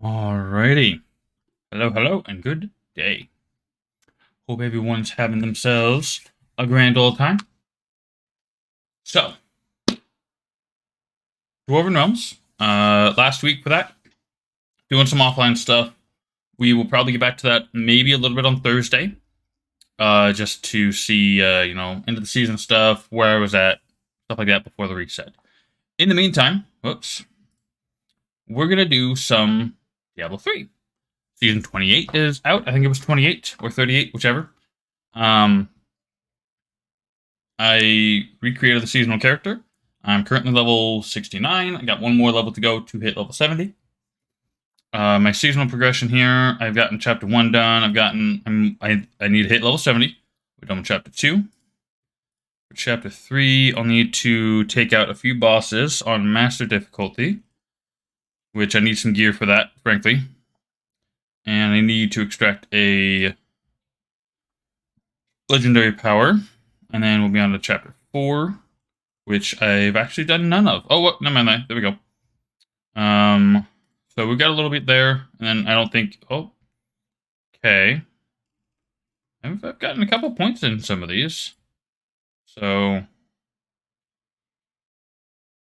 Alrighty. Hello, hello, and good day. Hope everyone's having themselves a grand old time. So, Dwarven Realms. Last week for that, doing some offline stuff. We will probably get back to that maybe a little bit on Thursday, just to see, end of the season stuff, where I was at, stuff like that before the reset. In the meantime, we're gonna do some Diablo 3. Season 28 is out. I think it was 28 or 38, whichever. Um, I recreated the seasonal character. I'm currently level 69. I got one more level to go to hit level 70. My seasonal progression here, I've gotten chapter 1 done. I need to hit level 70. We're done with chapter 2. For chapter 3, I'll need to take out a few bosses on master difficulty, which I need some gear for that, frankly. And I need to extract a legendary power. And then we'll be on to chapter 4, which I've actually done none of. Oh, what? Never mind. There we go. So we've got a little bit there, and then I don't think. Oh, okay. I've gotten a couple points in some of these. So,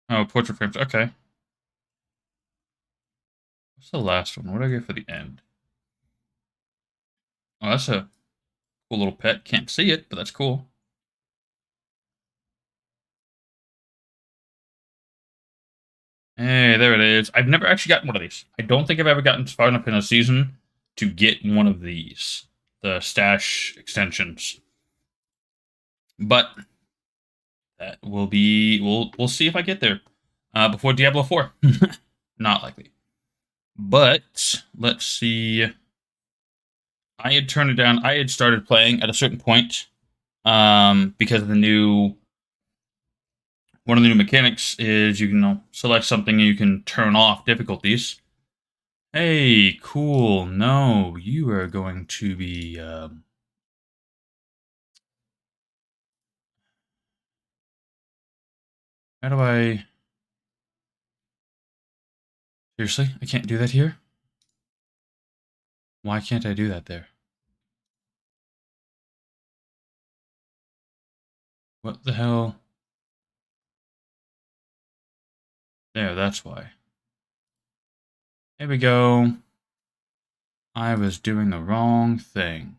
oh, portrait frames. Okay. What's the last one? What do I get for the end? Oh, that's a cool little pet. Can't see it, but that's cool. Hey, there it is. I've never actually gotten one of these. I don't think I've ever gotten far enough in a season to get one of these, the stash extensions. But that will be. We'll see if I get there before Diablo 4. Not likely. But let's see. I had turned it down. I had started playing at a certain point because of the new. One of the new mechanics is you can select something and you can turn off difficulties. Hey, cool. No, you are going to be. How do I. Seriously? I can't do that here? Why can't I do that there? What the hell? There, that's why. There we go. I was doing the wrong thing.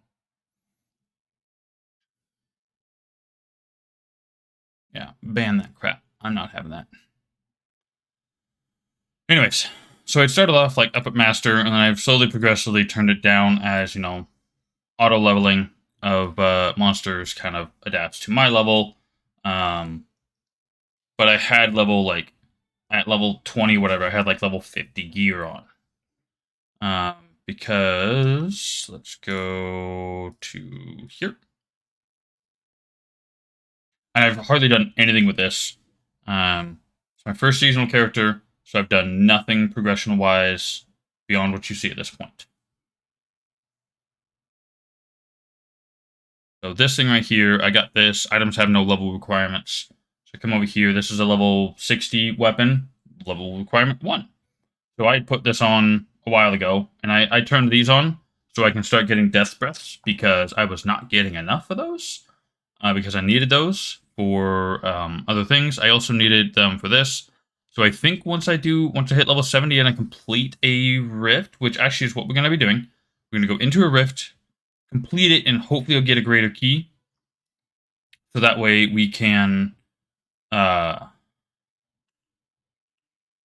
Yeah, ban that crap. I'm not having that. Anyways, so it started off like up at master, and then I've slowly, progressively turned it down as auto leveling of monsters kind of adapts to my level. Um, but I had at level 20, whatever. I had like level 50 gear on. Because let's go to here. And I've hardly done anything with this. It's my first seasonal character, so I've done nothing progression wise beyond what you see at this point. So this thing right here, I got this. Items have no level requirements. So I come over here. This is a level 60 weapon, level requirement 1. So I put this on a while ago, and I turned these on so I can start getting death breaths because I was not getting enough of those because I needed those for other things. I also needed them for this. So I think once I hit level 70 and I complete a rift, which actually is what we're going to be doing, we're going to go into a rift, complete it, and hopefully I'll get a greater key. So that way we can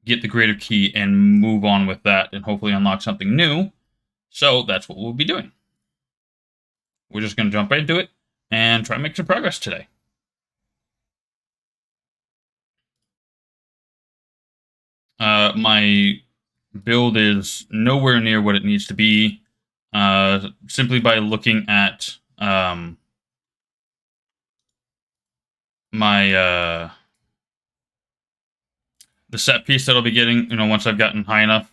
get the greater key and move on with that and hopefully unlock something new. So that's what we'll be doing. We're just going to jump right into it and try and make some progress today. My build is nowhere near what it needs to be. Simply by looking at my the set piece that I'll be getting, once I've gotten high enough.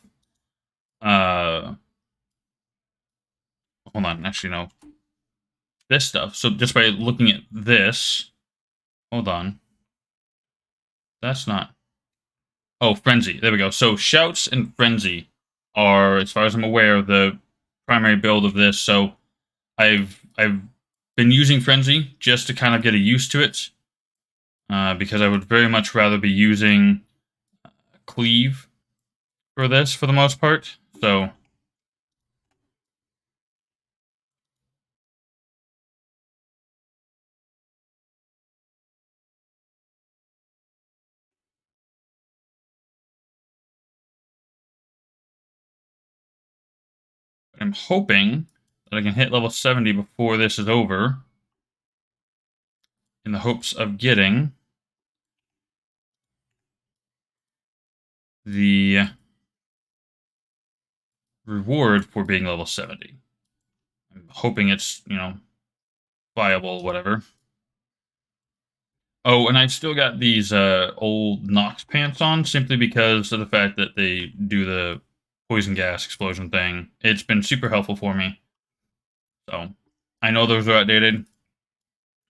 uh, hold on, actually no, this stuff. So just by looking at this, hold on, that's not. Oh, Frenzy. There we go. So Shouts and Frenzy are, as far as I'm aware, the primary build of this. So I've been using Frenzy just to kind of get a used to it, because I would very much rather be using Cleave for this for the most part. So I'm hoping that I can hit level 70 before this is over, in the hopes of getting the reward for being level 70. I'm hoping it's, viable, whatever. Oh, and I've still got these old Nox pants on simply because of the fact that they do the poison gas explosion thing. It's been super helpful for me. So I know those are outdated.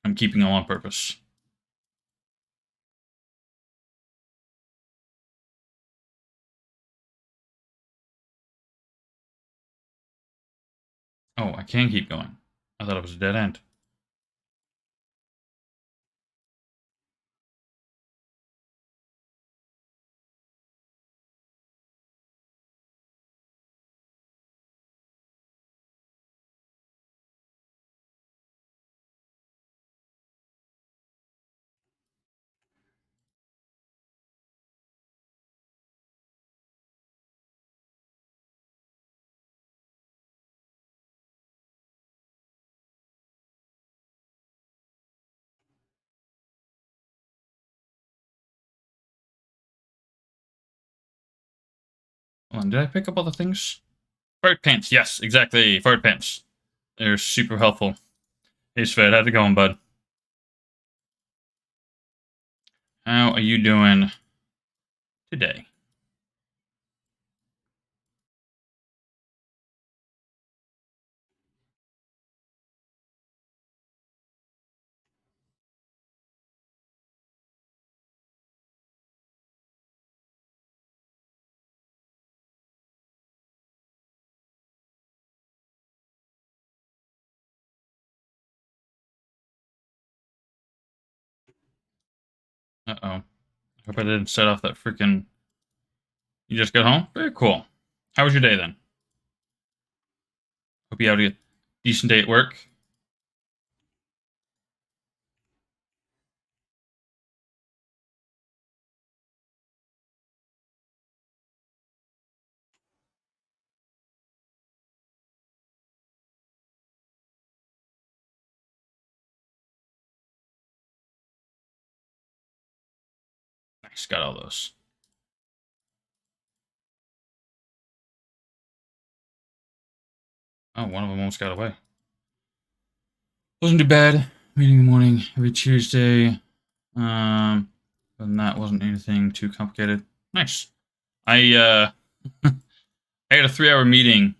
I'm keeping them on purpose. Oh, I can keep going. I thought it was a dead end. Hold on, did I pick up all the things? Fart pants, yes, exactly. Fart pants. They're super helpful. Hey, Sved, how's it going, bud? How are you doing today? Uh-oh. I hope I didn't set off that freaking... You just got home? Very cool. How was your day, then? Hope you had a decent day at work. Nice, got all those. Oh, one of them almost got away. Wasn't too bad. Meeting in the morning every Tuesday. And that wasn't anything too complicated. Nice. I I had a 3-hour meeting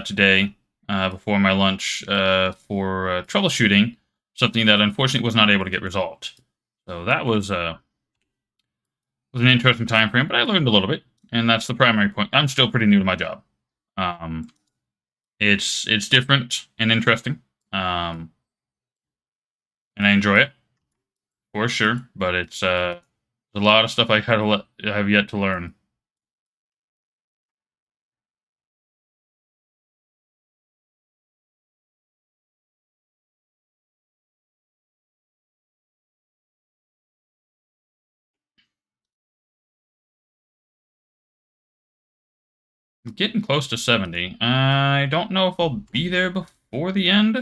today before my lunch for troubleshooting something that unfortunately was not able to get resolved. So that was an interesting time frame, but I learned a little bit, and that's the primary point. I'm still pretty new to my job. Um, it's different and interesting, and I enjoy it for sure. But it's a lot of stuff I have yet to learn. I'm getting close to 70. I don't know if I'll be there before the end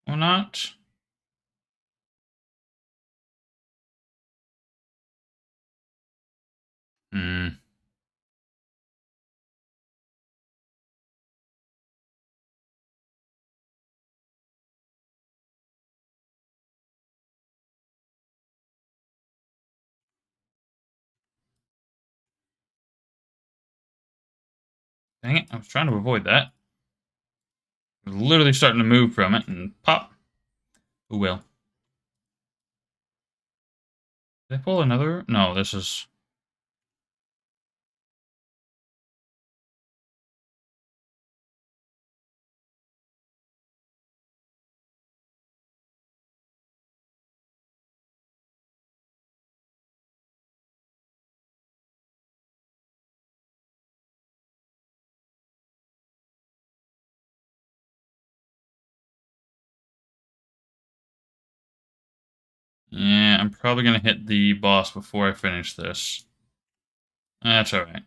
or not. Hmm. Dang it, I was trying to avoid that. I was literally starting to move from it, and pop. Oh well. Did I pull another? No, this is... Yeah, I'm probably going to hit the boss before I finish this. That's alright.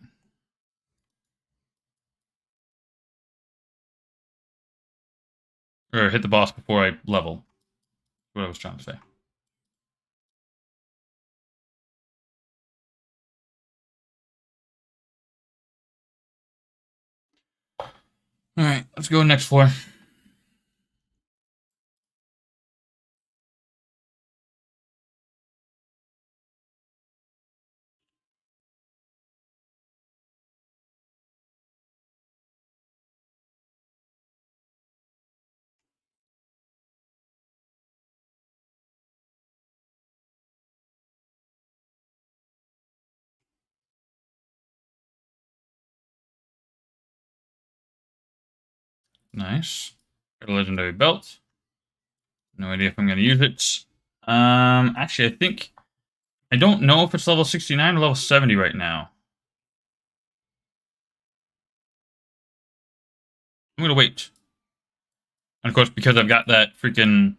Or hit the boss before I level. What I was trying to say. Alright, let's go next floor. Nice. Got a legendary belt. No idea if I'm going to use it. Actually, I think... I don't know if it's level 69 or level 70 right now. I'm going to wait. And of course, because I've got that freaking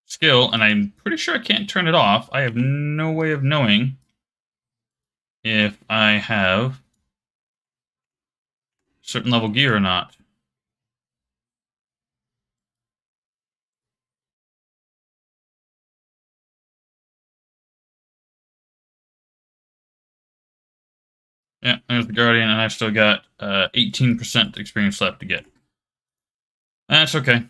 skill, and I'm pretty sure I can't turn it off, I have no way of knowing if I have certain level gear or not. Yeah, there's the Guardian, and I've still got 18% experience left to get. That's okay.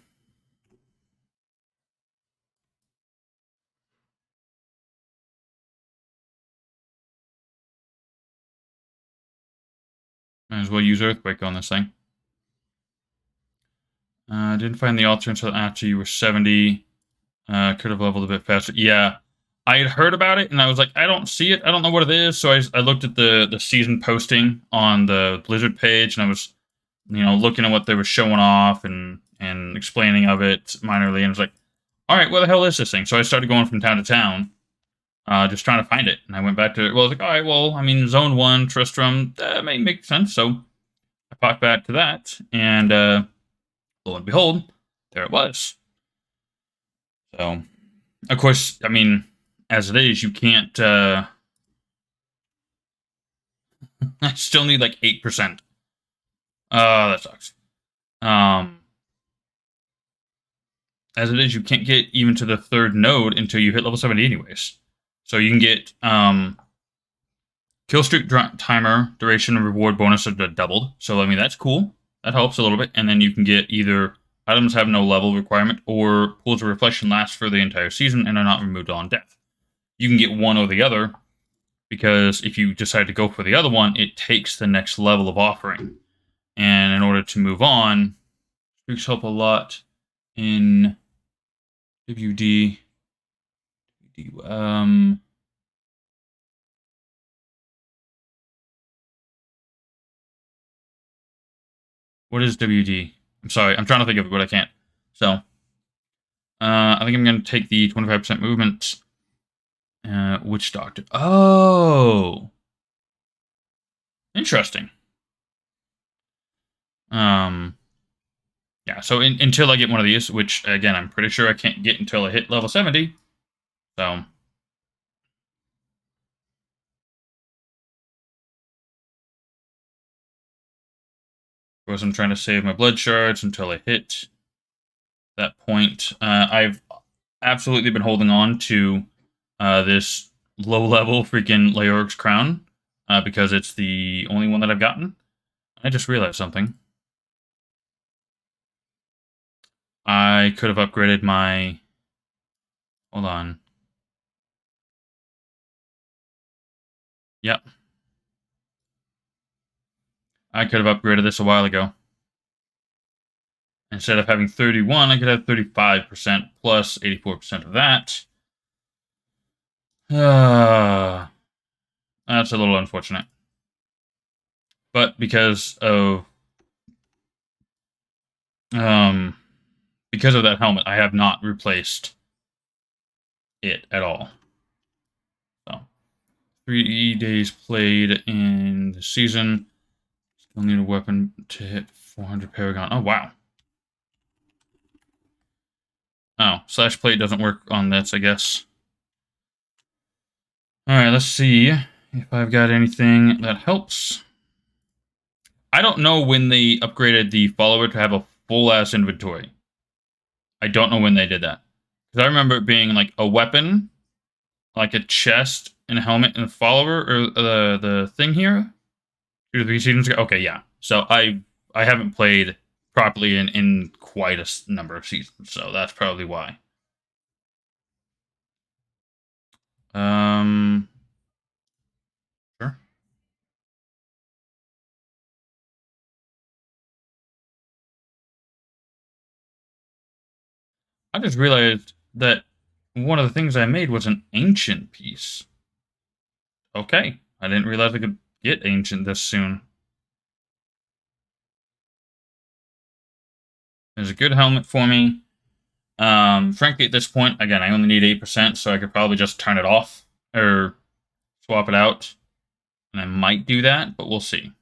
Might as well use Earthquake on this thing. Didn't find the altar until after you were 70. Could have leveled a bit faster. Yeah, I had heard about it, and I was like, I don't see it. I don't know what it is. So I looked at the season posting on the Blizzard page, and I was, looking at what they were showing off and explaining of it minorly, and I was like, all right, where the hell is this thing? So I started going from town to town, just trying to find it. And I went back to it. Well, I was like, all right, well, I mean, Zone 1, Tristram, that may make sense. So I popped back to that, and lo and behold, there it was. So, of course, I mean, as it is, you can't. I still need like 8%. That sucks. As it is, you can't get even to the third node until you hit level 70, anyways. So you can get kill streak timer duration and reward bonus are doubled. So I mean that's cool. That helps a little bit. And then you can get either items have no level requirement or pools of reflection last for the entire season and are not removed on death. You can get one or the other because if you decide to go for the other one, it takes the next level of offering. And in order to move on, streaks help a lot in WD. What is WD? I'm sorry, I'm trying to think of it, but I can't. So, I think I'm going to take the 25% movement. Witch Doctor. Oh! Interesting. Yeah, so until I get one of these, which, again, I'm pretty sure I can't get until I hit level 70. So... Of course, I'm trying to save my blood shards until I hit that point. I've absolutely been holding on to this low-level freaking Leoric's crown because it's the only one that I've gotten. I just realized something. I could have upgraded my... Hold on. Yep. I could have upgraded this a while ago. Instead of having 31, I could have 35% plus 84% of that. That's a little unfortunate. But um, because of that helmet, I have not replaced it at all. So 3 days played in the season. Still need a weapon to hit 400 Paragon. Oh, wow. Oh, slash plate doesn't work on this, I guess. Alright, let's see if I've got anything that helps. I don't know when they upgraded the follower to have a full-ass inventory. I don't know when they did that. Because I remember it being like a weapon, like a chest, and a helmet, and a follower, or the thing here. 2 to 3 seasons ago? Okay, yeah. So I haven't played properly in quite a number of seasons, so that's probably why. Sure. I just realized that one of the things I made was an ancient piece. Okay, I didn't realize I could get ancient this soon. There's a good helmet for me. Frankly, at this point, again, I only need 8%, so I could probably just turn it off or swap it out. And I might do that, but we'll see.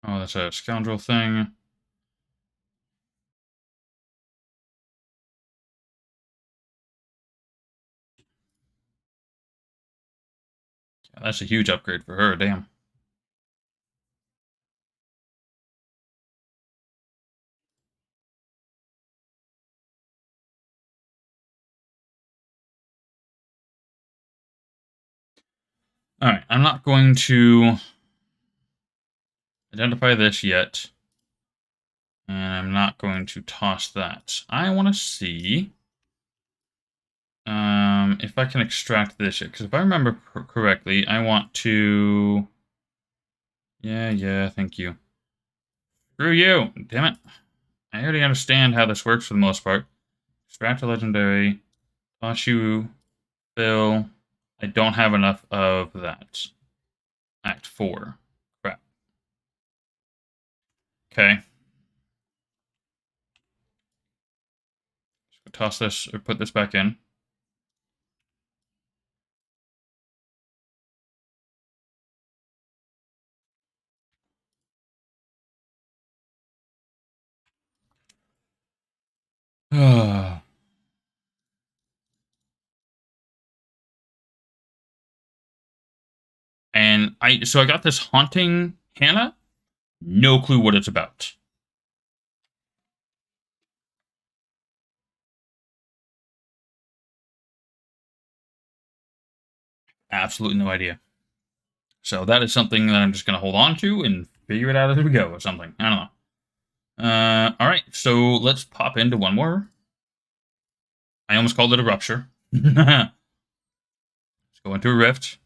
Oh, that's a scoundrel thing. Yeah, that's a huge upgrade for her, damn. Alright, I'm not going to identify this yet. And I'm not going to toss that. I want to see if I can extract this yet. Because if I remember correctly, I want to... Yeah, thank you. Screw you! Damn it. I already understand how this works for the most part. Extract a legendary. Toss you. Fill. I don't have enough of that. Act 4. Crap. Okay. So toss this, or put this back in. And so I got this haunting Hannah. No clue what it's about. Absolutely no idea. So that is something that I'm just going to hold on to and figure it out as we go or something. I don't know. All right, so let's pop into one more. I almost called it a rupture. Let's go into a rift.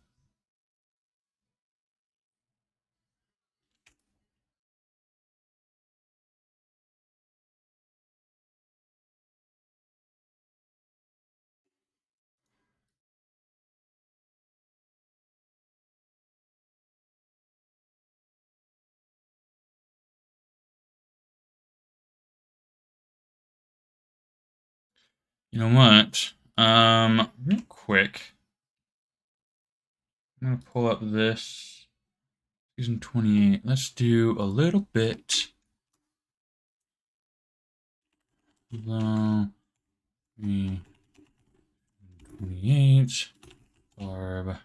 You know what? Real quick, I'm gonna pull up this season 28. Let's do a little bit. 28 Barb.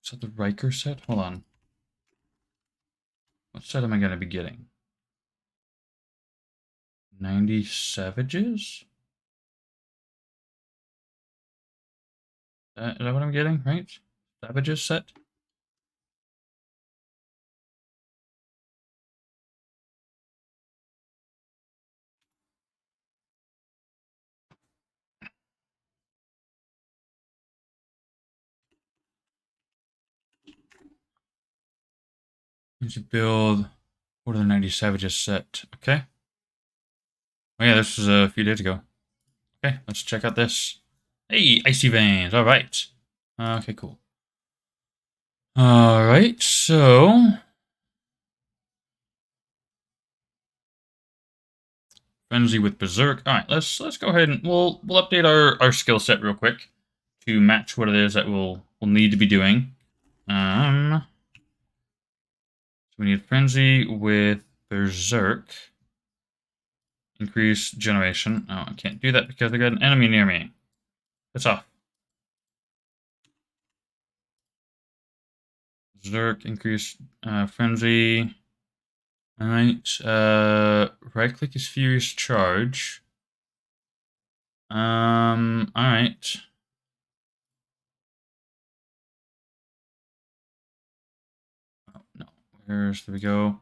Is that the Riker set? Hold on. What set am I gonna be getting? 90 Savages? Is that what I'm getting, right? Savages set? Need to build Order of the 90 Savages set. Okay. Oh yeah, this was a few days ago. Okay, let's check out this. Hey, Icy Veins. All right. Okay, cool. All right, so Frenzy with Berserk. All right, let's go ahead and we'll update our skill set real quick to match what it is that we'll need to be doing. So we need Frenzy with Berserk. Increase generation. Oh, I can't do that because I got an enemy near me. It's off. Berserk, increase Frenzy. Alright, right click is Furious Charge. Alright. Oh, no. There we go.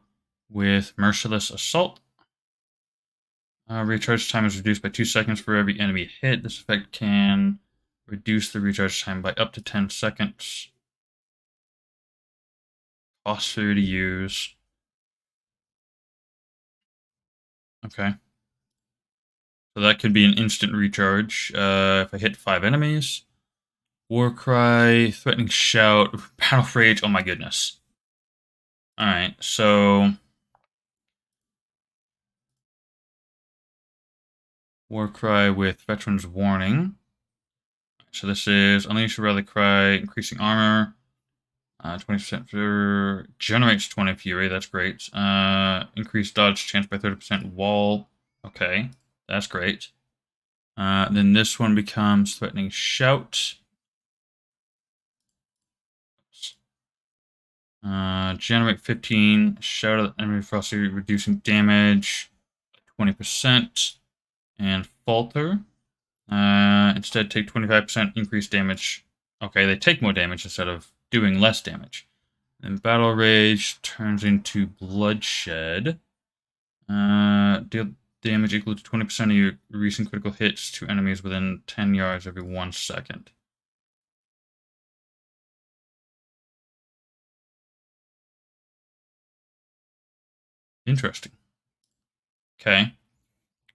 With Merciless Assault. Recharge time is reduced by 2 seconds for every enemy hit. This effect can reduce the recharge time by up to 10 seconds. Cost 3 to use. Okay. So that could be an instant recharge if I hit 5 enemies. War Cry, Threatening Shout, Battle Rage. Oh my goodness. Alright, so War Cry with Veteran's Warning. So this is Unleash your Rally Cry, increasing armor. 20% for generates 20 fury. That's great. Increased dodge chance by 30%. Wall. Okay, that's great. Then this one becomes Threatening Shout. Generate 15. Shout at the enemy frosty, reducing damage 20%. And Falter. Instead, take 25% increased damage. Okay, they take more damage instead of doing less damage. Then Battle Rage turns into Bloodshed. Deal damage equal to 20% of your recent critical hits to enemies within 10 yards every 1 second. Interesting. Okay.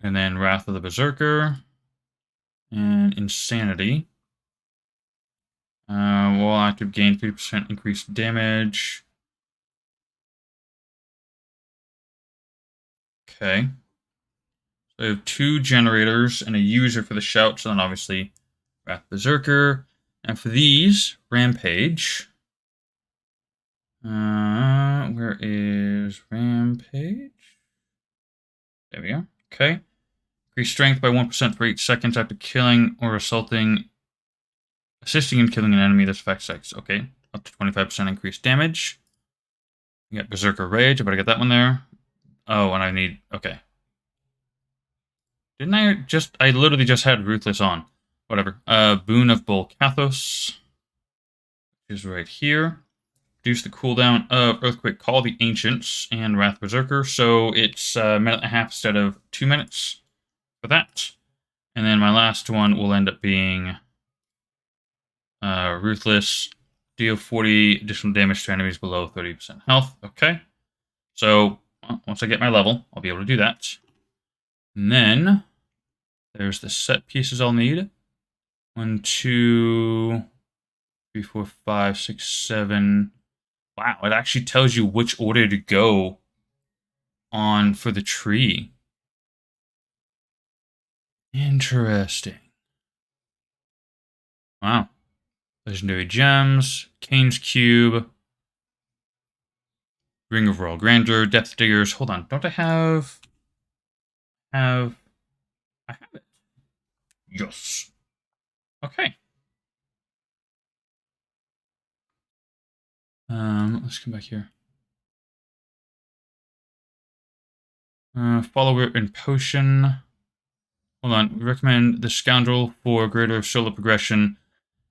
And then Wrath of the Berserker. And Insanity. While active, gain 50% increased damage. Okay. So I have 2 generators and a user for the shout, so then obviously Wrath Berserker. And for these, Rampage. Where is Rampage? There we go. Okay. Increase strength by 1% for 8 seconds after killing or assisting in killing an enemy that affects sex. Okay. Up to 25% increased damage. We got Berserker Rage. I better get that one there. Oh, and I need... Okay. Didn't I just... I literally just had Ruthless on. Whatever. Boon of Bolcathos is right here. Reduce the cooldown of Earthquake Call, the Ancients, and Wrath Berserker. So it's a minute and a half instead of 2 minutes for that. And then my last one will end up being Ruthless. Deal 40 additional damage to enemies below 30% health. Okay. So once I get my level, I'll be able to do that. And then there's the set pieces I'll need. 1, 2, 3, 4, 5, 6, 7. Wow, it actually tells you which order to go on for the tree. Interesting. Wow. Legendary Gems, Kane's Cube, Ring of Royal Grandeur, Depth Diggers. Hold on, don't I have... I have it. Yes. Okay. Let's come back here. Follower and Potion. Hold on. We recommend the Scoundrel for greater solo progression,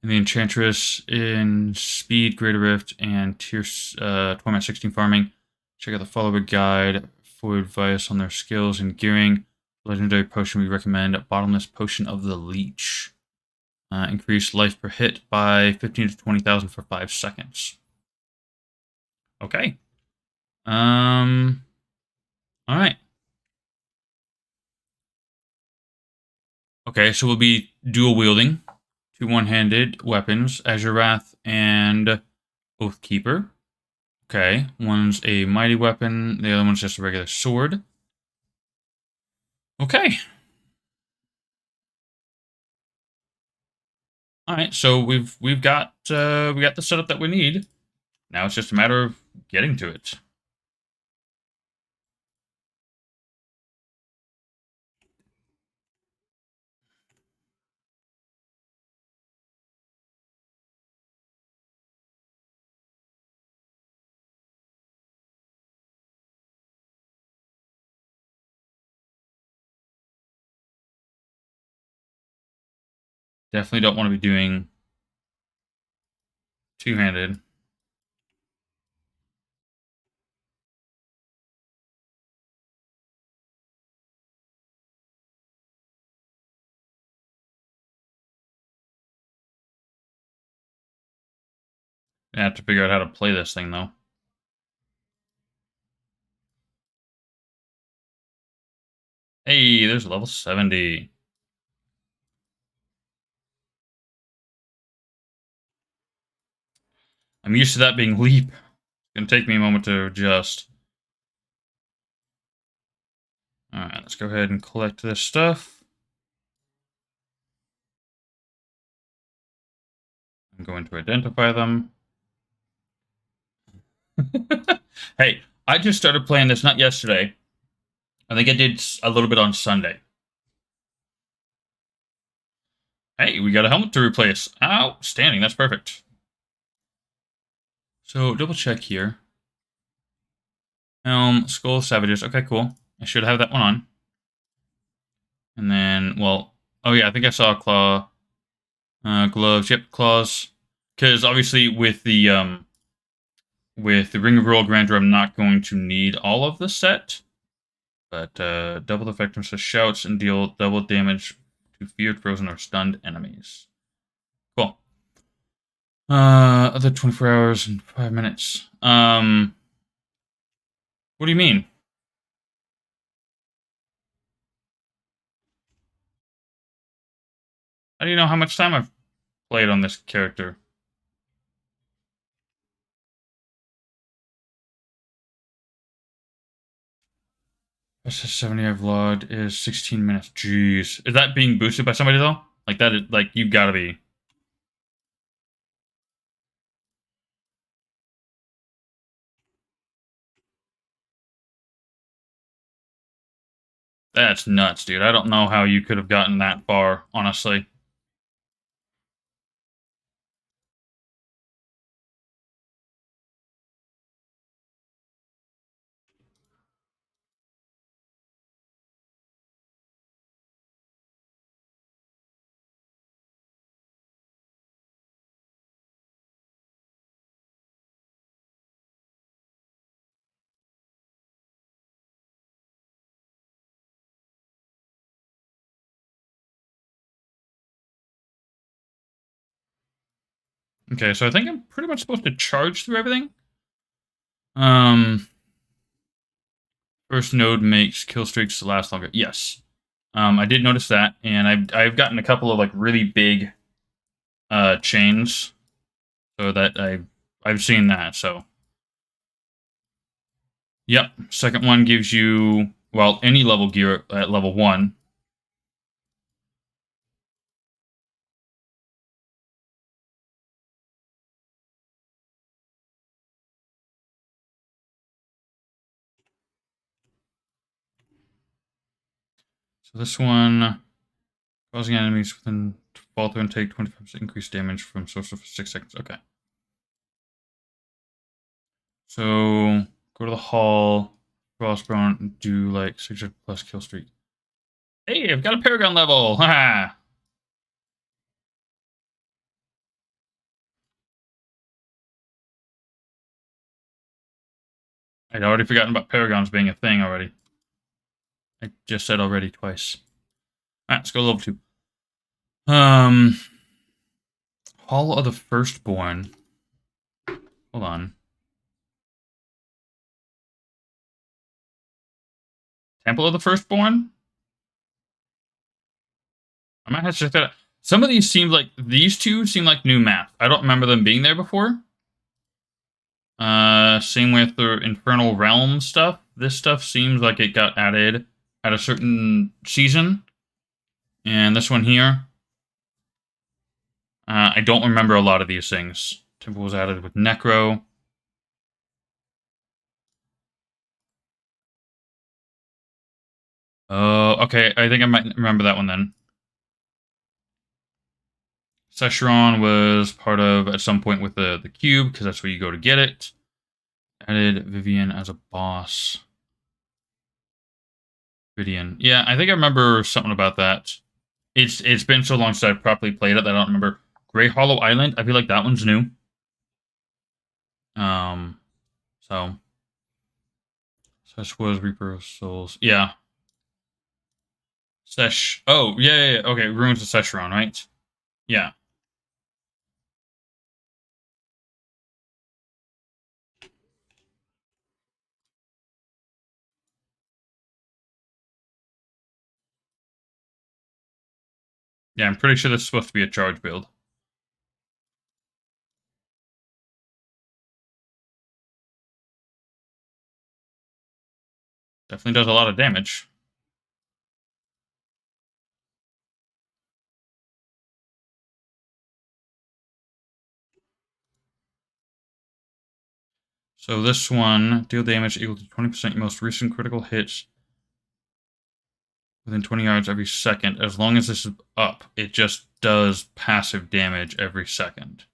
and the Enchantress in Speed, Greater Rift, and Tier Torment 16 farming. Check out the Follower Guide for advice on their skills and gearing. Legendary Potion we recommend Bottomless Potion of the Leech. Increase life per hit by 15 to 20,000 for 5 seconds. Okay. All right. Okay, so we'll be dual wielding, two one-handed weapons, Azure Wrath and Oathkeeper. Okay, one's a mighty weapon, the other one's just a regular sword. Okay. All right, so we've got we got the setup that we need. Now it's just a matter of getting to it. Definitely don't want to be doing two-handed. I have to figure out how to play this thing though. Hey, there's level 70. I'm used to that being leap. It's gonna take me a moment to adjust. Alright, let's go ahead and collect this stuff. I'm going to identify them. Hey, I just started playing this not yesterday. I think I did a little bit on Sunday. Hey, we got a helmet to replace. Outstanding, that's perfect. So, double check here. Helm, Skull of Savages. Okay, cool. I should have that one on. And then, well, oh yeah, I think I saw a claw. Gloves, yep, claws. Because obviously with the Ring of Royal Grandeur, I'm not going to need all of the set. But double effectiveness of shouts and deal double damage to feared, frozen, or stunned enemies. Cool. Other 24 hours and 5 minutes. What do you mean? How do you know how much time I've played on this character? SS 70 I've logged is 16 minutes. Jeez. Is that being boosted by somebody though? Like that is, like, you gotta be. That's nuts, dude. I don't know how you could have gotten that far, honestly. Okay, so I think I'm pretty much supposed to charge through everything. Um, First node makes kill streaks last longer. Yes. I did notice that, and I've gotten a couple of like really big chains, so that I've seen that. So, yep. Second one gives you, well, any level gear at level 1. So this one, causing enemies within fall through and take 25% increased damage from social for 6 seconds. Okay. So go to the hall, crossbone, and do like 600 plus kill streak. Hey, I've got a Paragon level! Haha! I'd already forgotten about Paragons being a thing already. I just said already twice. Alright, let's go level 2. Hall of the Firstborn. Hold on. Temple of the Firstborn? I might have to check that out. Some of these seem like, these two seem like new maps. I don't remember them being there before. Same with the Infernal Realm stuff. This stuff seems like it got added at a certain season. And this one here, I don't remember a lot of these things. Temple was added with Necro. Oh, okay. I think I might remember that one then. Sescheron was part of at some point with the cube, because that's where you go to get it. Added Vivian as a boss. Vivian. Yeah, I think I remember something about that. It's been so long since I've properly played it that I don't remember. Grey Hollow Island, I feel like that one's new. So Sesh was Reaper of Souls. Yeah. Sesh. Oh, yeah. Okay, Ruins of Sescheron, right? Yeah. Yeah, I'm pretty sure this is supposed to be a charge build. Definitely does a lot of damage. So this one, deal damage equal to 20% most recent critical hits within 20 yards every second. As long as this is up, it just does passive damage every second.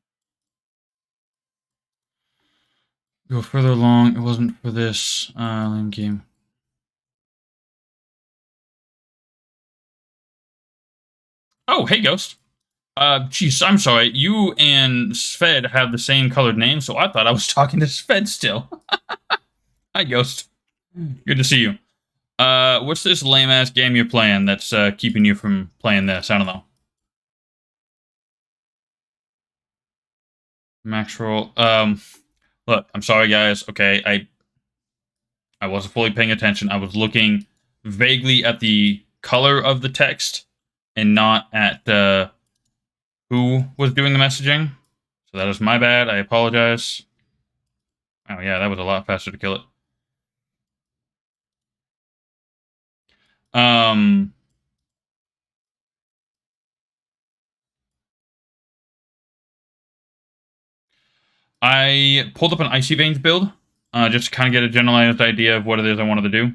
Go further along. It wasn't for this lane game. Oh, hey, Ghost. Geez, I'm sorry. You and Sved have the same colored name, so I thought I was talking to Sved still. Hi, Ghost. Good to see you. What's this lame ass game you're playing that's keeping you from playing this? I don't know. Max roll. Look, I'm sorry, guys. Okay, I wasn't fully paying attention. I was looking vaguely at the color of the text and not at who was doing the messaging. So that is my bad. I apologize. Oh yeah, that was a lot faster to kill it. Um, I pulled up an Icy Veins build, just to kind of get a generalized idea of what it is I wanted to do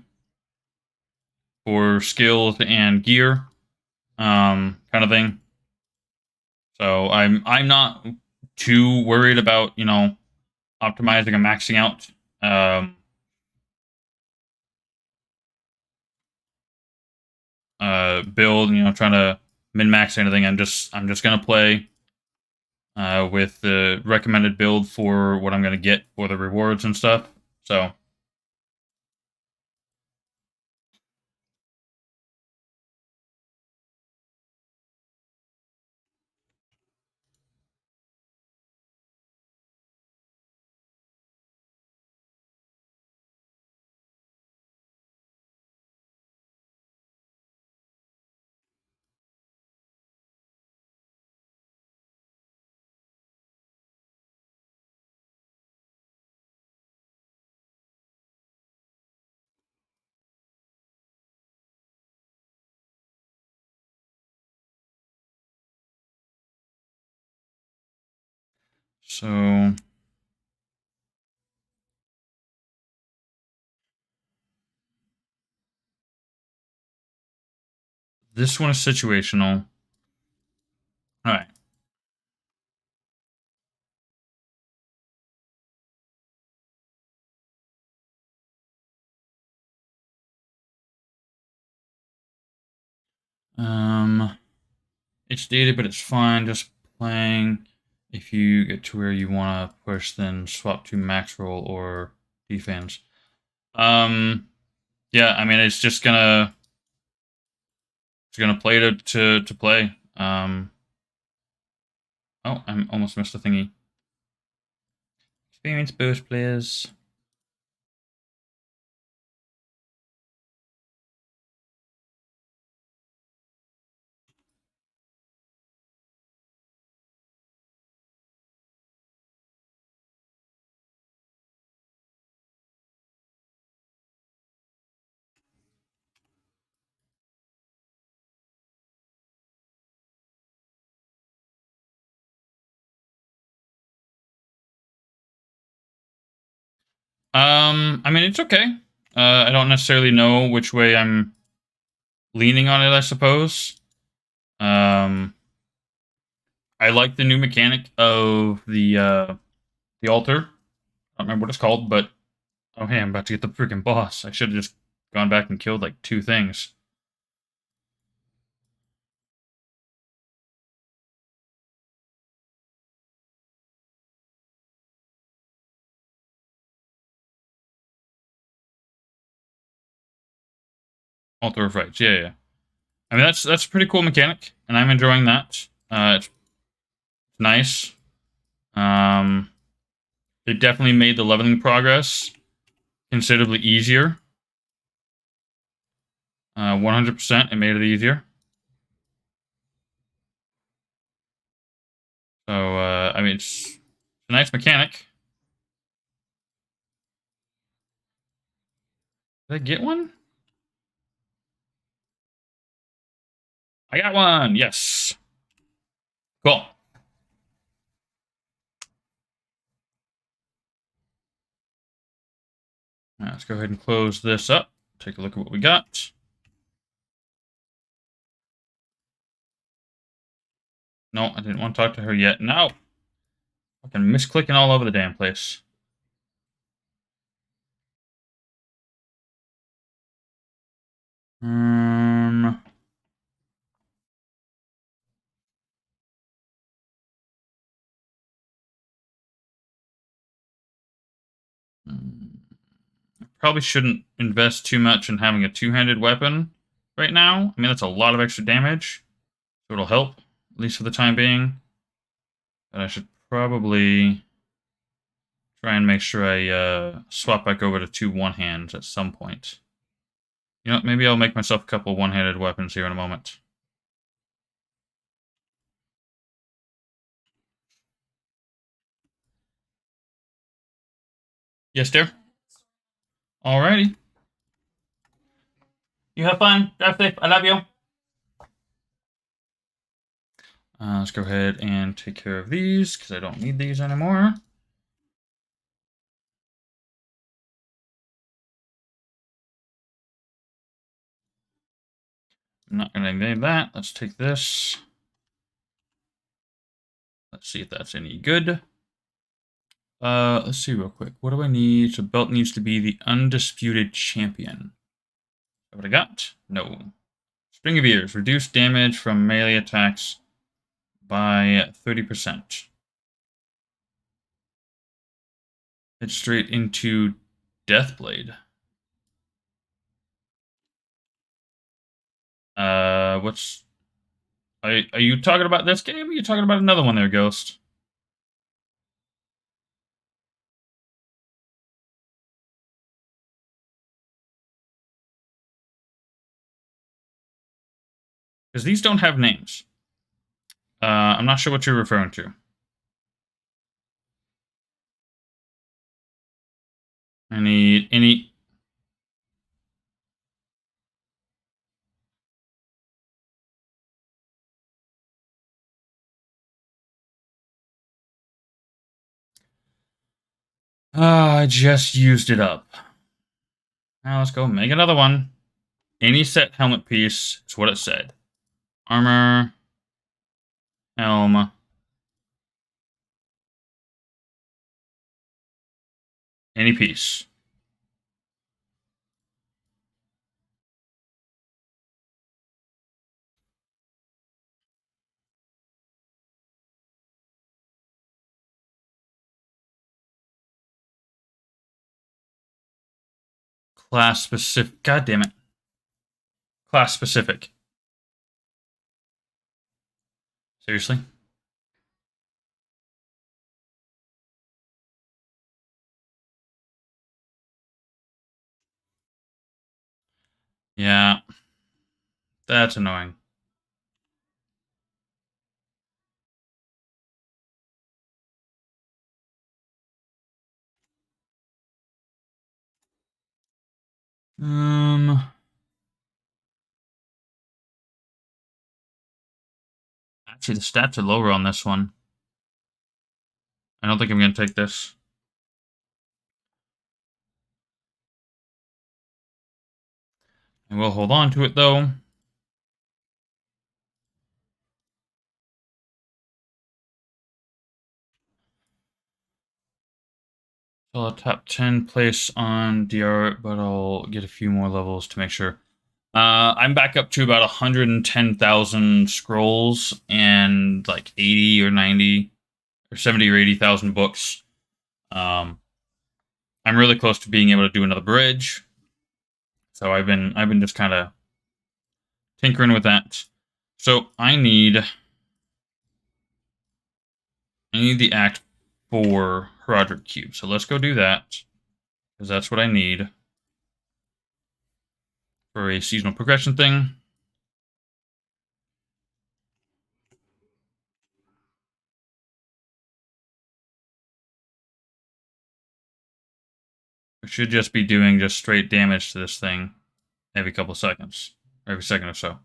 for skills and gear, kind of thing. So I'm not too worried about optimizing and maxing out build, trying to min max anything. I'm just gonna play with the recommended build for what I'm gonna get for the rewards and stuff. So so this one is situational. All right. It's dated, but it's fine. Just playing. If you get to where you want to push, then swap to max roll or defense. Yeah, I mean it's gonna play to play. Oh, I almost missed the thingy. Experience boost, please. I mean, it's okay. I don't necessarily know which way I'm leaning on it, I suppose. Um, I like the new mechanic of the altar. I don't remember what it's called, but oh hey, I'm about to get the freaking boss. I should have just gone back and killed like 2 things. Altar of Rights, yeah. I mean, that's a pretty cool mechanic, and I'm enjoying that. It's nice. Um, it definitely made the leveling progress considerably easier. 100%, it made it easier. So, I mean, it's a nice mechanic. Did I get one? I got one. Yes. Cool. Let's go ahead and close this up. Take a look at what we got. No, I didn't want to talk to her yet. No. Fucking misclicking all over the damn place. Um. Probably shouldn't invest too much in having a two-handed weapon right now. I mean, that's a lot of extra damage, so it'll help, at least for the time being. But I should probably try and make sure I swap back over to 2 one-hands at some point. You know, maybe I'll make myself a couple one-handed weapons here in a moment. Yes, dear? Alrighty. You have fun. Drive safe. I love you. Let's go ahead and take care of these, because I don't need these anymore. I'm not going to need that. Let's take this. Let's see if that's any good. Let's see real quick. What do I need? So belt needs to be the undisputed champion. Is that what I got? No. String of Ears. Reduce damage from melee attacks by 30%. Hit straight into Deathblade. What's... Are you talking about this game? Or are you talking about another one there, Ghost? Because these don't have names. I'm not sure what you're referring to. I need any... I just used it up. Now let's go make another one. Any set helmet piece is what it said. Armor, helm, any piece. Class specific. God damn it. Class specific. Seriously? Yeah. That's annoying. Um. Actually, the stats are lower on this one. I don't think I'm going to take this. I will hold on to it, though. So I'll tap 10 place on DR, but I'll get a few more levels to make sure. I'm back up to about 110,000 scrolls and like 80 or 90 or 70 or 80,000 books. I'm really close to being able to do another bridge. So I've been just kind of tinkering with that. So I need the Act 4 Roderick Cube. So let's go do that, because that's what I need for a seasonal progression thing. We should just be doing just straight damage to this thing every couple of seconds, or every second or so.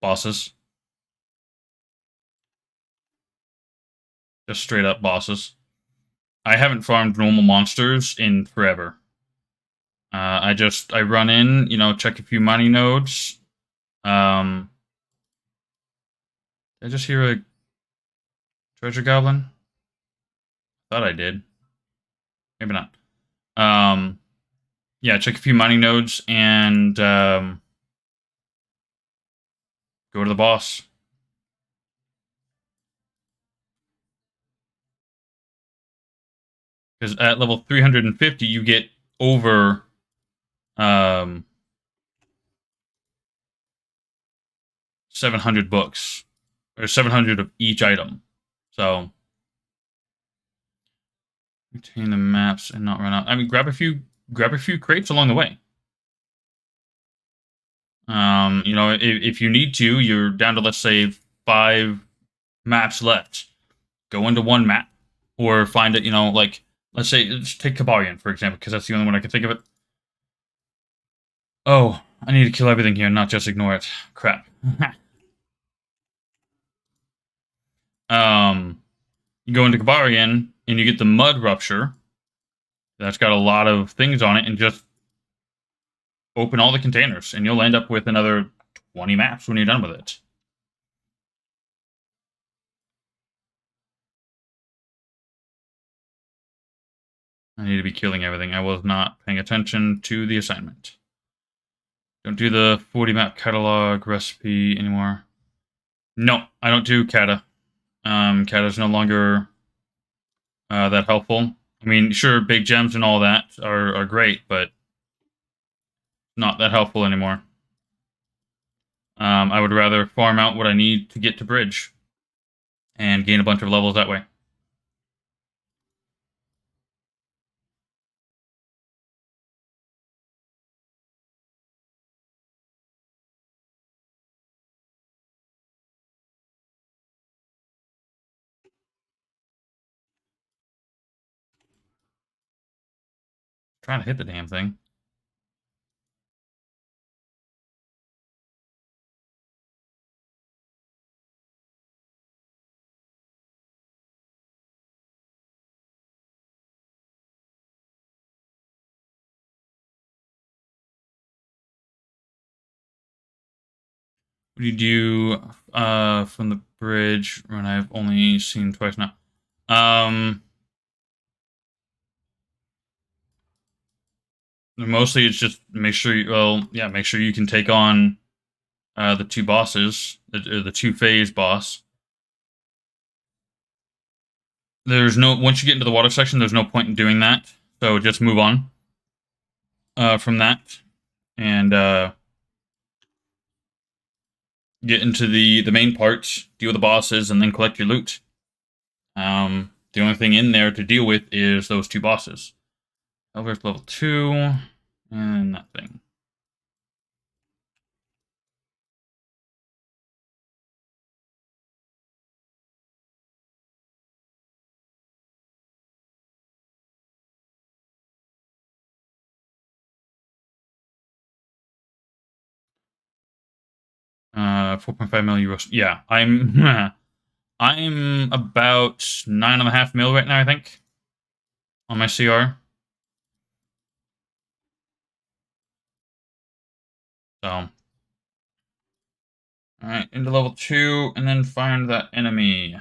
Bosses. Just straight up bosses. I haven't farmed normal monsters in forever. I run in, check a few mining nodes. Did I just hear a treasure goblin? Thought I did. Maybe not. Yeah, check a few mining nodes and go to the boss. Because at level 350, you get over um, 700 books, or 700 of each item. So retain the maps and not run out. I mean, grab a few crates along the way. If you need to, you're down to, let's say, 5 maps left. Go into one map, or find it. Like, let's say, let's take Kabarian for example, because that's the only one I can think of it. Oh, I need to kill everything here, not just ignore it. Crap. You go into Kabarian and you get the Mud Rupture. That's got a lot of things on it, and just open all the containers, and you'll end up with another 20 maps when you're done with it. I need to be killing everything. I was not paying attention to the assignment. Don't do the 40 map catalog recipe anymore. No, I don't do Kata. Kata's no longer that helpful. I mean, sure, big gems and all that are great, but not that helpful anymore. I would rather farm out what I need to get to bridge and gain a bunch of levels that way. Trying to hit the damn thing. What do you do from the bridge when I've only seen twice now? Mostly it's just make sure make sure you can take on the two bosses, the two phase boss. There's no Once you get into the water section, there's no point in doing that. So just move on from that and get into the main part, deal with the bosses, and then collect your loot. The only thing in there to deal with is those two bosses. Elevator's level 2, and that thing. $4.5 million euros. Yeah, I'm I'm about 9.5 mil right now, I think, on my CR. So, alright, into level 2, and then find that enemy.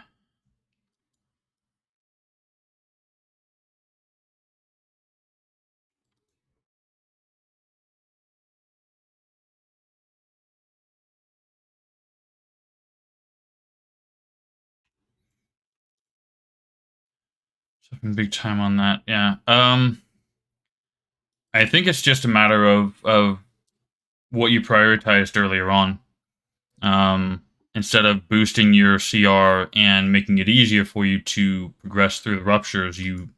Spending big time on that, yeah. I think it's just a matter of what you prioritized earlier on. Instead of boosting your CR and making it easier for you to progress through the ruptures, you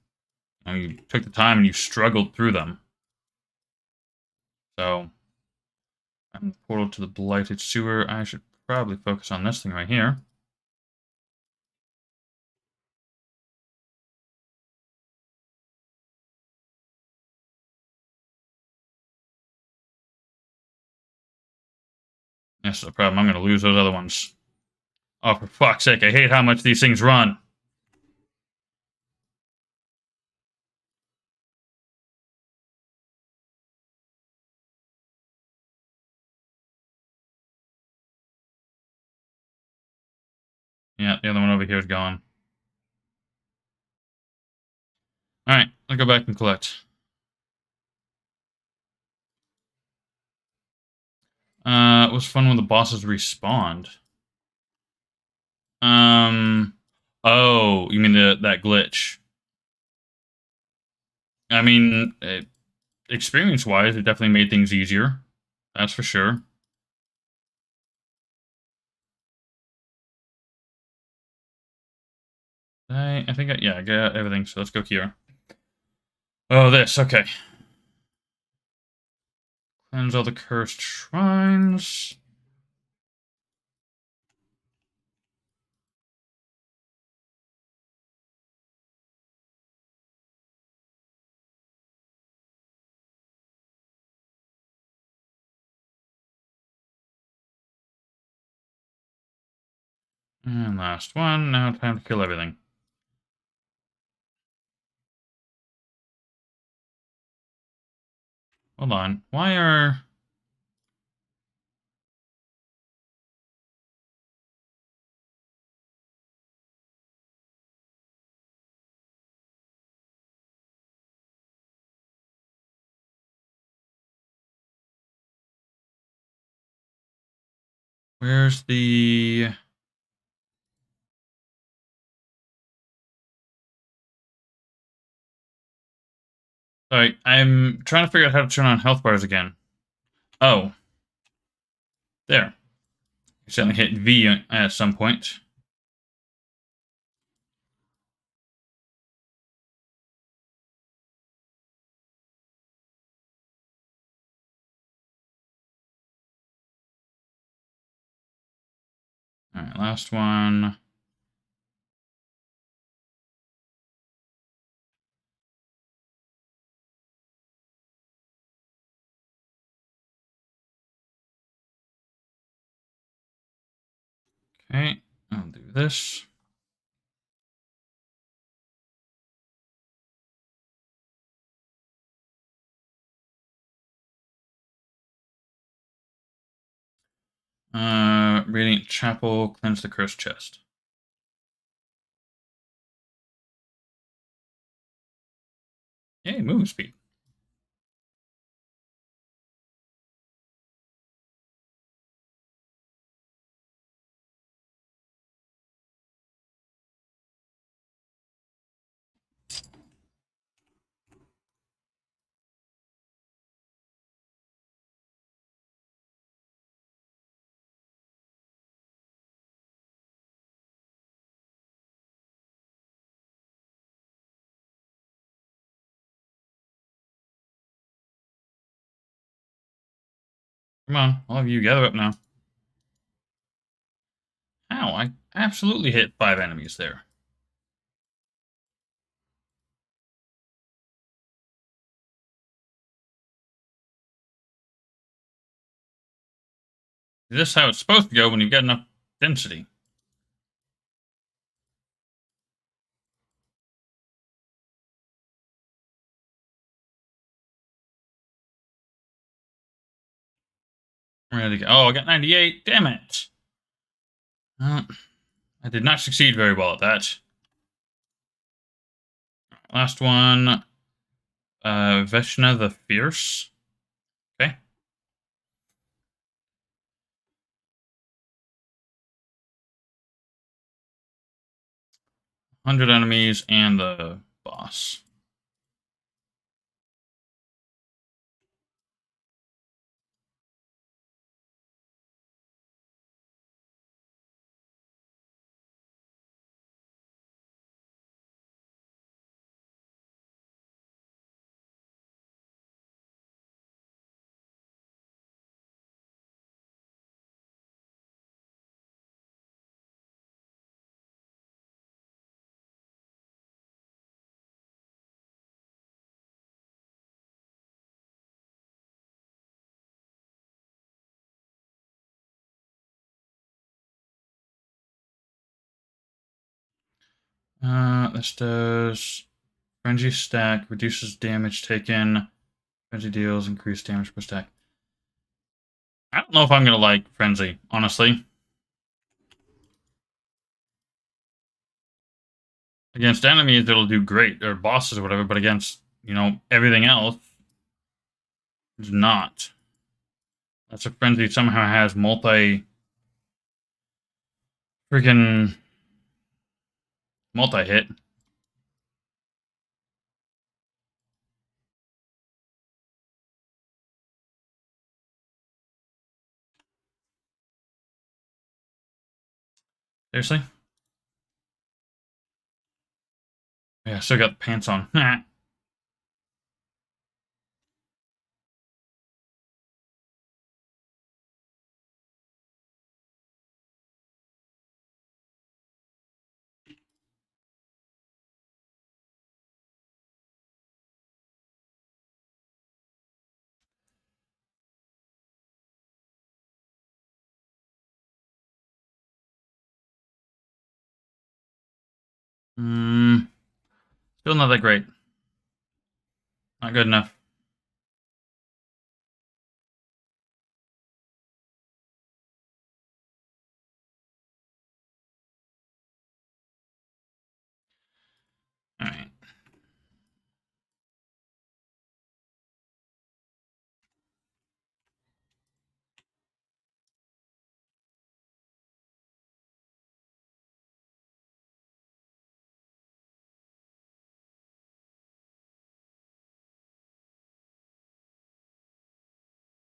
took the time and you struggled through them. So, I'm portal to the blighted sewer. I should probably focus on this thing right here. That's the problem. I'm going to lose those other ones. Oh, for fuck's sake! I hate how much these things run. Yeah, the other one over here is gone. All right, I'll go back and collect. It was fun when the bosses respawned. Um. Oh, you mean that glitch? I mean, experience-wise, it definitely made things easier. That's for sure. I think yeah, I got everything. So let's go here. Oh, this okay. Cleanse all the cursed shrines. And last one. Now time to kill everything. Hold on. Why are... Where's the... Sorry, I'm trying to figure out how to turn on health bars again. Oh. There. You certainly hit V at some point. Alright, last one. Okay, I'll do this. Radiant Chapel, cleanse the cursed chest. Yay, movement speed. Come on, all of you gather up now. Ow, I absolutely hit 5 enemies there. This is how it's supposed to go when you've got enough density. Ready to go. Oh, I got 98. Damn it. I did not succeed very well at that. Last one. Veshna the Fierce. Okay. 100 enemies and the boss. This does frenzy stack, reduces damage taken, frenzy deals increased damage per stack. I don't know if I'm gonna like frenzy, honestly. Against enemies, it'll do great, or bosses or whatever, but against, everything else, it's not. That's a frenzy somehow has freaking multi-hit. Seriously? Yeah, still got the pants on. Still not that great. Not good enough. Alright.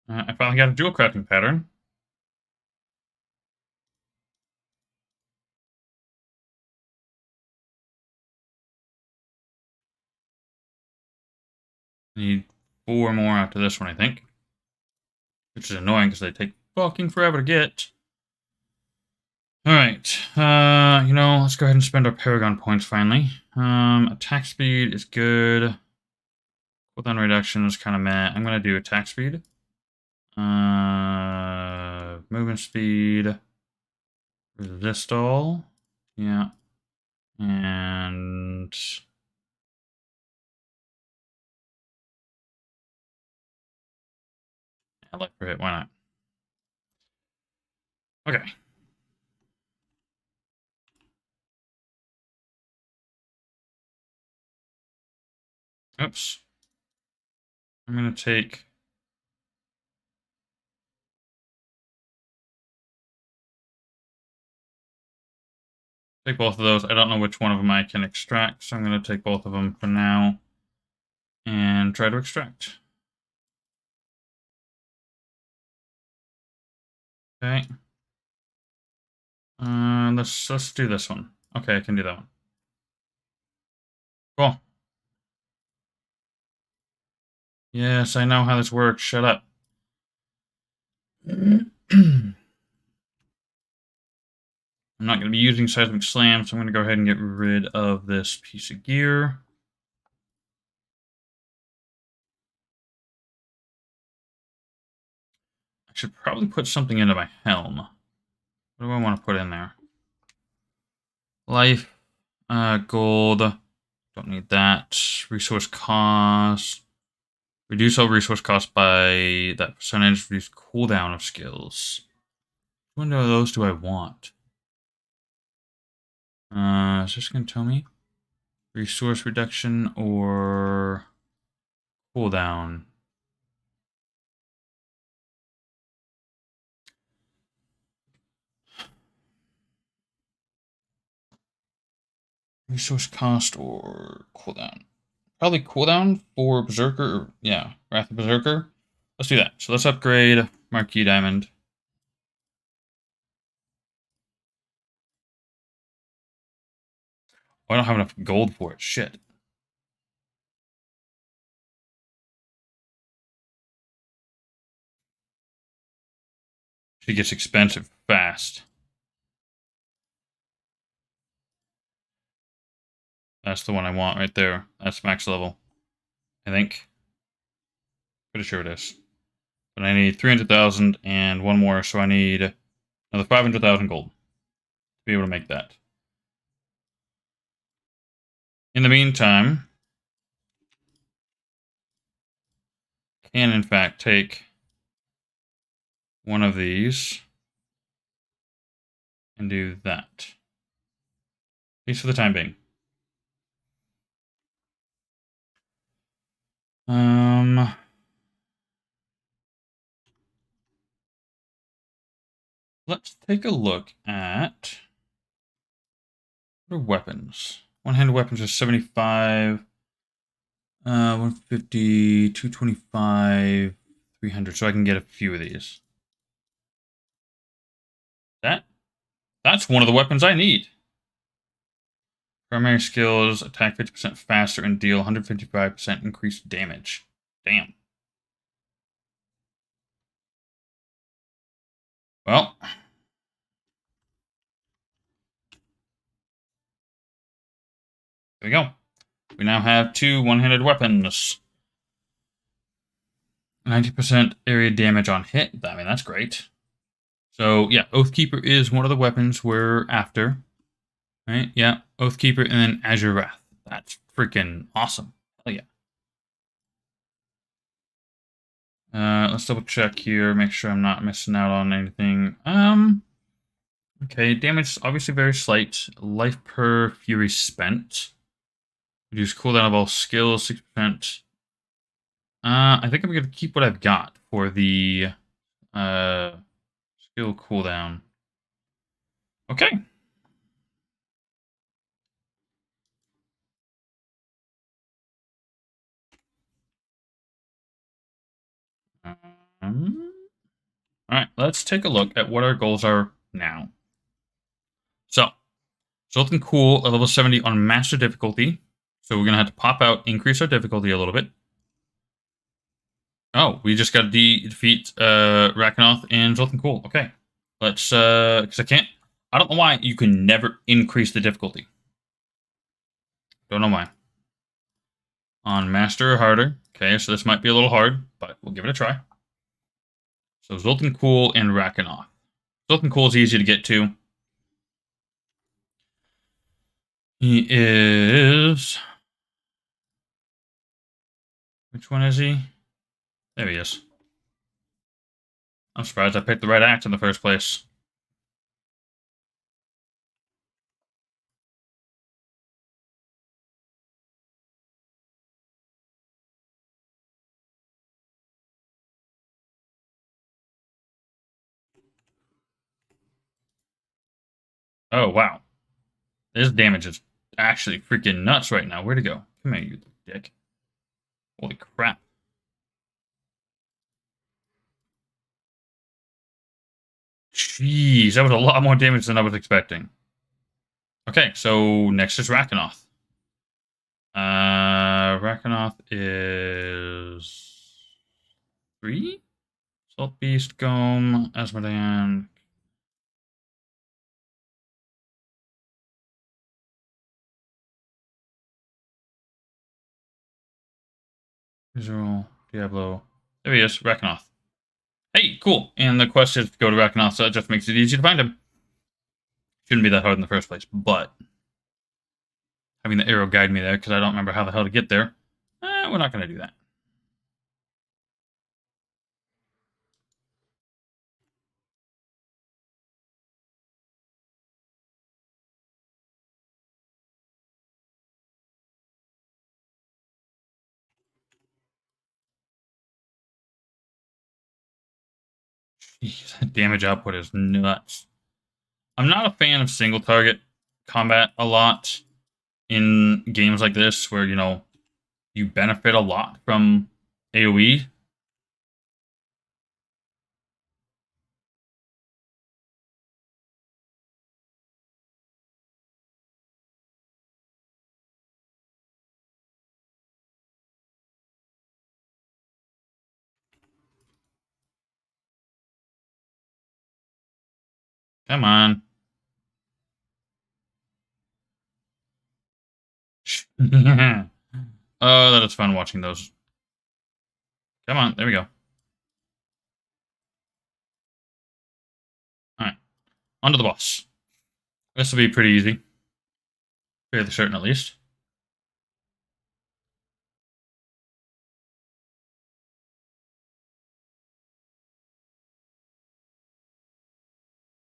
I finally got a dual crafting pattern. Need 4 more after this one, I think. Which is annoying because they take fucking forever to get. Alright. Let's go ahead and spend our Paragon points finally. Attack speed is good. Cooldown reduction is kind of meh. I'm going to do attack speed. Movement speed. Resist all. Yeah. And I like for hit. Why not? Okay. Oops. I'm going to take both of those. I don't know which one of them I can extract, so I'm going to take both of them for now and try to extract. Okay. Let's do this one. Okay, I can do that one. Cool. Yes, I know how this works. Shut up. I'm not going to be using Seismic Slam, so I'm going to go ahead and get rid of this piece of gear. I should probably put something into my helm. What do I want to put in there? Life, gold. Don't need that. Resource cost. Reduce all resource costs by that percentage. Reduce cooldown of skills. Which one of those do I want? Is this going to tell me? Resource reduction or cooldown? Resource cost or cooldown? Probably cooldown for Berserker. Yeah, Wrath of Berserker. Let's do that. So let's upgrade Marquee Diamond. Oh, I don't have enough gold for it. Shit. She gets expensive fast. That's the one I want right there. That's max level. I think. Pretty sure it is. But I need 300,000 and one more, so I need another 500,000 gold to be able to make that. In the meantime, can in fact take one of these and do that. At least for the time being. Let's take a look at what are weapons. One-handed weapons are 75, 150, 225, 300. So I can get a few of these. That's one of the weapons I need. Primary skills, attack 50% faster and deal 155% increased damage. Damn. Well. There we go. We now have two one-handed weapons. 90% area damage on hit. I mean, that's great. So, yeah, Oathkeeper is one of the weapons we're after. Right? Yeah, Oathkeeper and then Azure Wrath. That's freaking awesome. Hell yeah. Let's double check here, make sure I'm not missing out on anything. Okay, damage obviously very slight. Life per fury spent. Reduce cooldown of all skills, 6%. I think I'm gonna keep what I've got for the skill cooldown. Okay. Alright, let's take a look at what our goals are now. So, Sultan Cool at level 70 on Master difficulty. So we're going to have to pop out, increase our difficulty a little bit. Oh, we just got to defeat Rakanoth and Sultan Cool. Okay. Let's, because I don't know why you can never increase the difficulty. Don't know why. On Master or harder. Okay, so this might be a little hard, but we'll give it a try. So Zoltan Cool and Rakanoth. Zoltan Cool is easy to get to. He is... Which one is he? There he is. I'm surprised I picked the right act in the first place. Oh, wow. This damage is actually freaking nuts right now. Where'd it go? Come here, you dick. Holy crap. Jeez, that was a lot more damage than I was expecting. Okay, so next is Rakanoth. Rakanoth is 3? Salt Beast, Gome, Asmodean. Visual, Diablo. There he is, Rakanoth. Hey, cool. And the quest is to go to Rakanoth, so that just makes it easy to find him. Shouldn't be that hard in the first place, but having the arrow guide me there, because I don't remember how the hell to get there, we're not going to do that. Jeez, that damage output is nuts. I'm not a fan of single target combat a lot in games like this where, you benefit a lot from AoE. Come on. Oh, that is fun watching those. Come on, there we go. Alright, on to the boss. This will be pretty easy. Fairly certain, at least.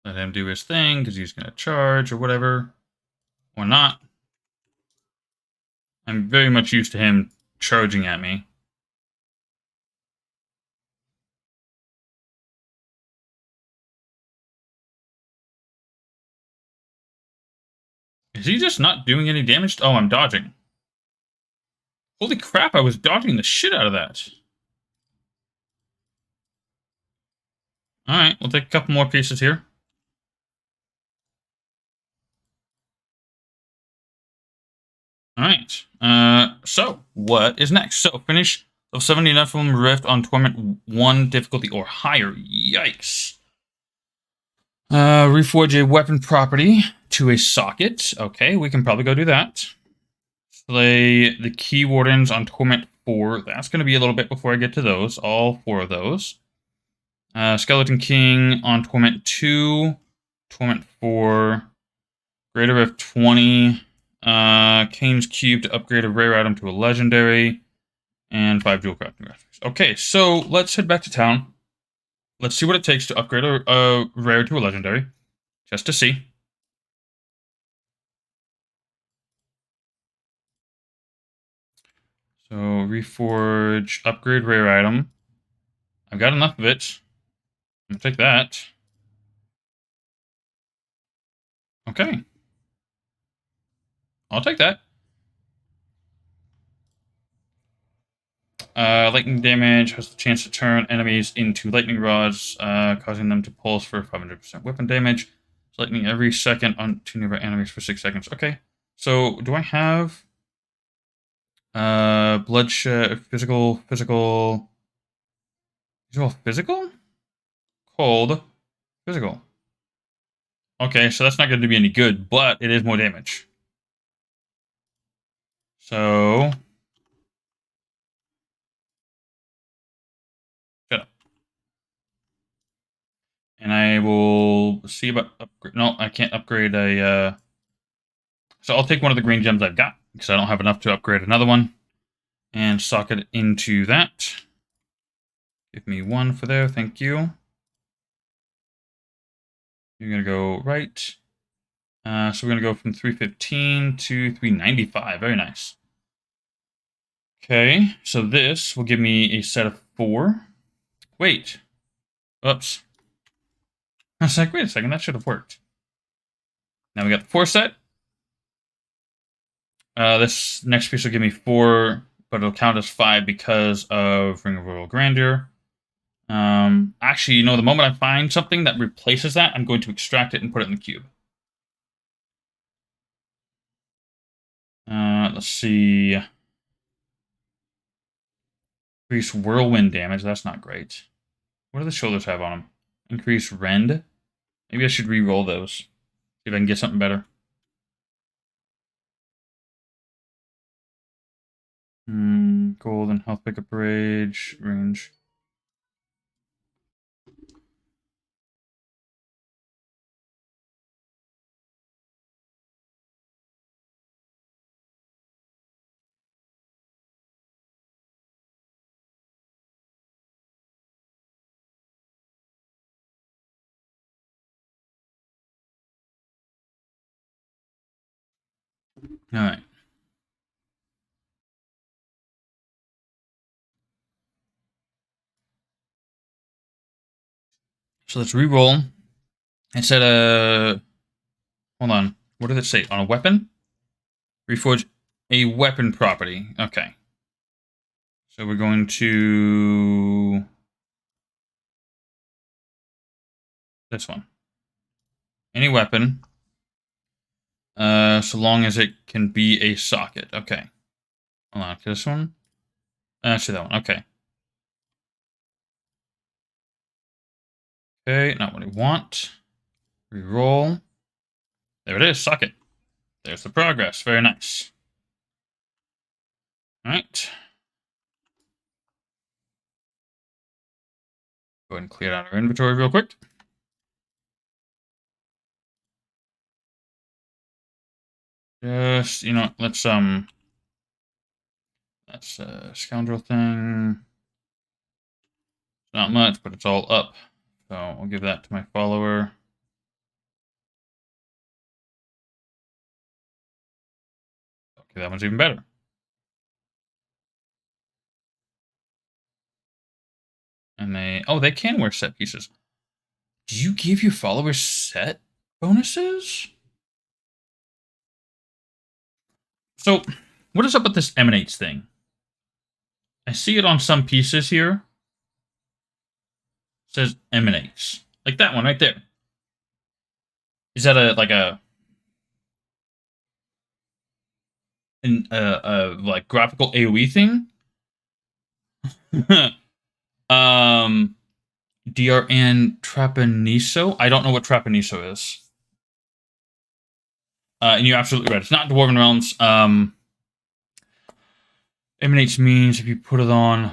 Let him do his thing, because he's going to charge or whatever. Or not. I'm very much used to him charging at me. Is he just not doing any damage? Oh, I'm dodging. Holy crap, I was dodging the shit out of that. Alright, we'll take a couple more pieces here. Alright, so, what is next? So, finish of 70 Nephilim Rift on Torment 1 difficulty or higher. Yikes. Reforge a weapon property to a socket. Okay, we can probably go do that. Slay the Key Wardens on Torment 4. That's going to be a little bit before I get to those. All 4 of those. Skeleton King on Torment 2. Torment 4. Greater of 20. Kane's Cube to upgrade a rare item to a legendary. And 5 dual crafting graphics. Okay, so let's head back to town. Let's see what it takes to upgrade a rare to a legendary. Just to see. So, reforge, upgrade rare item. I've got enough of it. I'm gonna take that. Okay. I'll take that. Lightning damage has the chance to turn enemies into lightning rods, causing them to pulse for 500% weapon damage. Lightning every second on 2 nearby enemies for 6 seconds. Okay. So, do I have bloodshed, physical, cold, physical. Okay, so that's not going to be any good, but it is more damage. So, shut up. And I will see about upgrade. No, I can't upgrade a. So I'll take one of the green gems I've got because I don't have enough to upgrade another one, and socket it into that. Give me 1 for there, thank you. You're gonna go right. So we're gonna go from 315 to 395. Very nice. Okay, so this will give me a set of 4. Wait. Oops. I was like, wait a second, that should have worked. Now we got the 4 set. This next piece will give me 4, but it'll count as 5 because of Ring of Royal Grandeur. Actually, the moment I find something that replaces that, I'm going to extract it and put it in the cube. Let's see. Increase whirlwind damage. That's not great. What do the shoulders have on them? Increase rend. Maybe I should re-roll those. See if I can get something better. Gold and health pickup range. All right. So let's re-roll. It said, hold on. What did it say? On a weapon? Reforge a weapon property. Okay. So we're going to this one. Any weapon. So long as it can be a socket. Okay. Hold on. This one? Actually, that one. Okay. Okay, not what I want. Reroll. There it is. Socket. There's the progress. Very nice. All right. Go ahead and clear out our inventory real quick. Just, let's that's a scoundrel thing. It's not much, but it's all up. So I'll give that to my follower. Okay, that one's even better. And they can wear set pieces. Do you give your followers set bonuses? So, what is up with this emanates thing? I see it on some pieces here. It says emanates. Like that one right there. Is that a like graphical AoE thing? DRN Trapaniso? I don't know what Trapaniso is. And you're absolutely right. It's not Dwarven Realms. Emanates means if you put it on,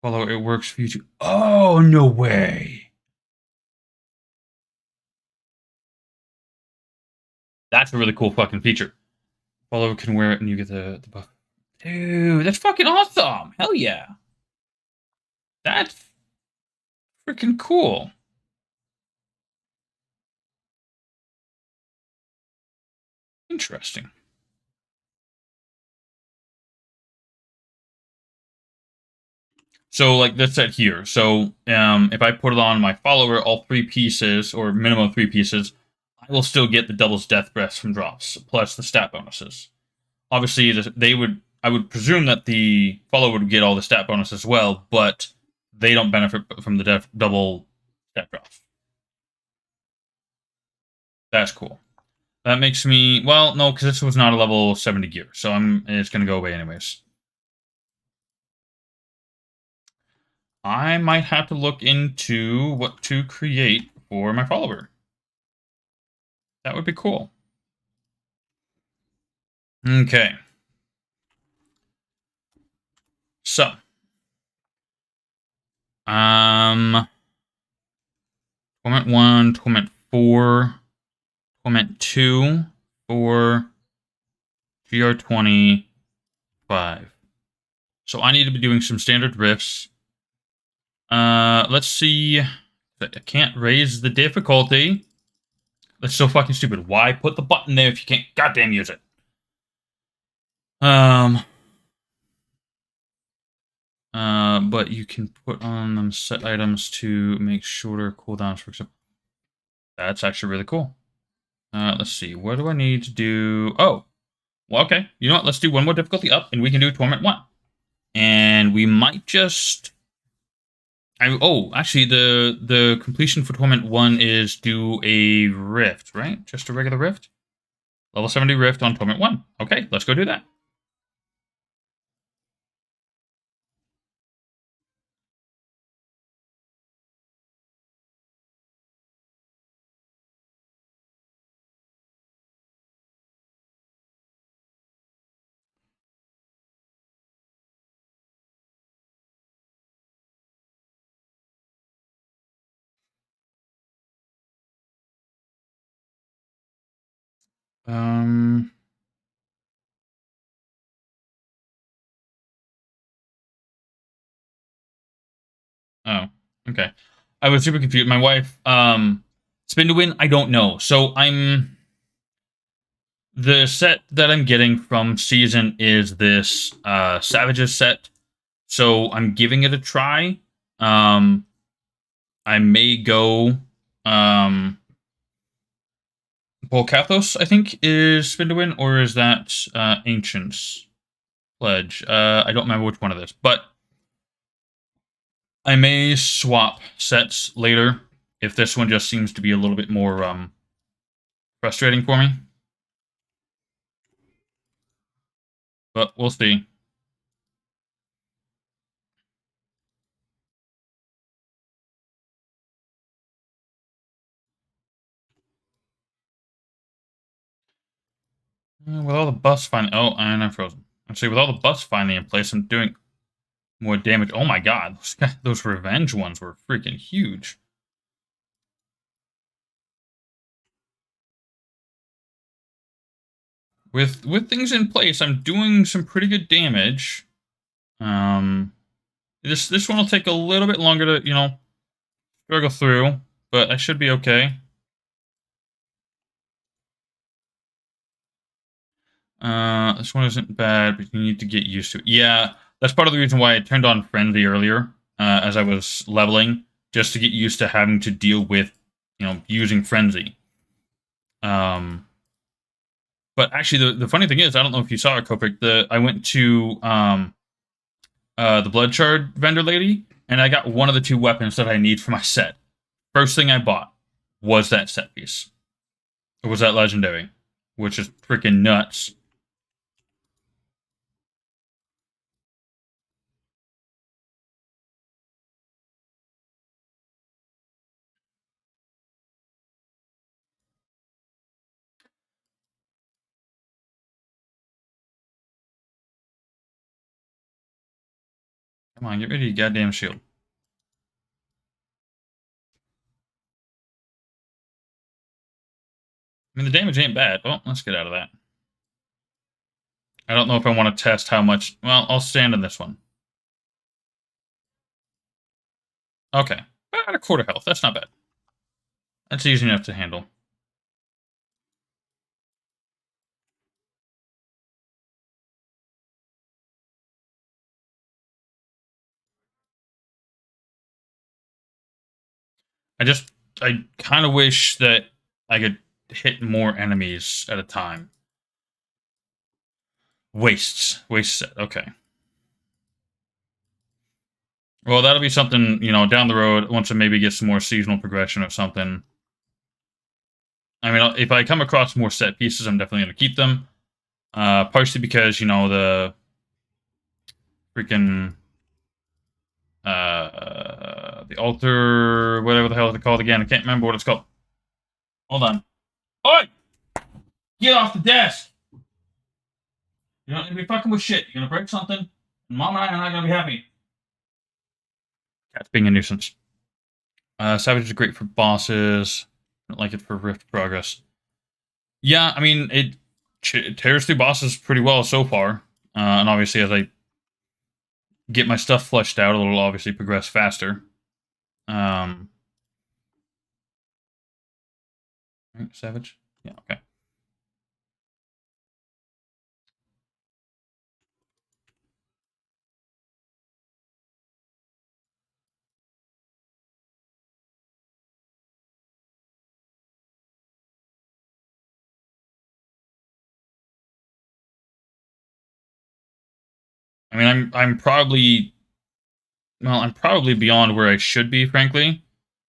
follow, it works for you too. Oh, no way. That's a really cool fucking feature. Follower can wear it and you get the buff. Dude, that's fucking awesome. Hell yeah. That's freaking cool. Interesting. So, like, that's set here. So, if I put it on my follower, all 3 pieces, or minimum 3 pieces, I will still get the Devil's Death Breath from drops, plus the stat bonuses. Obviously, I would presume that the follower would get all the stat bonuses as well, but they don't benefit from the double stat drops. That's cool. That makes me, well, no, because this was not a level 70 gear, so it's going to go away anyways. I might have to look into what to create for my follower. That would be cool. Okay. So. Torment 1, Torment 4, Torment 2, 4, GR20, 5. So I need to be doing some standard riffs. Let's see. I can't raise the difficulty. That's so fucking stupid. Why put the button there if you can't goddamn use it? But you can put on them set items to make shorter cooldowns, for example. That's actually really cool. Let's see. What do I need to do? Oh, well, okay. You know what? Let's do one more difficulty up, and we can do Torment 1. And we might just... actually, the completion for Torment 1 is do a Rift, right? Just a regular Rift? Level 70 Rift on Torment 1. Okay, let's go do that. Oh, okay. I was super confused. My wife, spin to win, I don't know. So the set that I'm getting from Season is this Savages set. So I'm giving it a try. I may go Volcathos, I think, is spin to win, or is that Ancients Pledge? I don't remember which one it is, but I may swap sets later if this one just seems to be a little bit more frustrating for me. But we'll see. With all the buffs finally... Oh, and I'm frozen. Actually, with all the buffs finally in place, I'm doing more damage. Oh my god, those revenge ones were freaking huge. With things in place, I'm doing some pretty good damage. This one will take a little bit longer to, struggle through, but I should be okay. This one isn't bad, but you need to get used to it. Yeah, that's part of the reason why I turned on Frenzy earlier, as I was leveling, just to get used to having to deal with, using Frenzy. But actually, the funny thing is, I don't know if you saw it, Kopik. I went to the Blood Shard vendor lady, and I got one of the 2 weapons that I need for my set. First thing I bought was that set piece. It was that legendary, which is freaking nuts. Come on, get rid of your goddamn shield. I mean, the damage ain't bad. Well, let's get out of that. I don't know if I want to test how much... Well, I'll stand in this one. Okay. About a quarter health. That's not bad. That's easy enough to handle. I kind of wish that I could hit more enemies at a time. Wastes. Waste set. Okay. Well, that'll be something, down the road, once I maybe get some more seasonal progression or something. I mean, if I come across more set pieces, I'm definitely going to keep them. Partially because, the freaking... the altar... Whatever the hell it's called again. I can't remember what it's called. Hold on. Oi! Get off the desk! You don't need to be fucking with shit. You're going to break something, and Mom and I are not going to be happy. Cat's being a nuisance. Savage is great for bosses. I don't like it for Rift progress. Yeah, I mean, it tears through bosses pretty well so far. And obviously, as I get my stuff fleshed out, it'll obviously progress faster. Savage? Yeah, okay. I mean, I'm probably... Well, I'm probably beyond where I should be, frankly.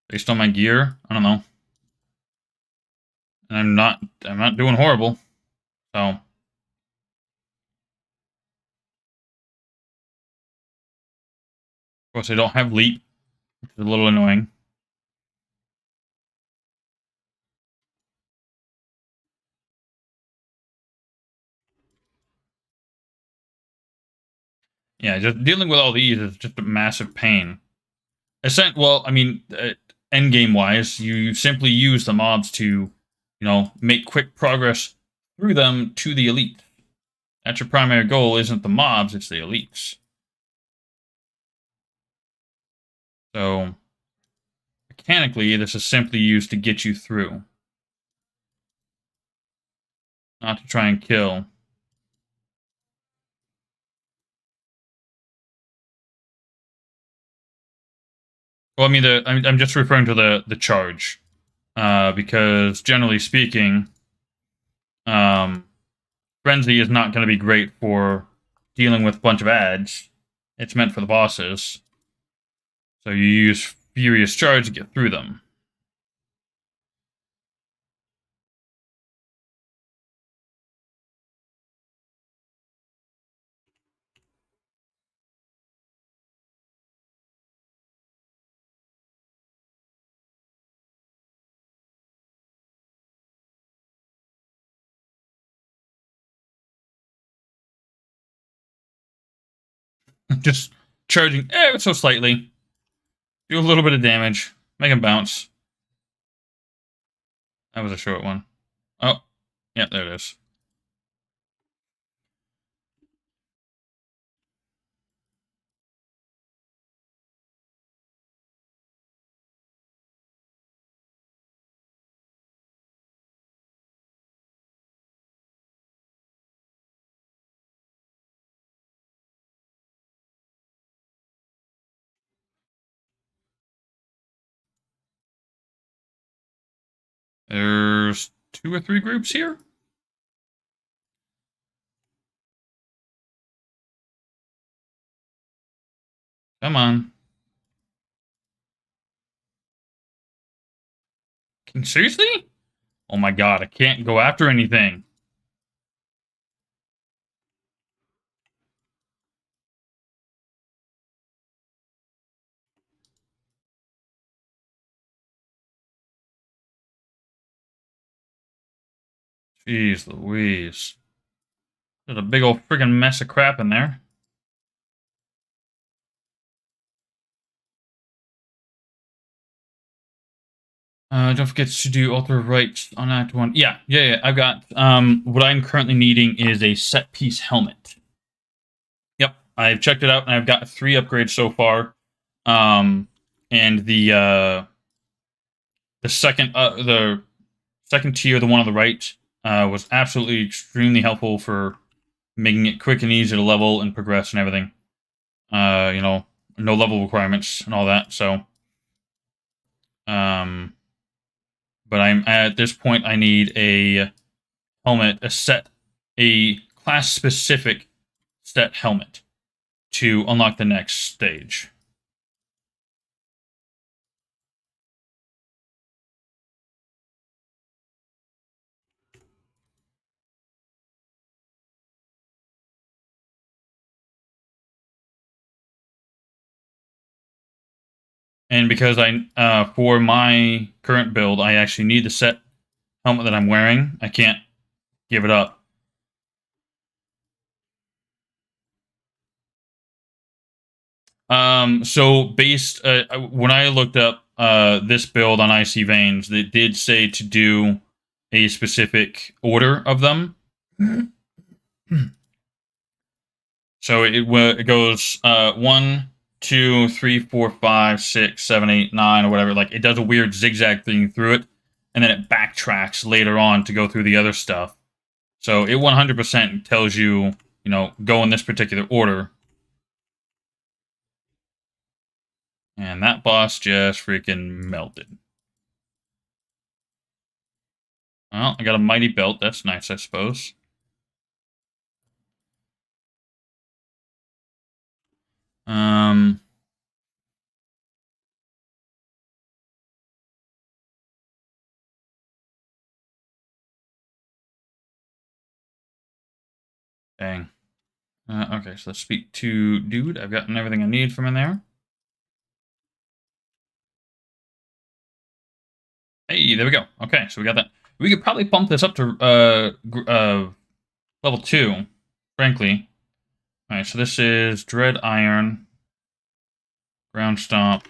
Based on my gear. I don't know. And I'm not doing horrible. So... Of course, I don't have leap, which is a little annoying. Yeah, just dealing with all these is just a massive pain. Well, I mean, end game wise, you simply use the mobs to, make quick progress through them to the elite. That's your primary goal. Isn't the mobs? It's the elites. So mechanically, this is simply used to get you through, not to try and kill. Well, I mean, I'm just referring to the charge, because generally speaking, um, Frenzy is not going to be great for dealing with a bunch of ads. It's meant for the bosses, so you use Furious Charge to get through them. Just charging ever so slightly, do a little bit of damage, make him bounce. That was a short one. Oh, yeah, there it is. There's 2 or 3 groups here. Come on. Seriously? Oh my god, I can't go after anything. Jeez Louise. There's a big old friggin' mess of crap in there. Don't forget to do alter rights on Act 1. Yeah. I've got, what I'm currently needing is a set piece helmet. Yep, I've checked it out, and I've got 3 upgrades so far. And the second tier, the one on the right, was absolutely extremely helpful for making it quick and easy to level and progress and everything. No level requirements and all that. So, but I'm at this point. I need a helmet, a class specific set helmet to unlock the next stage. And because for my current build, I actually need the set helmet that I'm wearing. I can't give it up. So based when I looked up this build on IC Veins, it did say to do a specific order of them. So it goes 1, 2, 3, 4, 5, 6, 7, 8, 9, or whatever. Like, it does a weird zigzag thing through it, and then it backtracks later on to go through the other stuff. So it 100% tells you, go in this particular order. And that boss just freaking melted. Well, I got a mighty belt. That's nice, I suppose. Um, Dang. Okay, so let's speak to Dude. I've gotten everything I need from in there. Hey, there we go. Okay, so we got that. We could probably bump this up to level 2, frankly. Alright, so this is Dread Iron, Ground Stomp.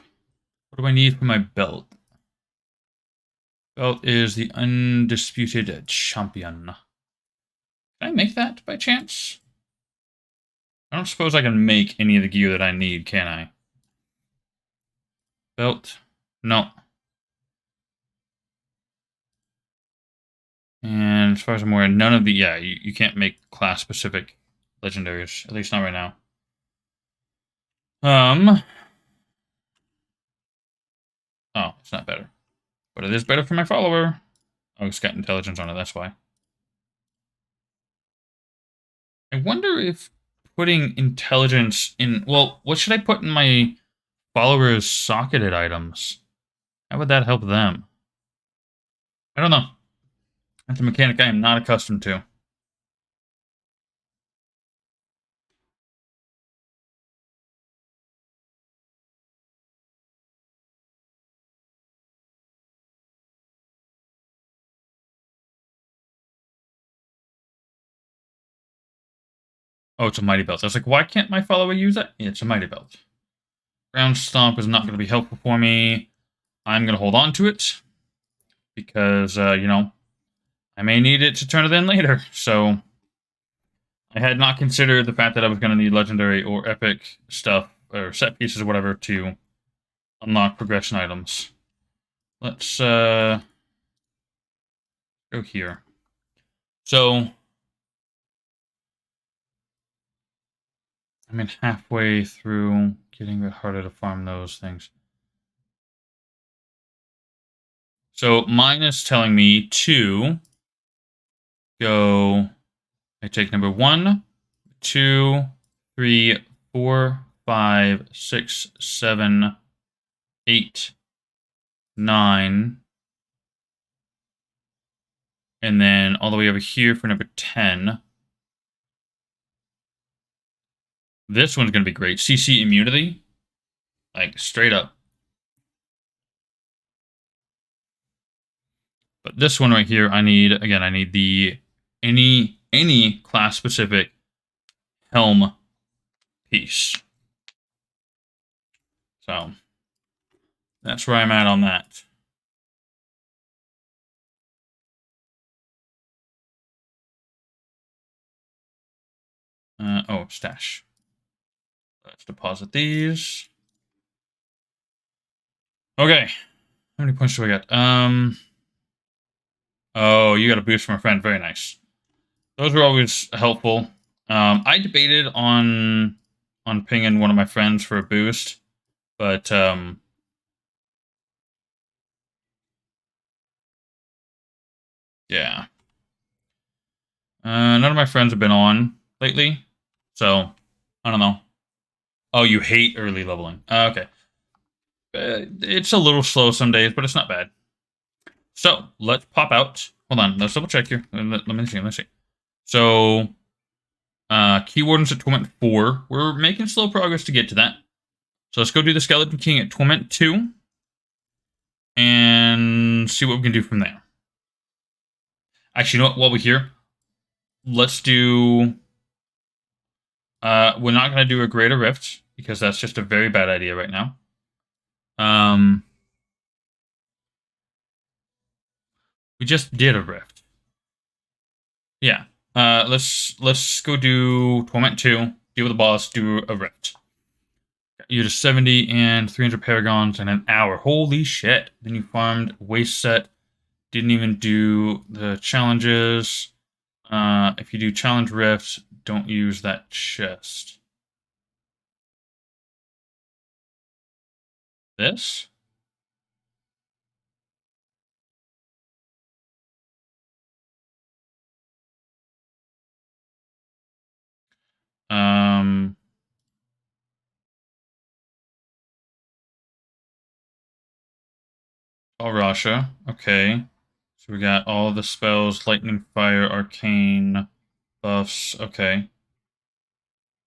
What do I need for my belt? Belt is the Undisputed Champion. Can I make that by chance? I don't suppose I can make any of the gear that I need, can I? Belt? No. And as far as I'm aware, none of the... Yeah, you can't make class-specific legendaries. At least not right now. Oh, it's not better. But it is better for my follower. Oh, it's got intelligence on it, that's why. I wonder if putting intelligence in... Well, what should I put in my followers' socketed items? How would that help them? I don't know. That's a mechanic I am not accustomed to. Oh, it's a mighty belt. I was like, why can't my follower use that? Yeah, it's a mighty belt. Ground stomp is not going to be helpful for me. I'm going to hold on to it because, I may need it to turn it in later. So I had not considered the fact that I was going to need legendary or epic stuff or set pieces or whatever to unlock progression items. Let's go here. So I'm in halfway through getting a bit harder to farm those things. So mine is telling me to go. I take number 1, 2, 3, 4, 5, 6, 7, 8, 9, and then all the way over here for number 10. This one's going to be great. CC immunity. Like, straight up. But this one right here, I need the any class specific helm piece. So that's where I'm at on that. Oh, stash. Let's deposit these. Okay. How many points do I get? Oh, you got a boost from a friend. Very nice. Those are always helpful. I debated on pinging one of my friends for a boost, but yeah. None of my friends have been on lately, so I don't know. Oh, you hate early leveling. Okay. It's a little slow some days, but it's not bad. So let's pop out. Hold on, let's double check here. Let me see. Let's see. So, Key Wardens at Torment 4. We're making slow progress to get to that. So let's go do the Skeleton King at Torment 2 and see what we can do from there. Actually, you know what? While we're here, let's do. We're not going to do a Greater Rift because that's just a very bad idea right now. We just did a Rift. Yeah. Let's go do Torment 2, deal with the boss, do a Rift. You did 70 and 300 Paragons in an hour. Holy shit. Then you farmed Waste Set. Didn't even do the challenges. If you do Challenge Rift, don't use that chest. This? Um, all Rasha. Okay. So we got all the spells, Lightning, Fire, Arcane, buffs. Okay.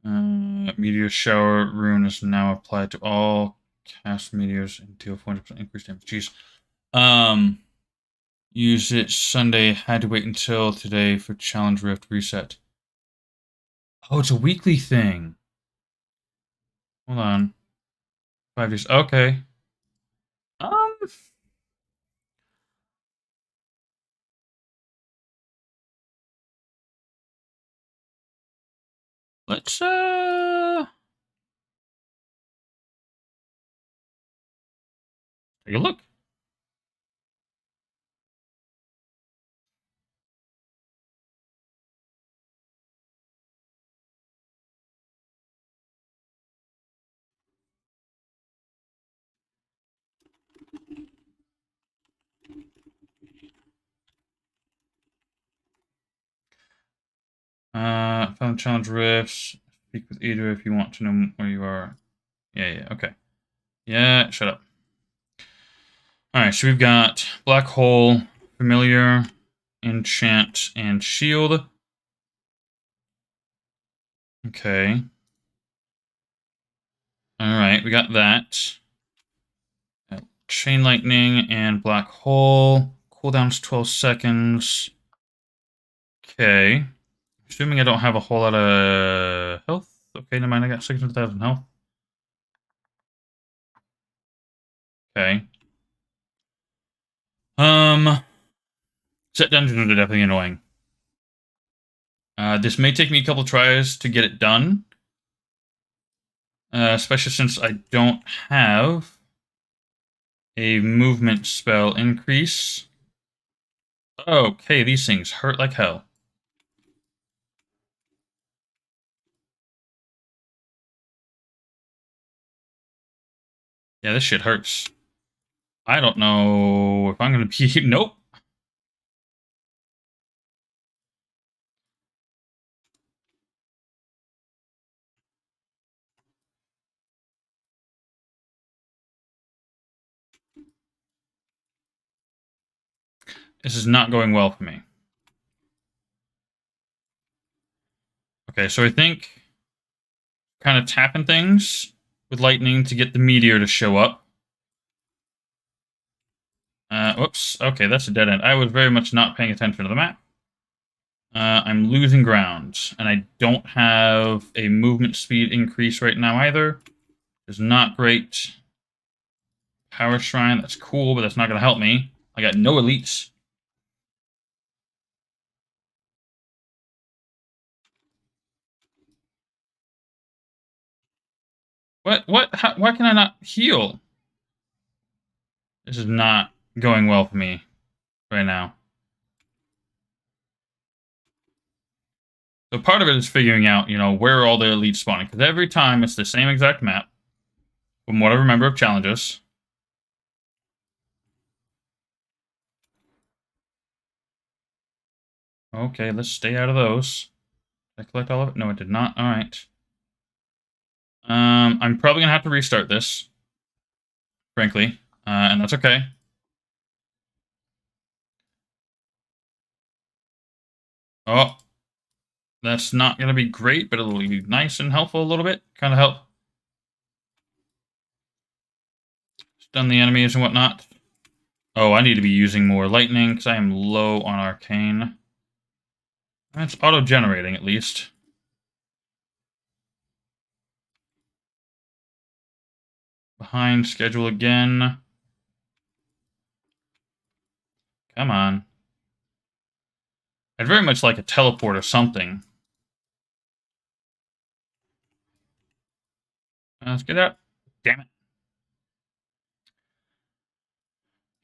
Meteor Shower rune is now applied to all cast meteors and deal 400% increased damage. Jeez. Use it Sunday. Had to wait until today for Challenge Rift reset. Oh, it's a weekly thing. Hold on. 5 days. Okay. Um, let's take a look. Come challenge rifts. Speak with either if you want to know where you are. Yeah, okay. Yeah, shut up. Alright, so we've got Black Hole, Familiar, Enchant, and Shield. Okay. Alright, we got that. Chain Lightning and Black Hole. Cooldown's 12 seconds. Okay. Assuming I don't have a whole lot of health. Okay, never mind, I got 600,000 health. Okay. Set dungeons are definitely annoying. This may take me a couple tries to get it done. Especially since I don't have a movement spell increase. Okay, these things hurt like hell. Yeah, this shit hurts. I don't know if I'm gonna be... Nope. This is not going well for me. Okay, so I think kind of tapping things with lightning to get the meteor to show up. Whoops. Okay, that's a dead end. I was very much not paying attention to the map. I'm losing ground, and I don't have a movement speed increase right now either. It's not great. Power Shrine, that's cool, but that's not going to help me. I got no elites. What? Why can I not heal? This is not going well for me right now. So part of it is figuring out, where are all the elites spawning? Because every time it's the same exact map, from what I remember of challenges. Okay, let's stay out of those. Did I collect all of it? No, I did not. All right. I'm probably gonna have to restart this, frankly, and that's okay. Oh, that's not gonna be great, but it'll be nice and helpful a little bit. Kind of help stun the enemies and whatnot. Oh, I need to be using more lightning because I am low on arcane. It's auto-generating at least. Behind schedule again. Come on. I'd very much like a teleport or something. Let's get out. Damn it.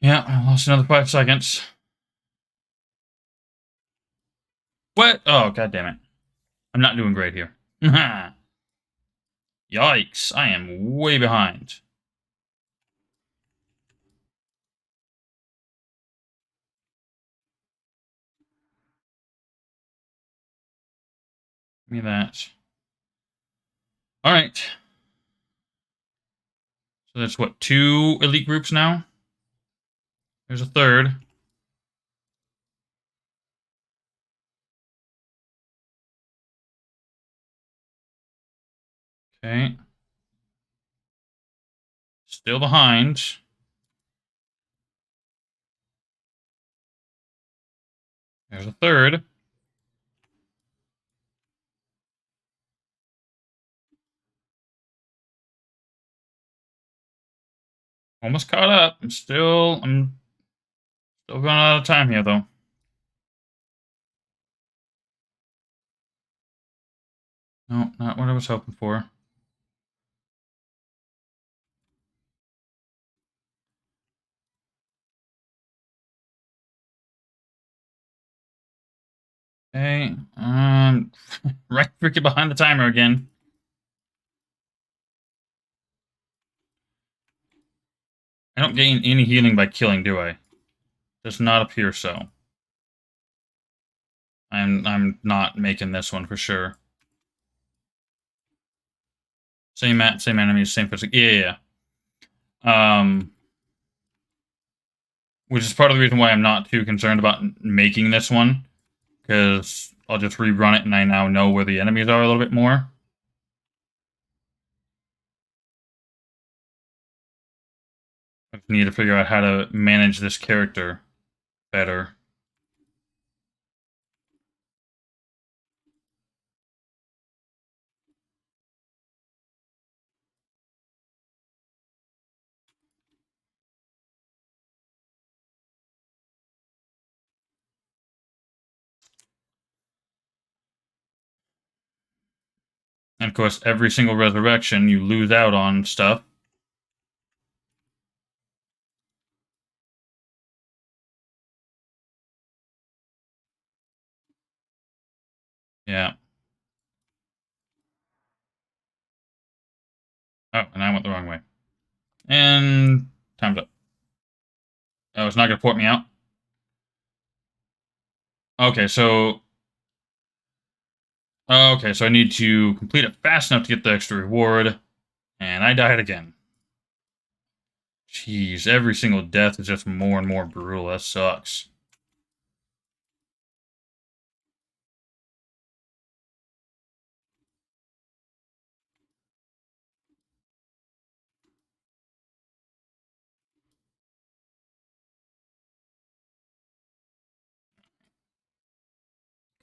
Yeah, I lost another 5 seconds. What? Oh, god damn it. I'm not doing great here. Yikes, I am way behind. Give me that. Alright. So that's what, 2 elite groups now? There's a third. Okay. Still behind. There's a third. Almost caught up. I'm still going out of time here, though. No, not what I was hoping for. Okay, right freaking behind the timer again. I don't gain any healing by killing, do I? Does not appear so. I'm not making this one for sure. Same map, same enemies, same physics. Yeah. Which is part of the reason why I'm not too concerned about making this one, because I'll just rerun it and I now know where the enemies are a little bit more. I just need to figure out how to manage this character better. And of course, every single resurrection, you lose out on stuff. Yeah. Oh, and I went the wrong way. And time's up. Oh, it's not going to port me out? Okay, so... Okay, so I need to complete it fast enough to get the extra reward. And I died again. Jeez, every single death is just more and more brutal. That sucks.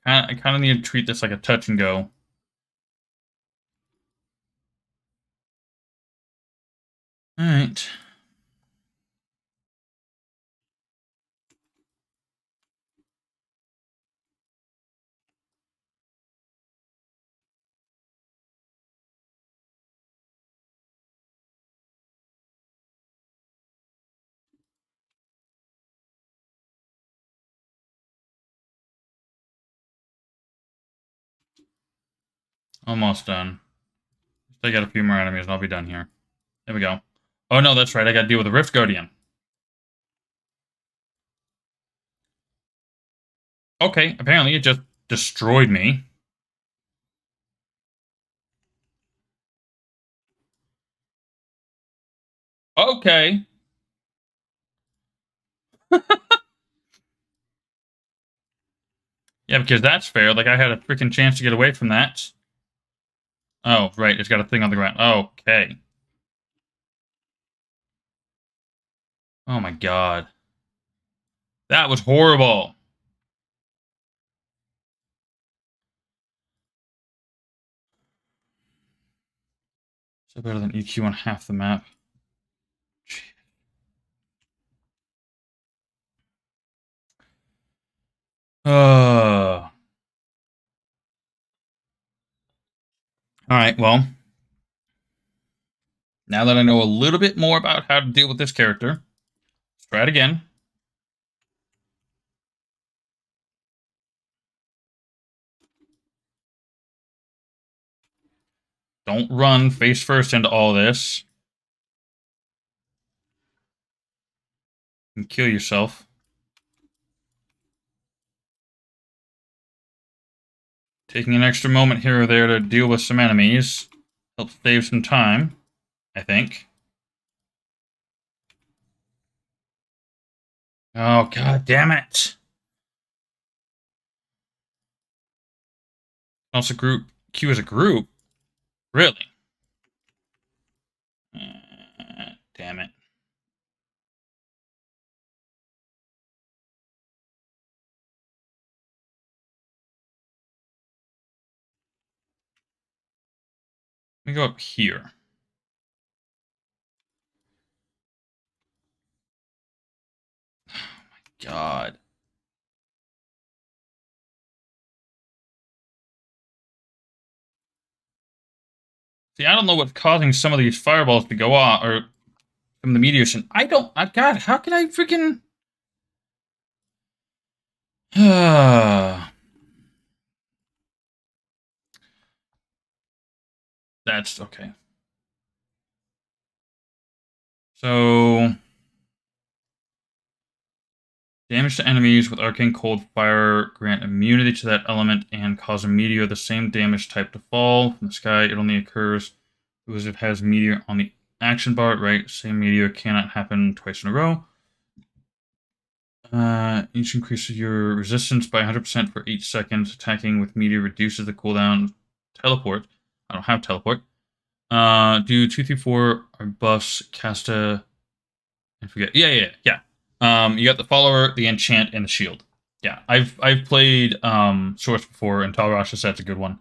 I kind of need to treat this like a touch and go. Alright. Almost done. Still got a few more enemies and I'll be done here. There we go. Oh no, that's right, I gotta deal with the Rift Guardian. Okay, apparently it just destroyed me. Okay. Yeah, because that's fair. Like, I had a freaking chance to get away from that. Oh, right, it's got a thing on the ground. Okay. Oh my god. That was horrible. So better than EQ on half the map. Alright, well. Now that I know a little bit more about how to deal with this character, let's try it again. Don't run face first into all this. And kill yourself. Taking an extra moment here or there to deal with some enemies helps save some time, I think. Oh, god damn it! Also, group Q as a group? Really? Damn it. Let me go up here. Oh my god. See, I don't know what's causing some of these fireballs to go off, or from the meteors. I don't. God, how can I freaking. That's okay. So. Damage to enemies with Arcane Cold Fire grant immunity to that element and cause a meteor the same damage type to fall from the sky. It only occurs Because it has meteor on the action bar, right? Same meteor cannot happen twice in a row. Each increases your resistance by 100% for 8 seconds. Attacking with meteor reduces the cooldown. Teleport. I don't have teleport. Do 2, 3, 4 are buffs. Casta. I forget. Yeah. You got the follower, the enchant, and the shield. Yeah, I've played Source before, and Talrasha said it's a good one.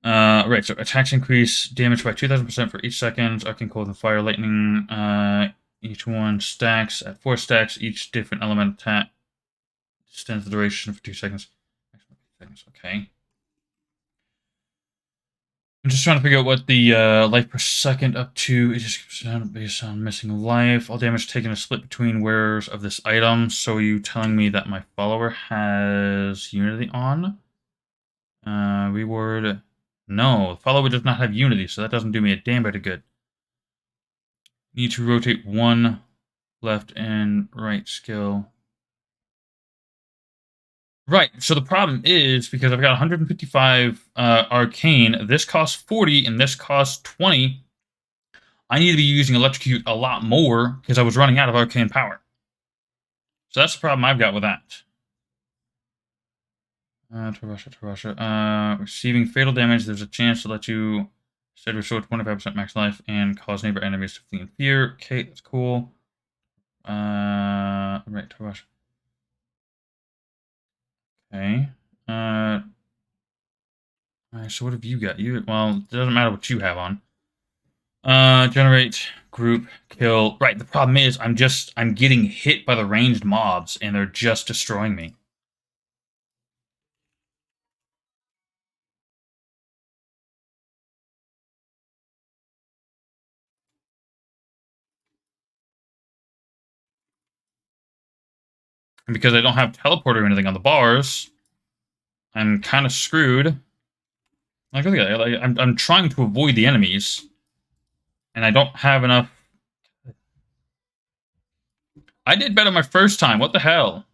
Right, so attacks increase damage by 2,000% for each second. Arcane Cold and Fire, Lightning. Each one stacks at 4 stacks. Each different element attack extends the duration for 2 seconds. Okay. I'm just trying to figure out what the life per second up to. It just gives down based on missing life. All damage taken is split between wearers of this item. So you telling me that my follower has Unity on? Reward. No, the follower does not have Unity, so that doesn't do me a damn bit of good. Need to rotate one left and right skill. Right, so the problem is, because I've got 155 arcane, this costs 40 and this costs 20. I need to be using electrocute a lot more because I was running out of arcane power. So that's the problem I've got with that. To Russia. Receiving fatal damage, there's a chance to let you instead restore 25% max life and cause neighbor enemies to flee in fear. Okay, that's cool. Right, to Russia. Okay. Alright, so what have you got? Well, it doesn't matter what you have on. Generate group kill. Right, the problem is I'm getting hit by the ranged mobs and they're just destroying me. And because I don't have teleport or anything on the bars, I'm kind of screwed. Like, look at that. I'm trying to avoid the enemies, and I don't have enough. I did better my first time. What the hell?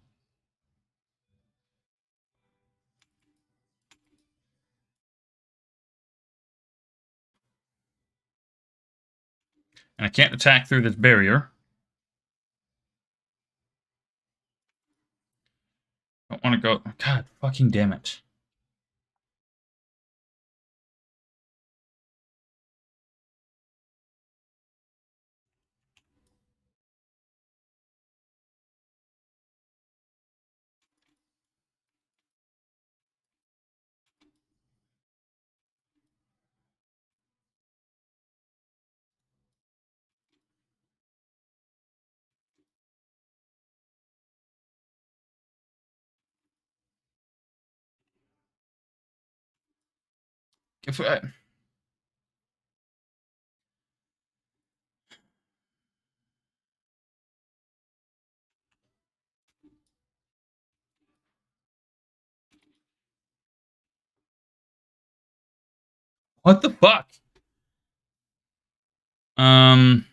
And I can't attack through this barrier. I don't want to go. God fucking damn it. If I, what the fuck? Um.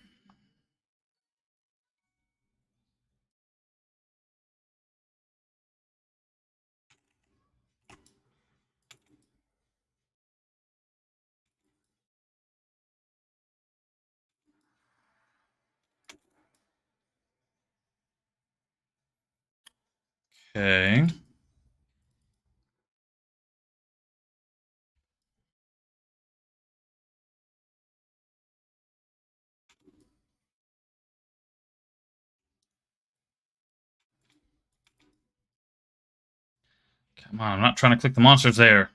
Okay. Come on, I'm not trying to click the monsters there.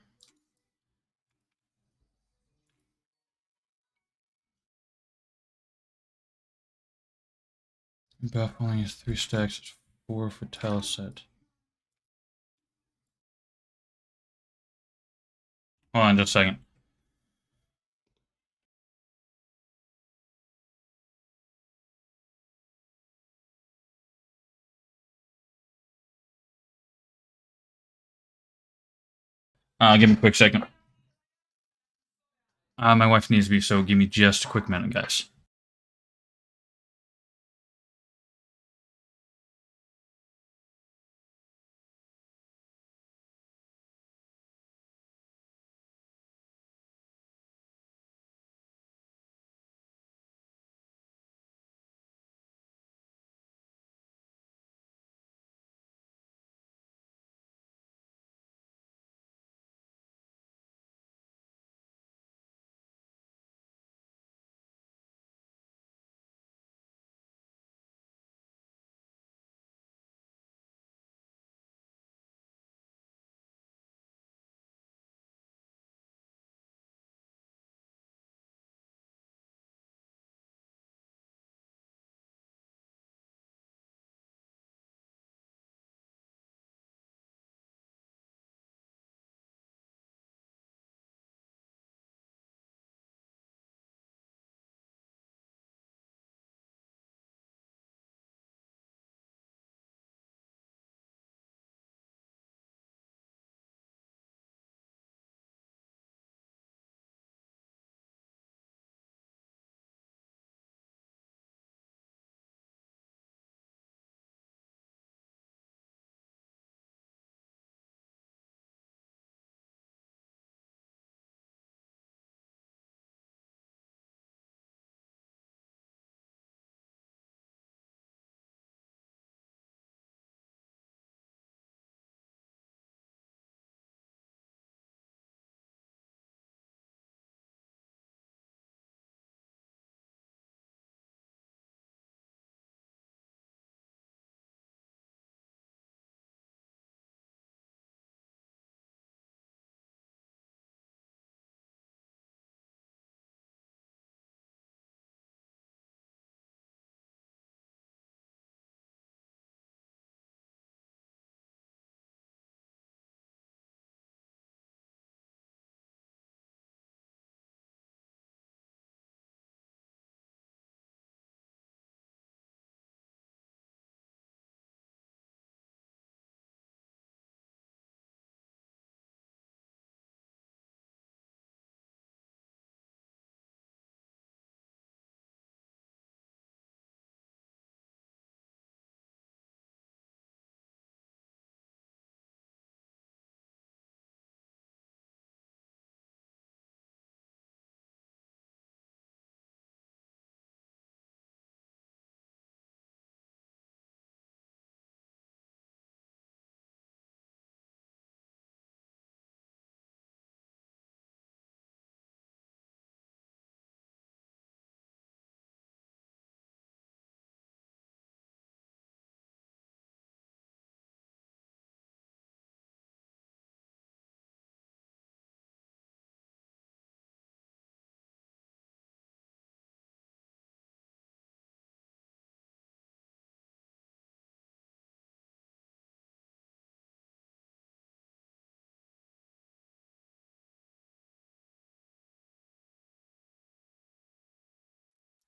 Buff only has 3 stacks. It's 4 for Teleset. Hold on just a second. Give me a quick second. My wife needs me, so give me just a quick minute, guys.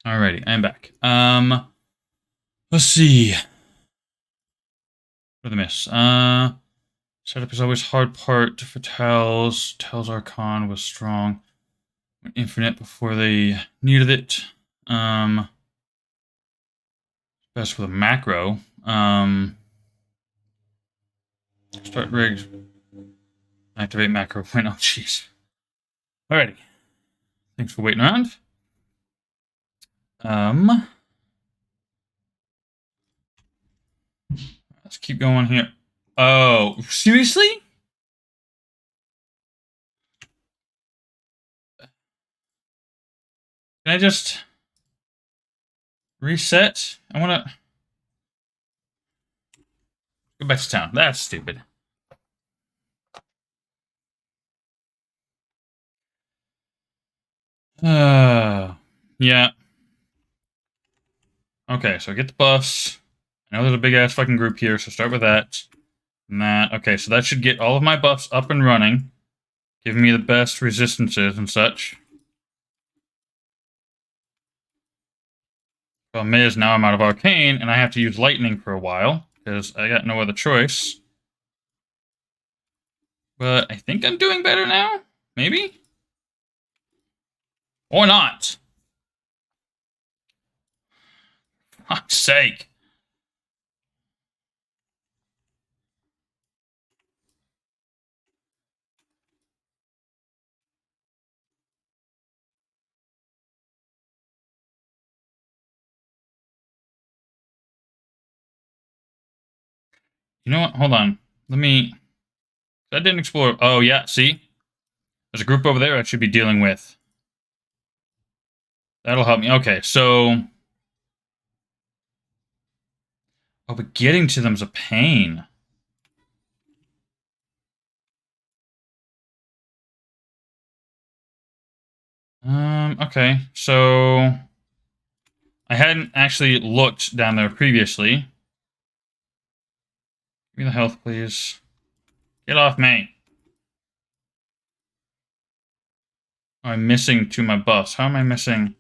Alrighty, I'm back. Let's see. What did I miss? Setup is always hard part for Tals. Tals Archon was strong. Went infinite before they needed it. Best with a macro. Start rigged. Activate macro. Win. Oh, jeez. Alrighty. Thanks for waiting around. Let's keep going here. Oh, seriously? Can I just reset? I want to go back to town. That's stupid. Yeah. Okay, so get the buffs. I know there's a big ass fucking group here, so start with that. And that. Okay, so that should get all of my buffs up and running. Give me the best resistances and such. Problem is, now I'm out of Arcane, and I have to use Lightning for a while, because I got no other choice. But I think I'm doing better now? Maybe? Or not? Fuck's sake. You know what? Hold on. Let me... That didn't explore... Oh, yeah, see? There's a group over there I should be dealing with. That'll help me. Okay, so... Oh, but getting to them's a pain. Okay, so... I hadn't actually looked down there previously. Give me the health, please. Get off me. Oh, I'm missing to my buffs. How am I missing?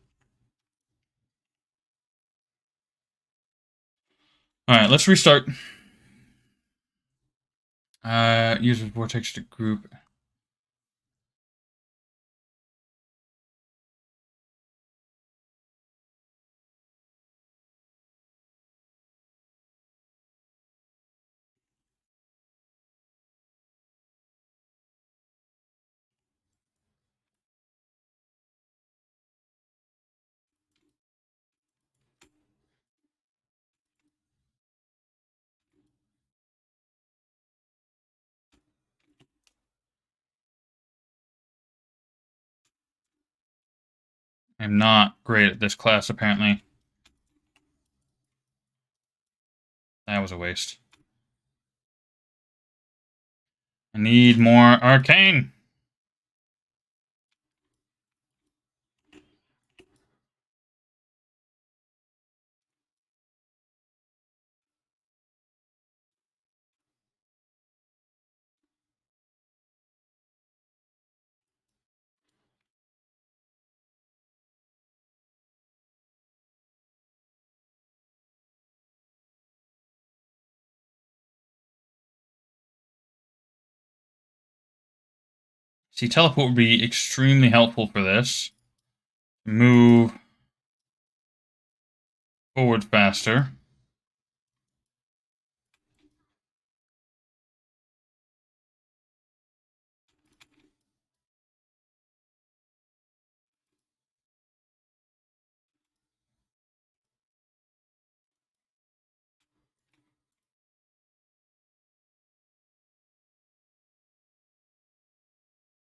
Alright, let's restart. Use vortex to group. I'm not great at this class, apparently. That was a waste. I need more arcane. See, teleport would be extremely helpful for this. Move forward faster.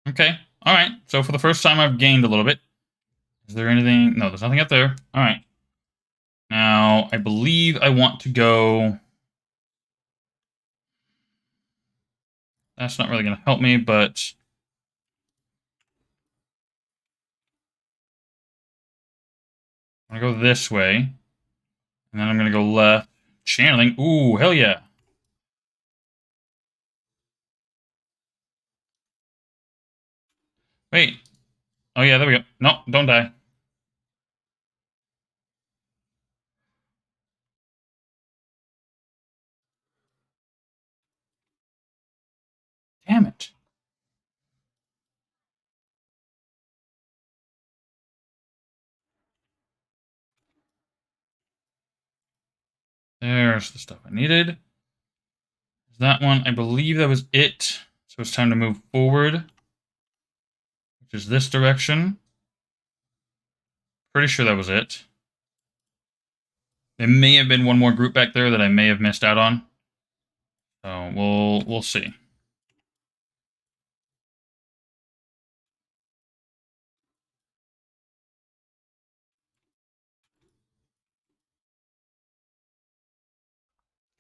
Okay, alright. So for the first time, I've gained a little bit. Is there anything? No, there's nothing up there. Alright. Now, I believe I want to go... That's not really going to help me, but... I'm going to go this way. And then I'm going to go left. Channeling. Ooh, hell yeah. Wait. Oh, yeah, there we go. No, don't die. Damn it. There's the stuff I needed. That one, I believe that was it. So it's time to move forward, which is this direction. Pretty sure that was it. There may have been one more group back there that I may have missed out on. So we'll see.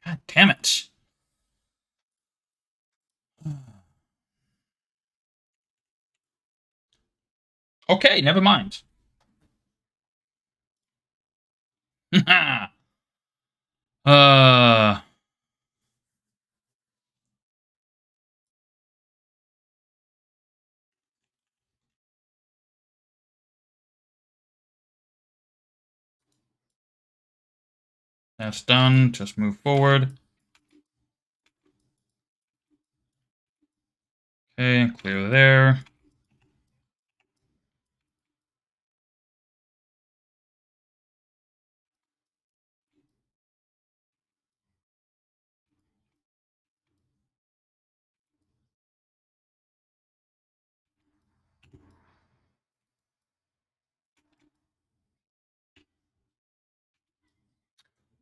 God damn it. Okay, never mind. uh that's done. Just move forward. Okay, clear there.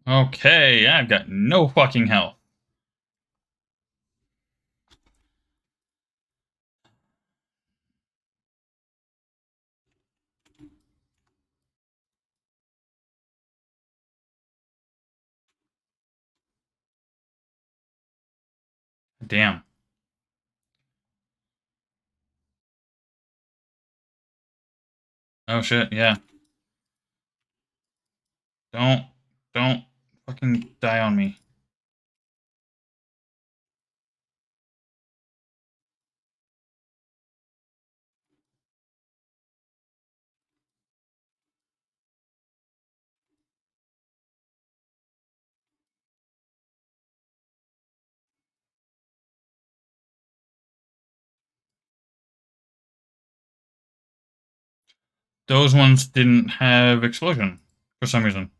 Okay, I've got no fucking health. Damn. Oh shit, yeah. Don't don't fucking die on me. Those ones didn't have explosion for some reason.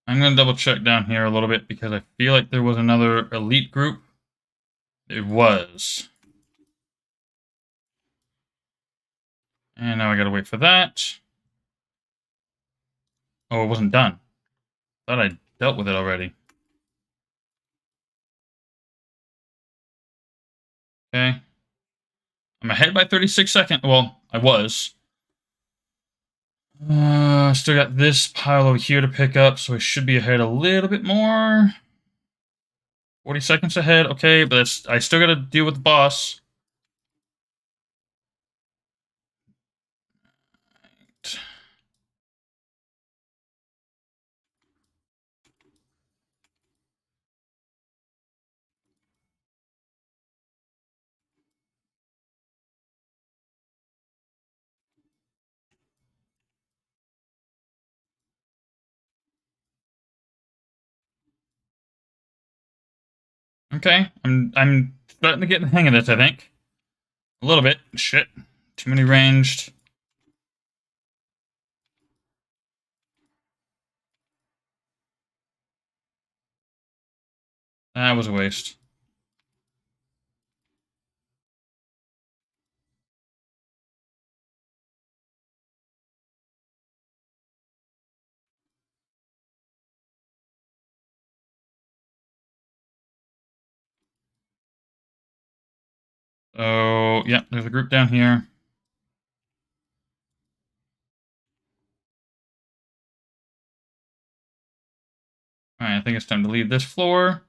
I'm gonna double check down here a little bit because I feel like there was another elite group. It was. And now I gotta wait for that. Oh, it wasn't done. Thought I dealt with it already. Okay. I'm ahead by 36 seconds. Well, I was. Still got this pile over here to pick up, so I should be ahead a little bit more. 40 seconds ahead. Okay, but I still gotta deal with the boss. Okay, I'm starting to get the hang of this, I think. A little bit. Shit. Too many ranged. That was a waste. Oh, yeah, there's a group down here. Alright, I think it's time to leave this floor.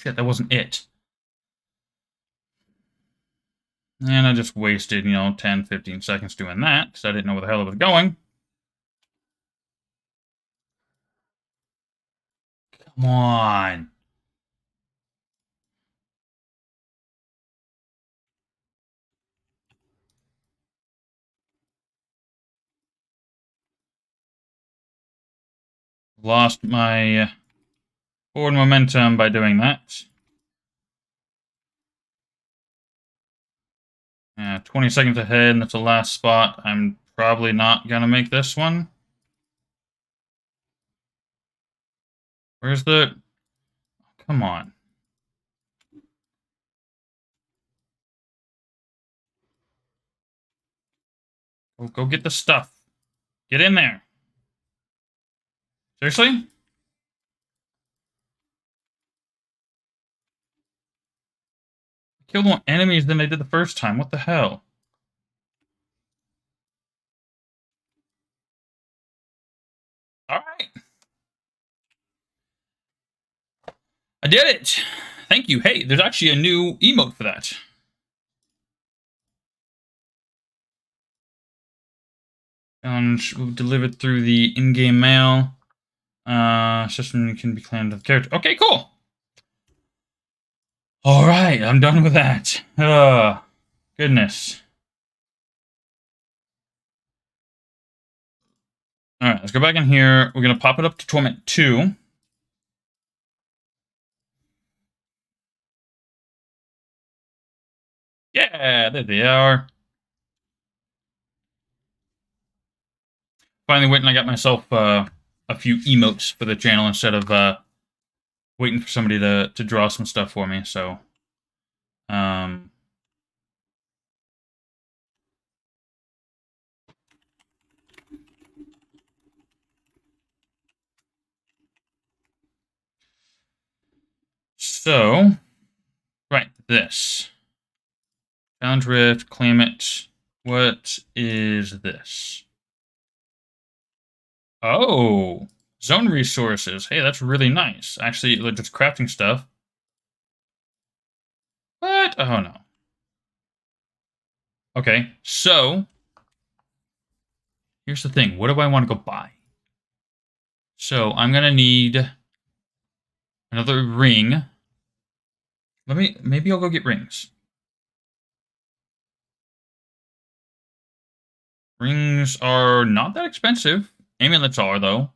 shit, that wasn't it. And I just wasted, 10, 15 seconds doing that, because I didn't know where the hell it was going. Come on. Lost my forward momentum by doing that. 20 seconds ahead, and that's the last spot. I'm probably not going to make this one. Where's the... Come on. Go get the stuff. Get in there. Seriously? I killed more enemies than I did the first time. What the hell? Alright. I did it! Thank you. Hey, there's actually a new emote for that. Challenge delivered through the in-game mail. System can be claimed with character. Okay, cool. Alright, I'm done with that. Goodness. Alright, let's go back in here. We're going to pop it up to Torment 2. Yeah, there they are. Finally went and I got myself a few emotes for the channel instead of waiting for somebody to draw some stuff for me. So, right, this. Challenge Rift, claim it. What is this? Oh, zone resources. Hey, that's really nice. Actually, just crafting stuff. What? Oh, no. Okay, so here's the thing. What do I want to go buy? So I'm going to need another ring. Maybe I'll go get rings. Rings are not that expensive. Amulets are, though.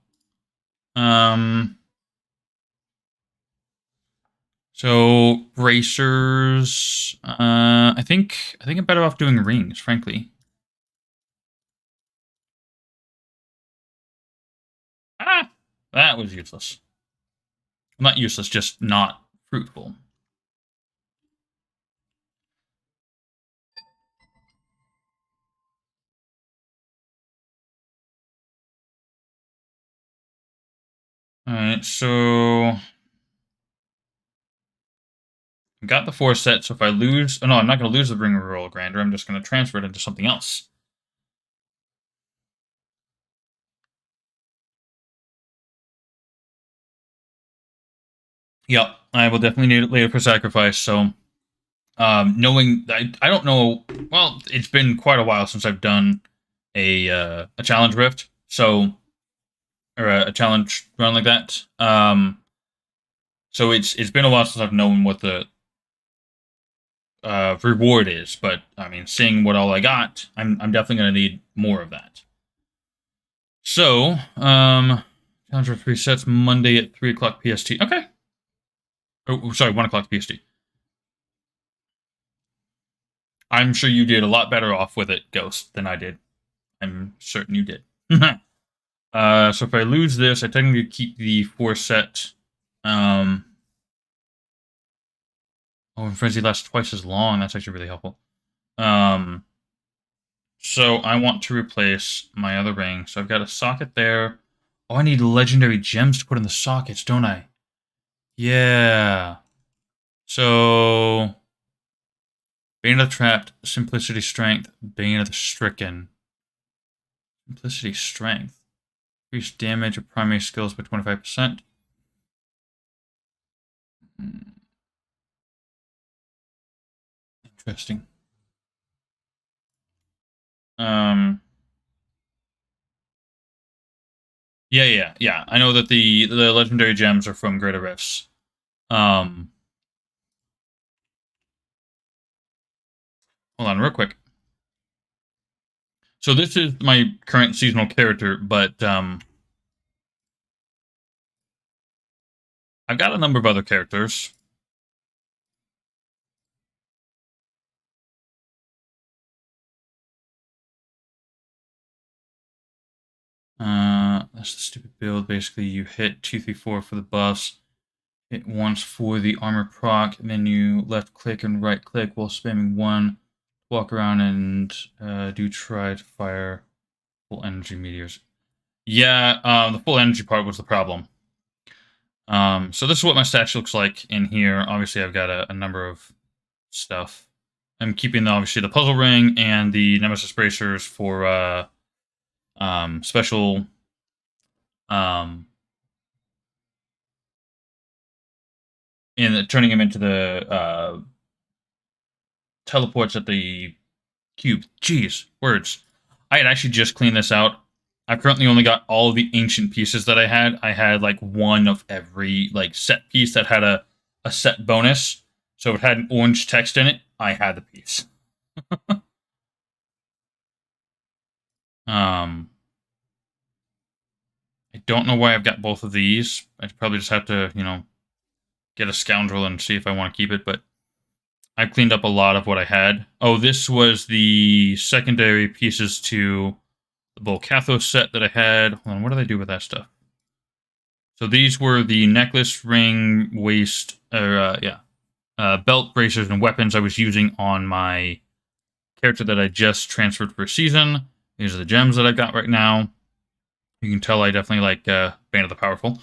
So bracers. I think I'm better off doing rings, frankly. Ah, that was useless. Not useless, just not fruitful. Alright, so I got the 4 set, so if I lose... Oh, no, I'm not going to lose the Ring of Royal Grandeur. I'm just going to transfer it into something else. Yep, I will definitely need it later for sacrifice, so... knowing... I don't know... Well, it's been quite a while since I've done a challenge rift, so... Or a challenge run like that. So it's been a while since I've known what the reward is, but I mean, seeing what all I got, I'm definitely going to need more of that. So, challenge for 3 sets Monday at 3 o'clock PST. Okay. Oh, sorry, 1 o'clock PST. I'm sure you did a lot better off with it, Ghost, than I did. I'm certain you did. So if I lose this, I technically keep the 4 set. Oh, and Frenzy lasts twice as long. That's actually really helpful. So I want to replace my other ring. So I've got a socket there. Oh, I need legendary gems to put in the sockets, don't I? Yeah. So Bane of the Trapped, Simplicity Strength, Bane of the Stricken. Simplicity Strength. Increase damage of primary skills by 25%. Interesting. Um. Yeah. I know that the legendary gems are from Greater Rifts. Um. Hold on, real quick. So this is my current seasonal character, but I've got a number of other characters. That's the stupid build. Basically, you hit 2, 3, 4 for the buffs. Hit once for the armor proc, and then you left click and right click while spamming one. Walk around and do try to fire full energy meteors. Yeah, the full energy part was the problem. So this is what my stash looks like in here. Obviously, I've got a number of stuff. I'm keeping obviously the puzzle ring and the nemesis bracers for special um, and turning him into the teleports at the cube. Jeez, words. I had actually just cleaned this out. I've currently only got all of the ancient pieces that I had. I had like one of every like set piece that had a set bonus. So if it had an orange text in it, I had the piece. um I don't know why I've got both of these. I'd probably just have to, get a scoundrel and see if I want to keep it, but I cleaned up a lot of what I had. Oh, this was the secondary pieces to the Volcathos set that I had. Hold on, what did I do with that stuff? So these were the necklace, ring, waist, belt, bracers, and weapons I was using on my character that I just transferred for a season. These are the gems that I've got right now. You can tell I definitely like Band of the Powerful.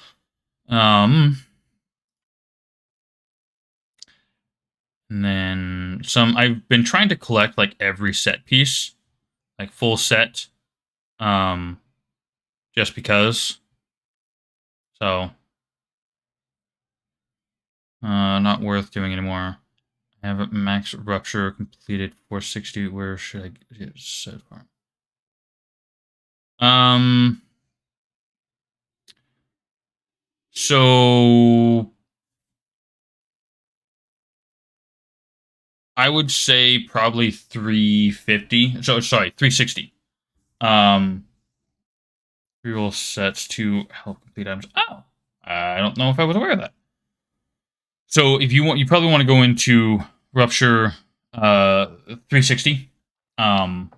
And then some. I've been trying to collect like every set piece, like full set, um, just because. So, not worth doing anymore. I have a max rupture completed 460. Where should I get it set for? So I would say probably 350. So sorry, 360. Um, reroll sets to help complete items. Oh, I don't know if I was aware of that. So if you want, you probably want to go into Rupture 360. Um,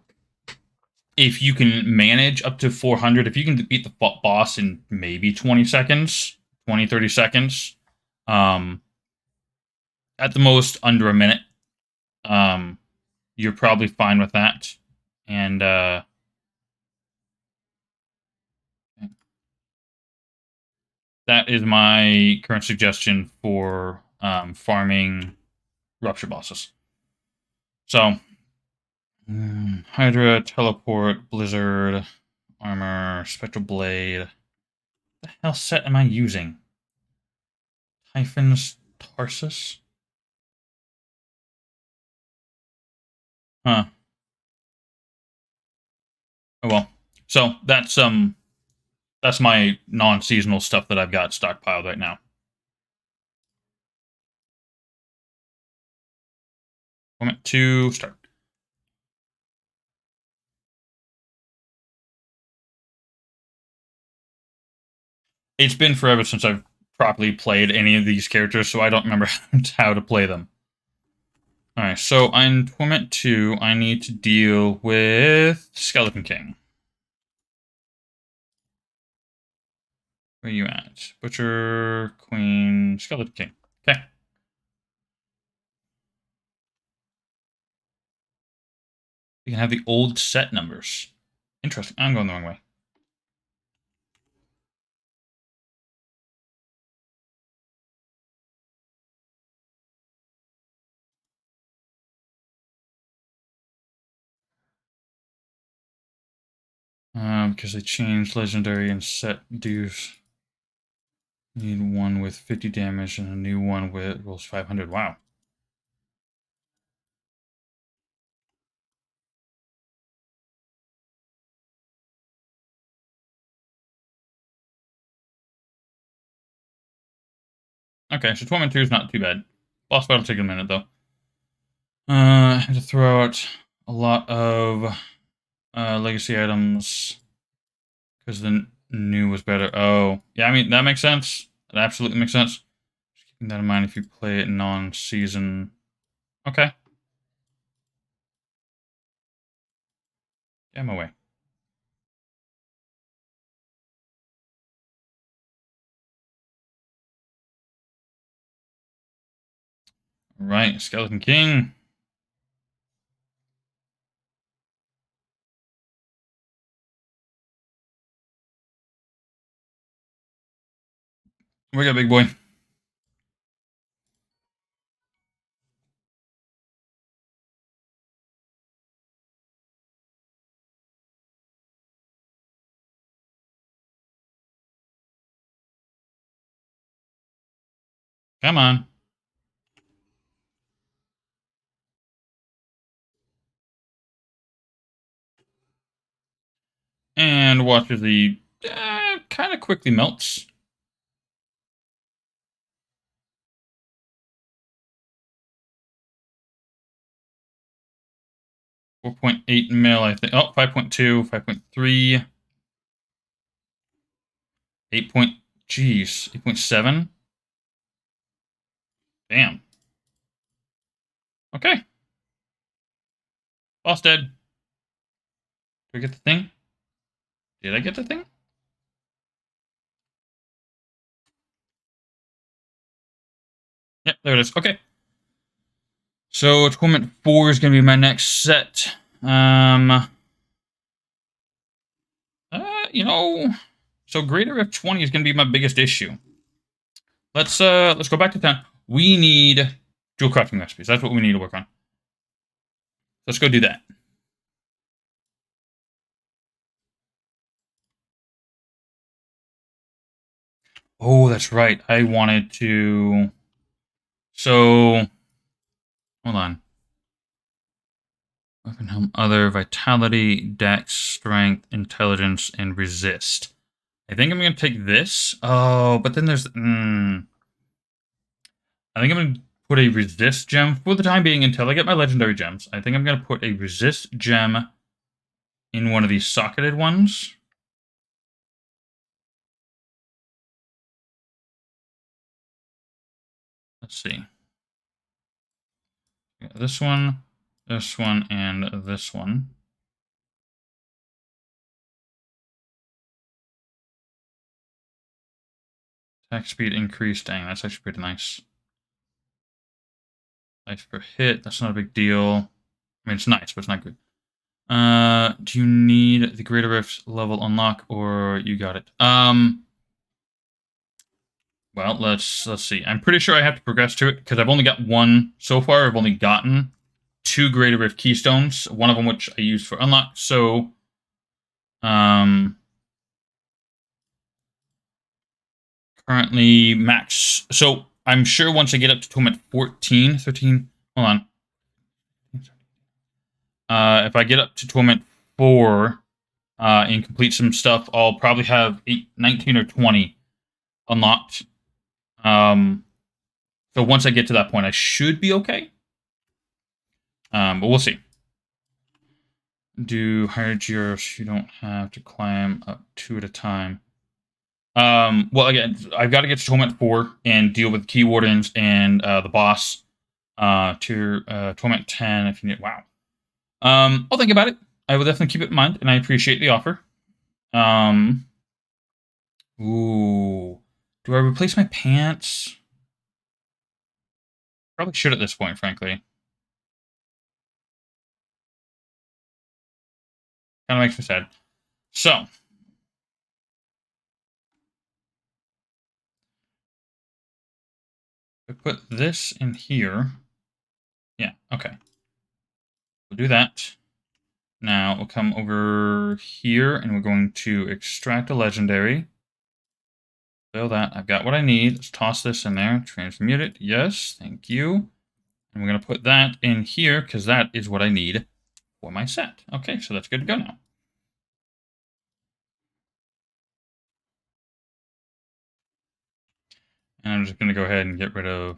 if you can manage up to 400, if you can beat the boss in maybe 20 seconds, 20, 30 seconds, um, at the most under a minute, um, you're probably fine with that. And that is my current suggestion for farming Rupture bosses. So, Hydra, Teleport, Blizzard, Armor, Spectral Blade. What the hell set am I using? Typhon's Tarsus? Huh. Oh well. So that's my non-seasonal stuff that I've got stockpiled right now. Moment to start. It's been forever since I've properly played any of these characters, so I don't remember how to play them. Alright, so in Torment 2, I need to deal with Skeleton King. Where are you at? Butcher, Queen, Skeleton King. Okay. You can have the old set numbers. Interesting. I'm going the wrong way. Because they changed legendary and set dues. Need one with 50 damage and a new one with rolls 500. Wow. Okay, so Torment 2 is not too bad. Boss battle take a minute, though. I had to throw out a lot of legacy items because the new was better. Oh, yeah, I mean, that makes sense. That absolutely makes sense. Just keeping that in mind if you play it non-season. Okay. Get him away. Right, Skeleton King. We got big boy. Come on. And watch as he kind of quickly melts. 4.8 mil, I think. Oh, 5.2, 5.3, 8 point. Jeez, 8.7. Damn. Okay. Boss dead. Did I get the thing? Did I get the thing? Yep, there it is. Okay. So Torment 4 is going to be my next set. You know, so Greater F20 is going to be my biggest issue. Let's go back to town. We need dual crafting recipes. That's what we need to work on. Let's go do that. Oh, that's right. I wanted to. So, hold on. Weapon helm, other, vitality, dex, strength, intelligence, and resist. I think I'm going to take this. Oh, but then there's. I think I'm going to put a resist gem for the time being until I get my legendary gems. I think I'm going to put a resist gem in one of these socketed ones. Let's see. Yeah, this one, and this one. Attack speed increased. Dang, that's actually pretty nice. Life per hit. That's not a big deal. I mean, it's nice, but it's not good. Do you need the Greater Rift level unlock, or you got it? Well, let's see. I'm pretty sure I have to progress to it because I've only got one so far. I've only gotten 2 Greater Rift keystones, one of them which I used for unlock. So, currently max. So I'm sure once I get up to Torment 14, 13. Hold on. If I get up to Torment 4 and complete some stuff, I'll probably have 19 or 20 unlocked. So once I get to that point, I should be okay. But we'll see. Do higher gears, you don't have to climb up 2 at a time. Well, again, I've got to get to Torment 4 and deal with Key Wardens and the boss. To Torment 10 if you need. Wow. I'll think about it. I will definitely keep it in mind, and I appreciate the offer. Ooh. Do I replace my pants? Probably should at this point, frankly. Kind of makes me sad. So. I put this in here. Yeah, okay. We'll do that. Now we'll come over here, and we're going to extract a legendary. So that I've got what I need. Let's toss this in there. Transmute it. Yes, thank you. And we're going to put that in here because that is what I need for my set. Okay, so that's good to go now. And I'm just going to go ahead and get rid of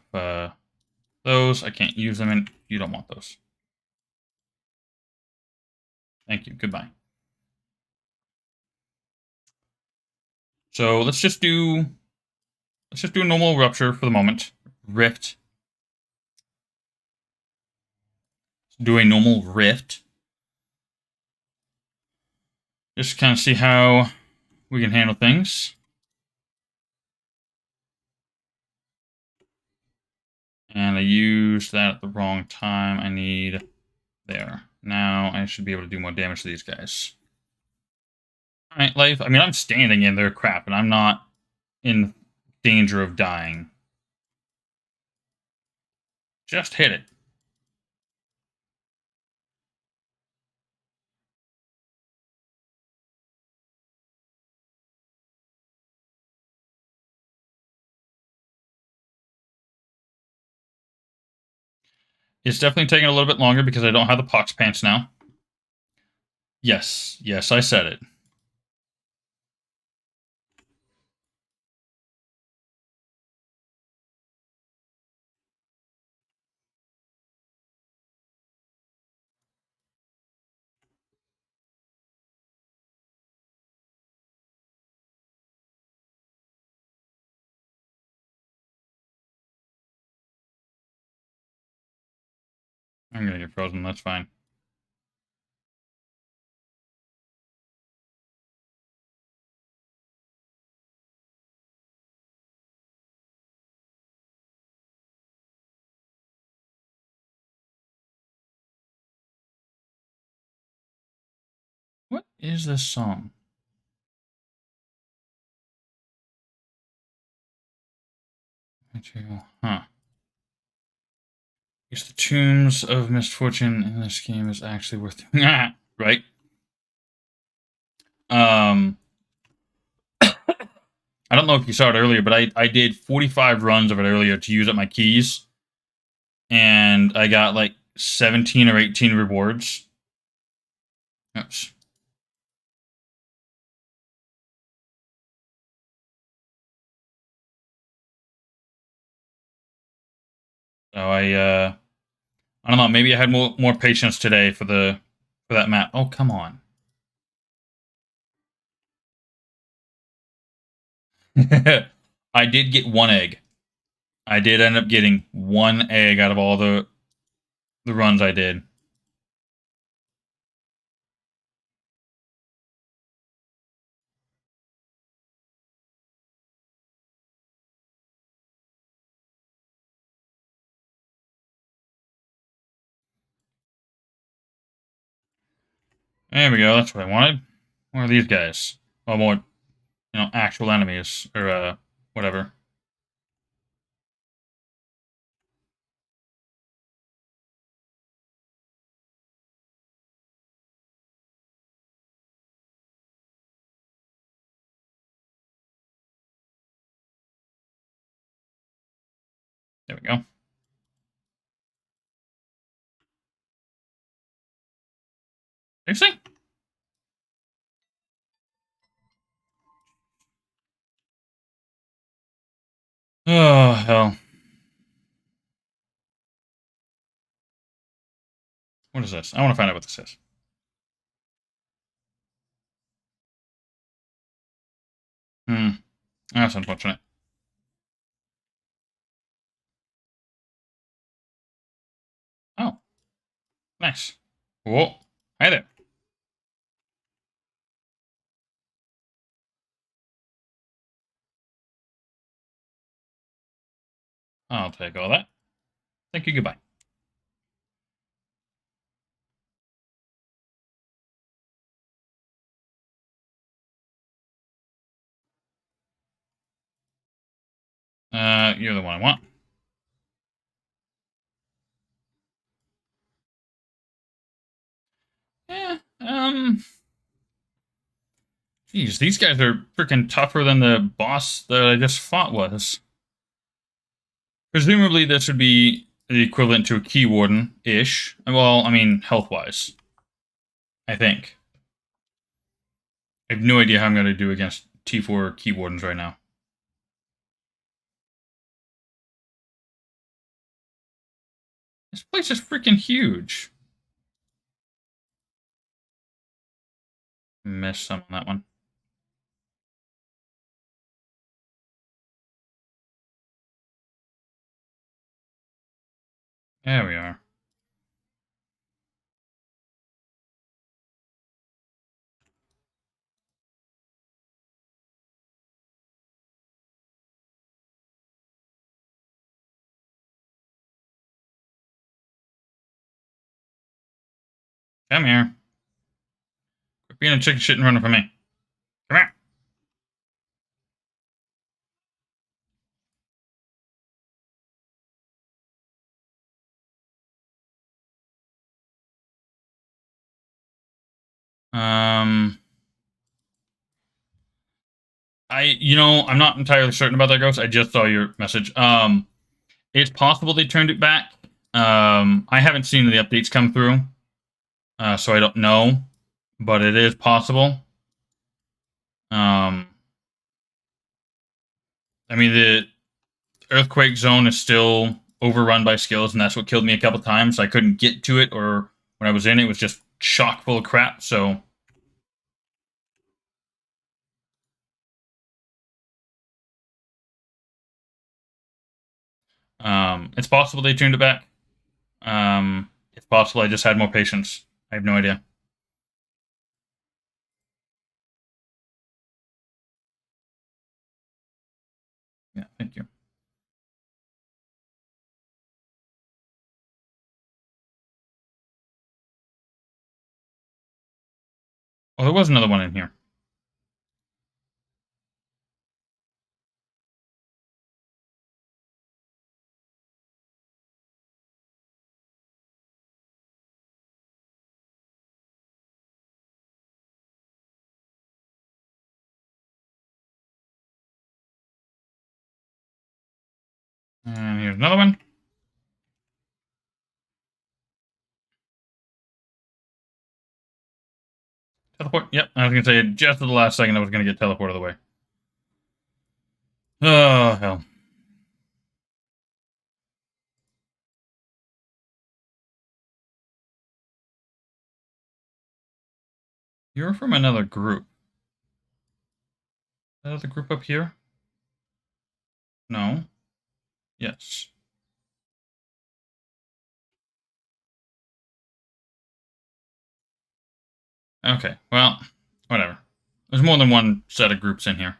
those. I can't use them, and you don't want those. Thank you. Goodbye. So let's just do a normal rupture for the moment. Rift. Do a normal rift. Just kind of see how we can handle things. And I used that at the wrong time. I need there. Now I should be able to do more damage to these guys. Alright, life. I mean, I'm standing in their crap, and I'm not in danger of dying. Just hit it. It's definitely taking a little bit longer because I don't have the pox pants now. Yes, I said it. I'm gonna get frozen, that's fine. What is this song? Huh. Guess the Tombs of Misfortune in this game is actually worth right? I don't know if you saw it earlier, but I did 45 runs of it earlier to use up my keys. And I got like 17 or 18 rewards. Oops. So I don't know, maybe I had more patience today for that map. Oh, come on. I did get one egg. I did end up getting one egg out of all the runs I did. There we go. That's what I wanted. What are these guys? Well, more, actual enemies or whatever. There we go. Seriously? Oh hell. What is this? I want to find out what this is. Hmm. That's unfortunate. Oh, nice. Whoa. Hi there. I'll take all that. Thank you. Goodbye. You're the one I want. Yeah. Geez, these guys are freaking tougher than the boss that I just fought was. Presumably, this would be the equivalent to a key warden-ish. Well, I mean, health-wise. I think. I have no idea how I'm going to do against T4 key wardens right now. place is freaking huge. Missed some on that one. There we are. Come here. Quit being a chicken shit and running from me. Come here. Um, I'm not entirely certain about that, Ghost. I just saw your message. It's possible they turned it back. I haven't seen the updates come through, so I don't know, but it is possible. I mean, the earthquake zone is still overrun by skills, and that's what killed me a couple times. I couldn't get to it, or when I was in it, it was just chock full of crap. So, it's possible they tuned it back. It's possible I just had more patience. I have no idea. Yeah, thank you. Oh, there was another one in here. And here's another one. Teleport. Yep, I was gonna say just at the last second I was gonna get teleported away. Oh hell. You're from another group. Another group up here? No. Yes. Okay. Well, whatever. There's more than one set of groups in here.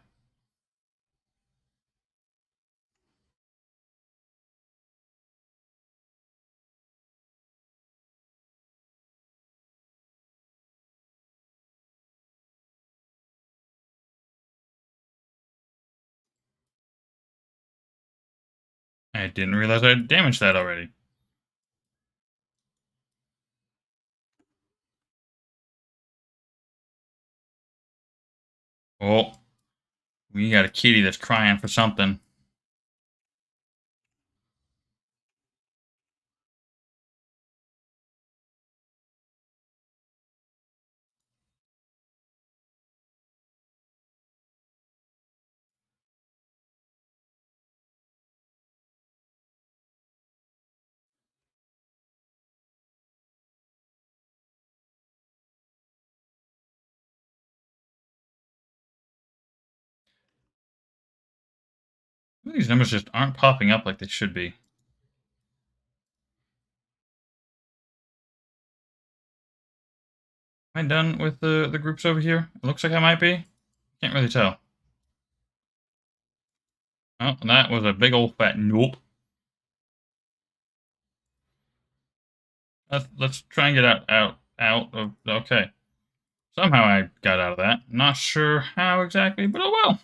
I didn't realize I had damaged that already. Oh, we got a kitty that's crying for something. These numbers just aren't popping up like they should be. Am I done with the groups over here? It looks like I might be. Can't really tell. Oh, that was a big old fat nope. Let's try and get out of. Okay. Somehow I got out of that. Not sure how exactly, but oh well.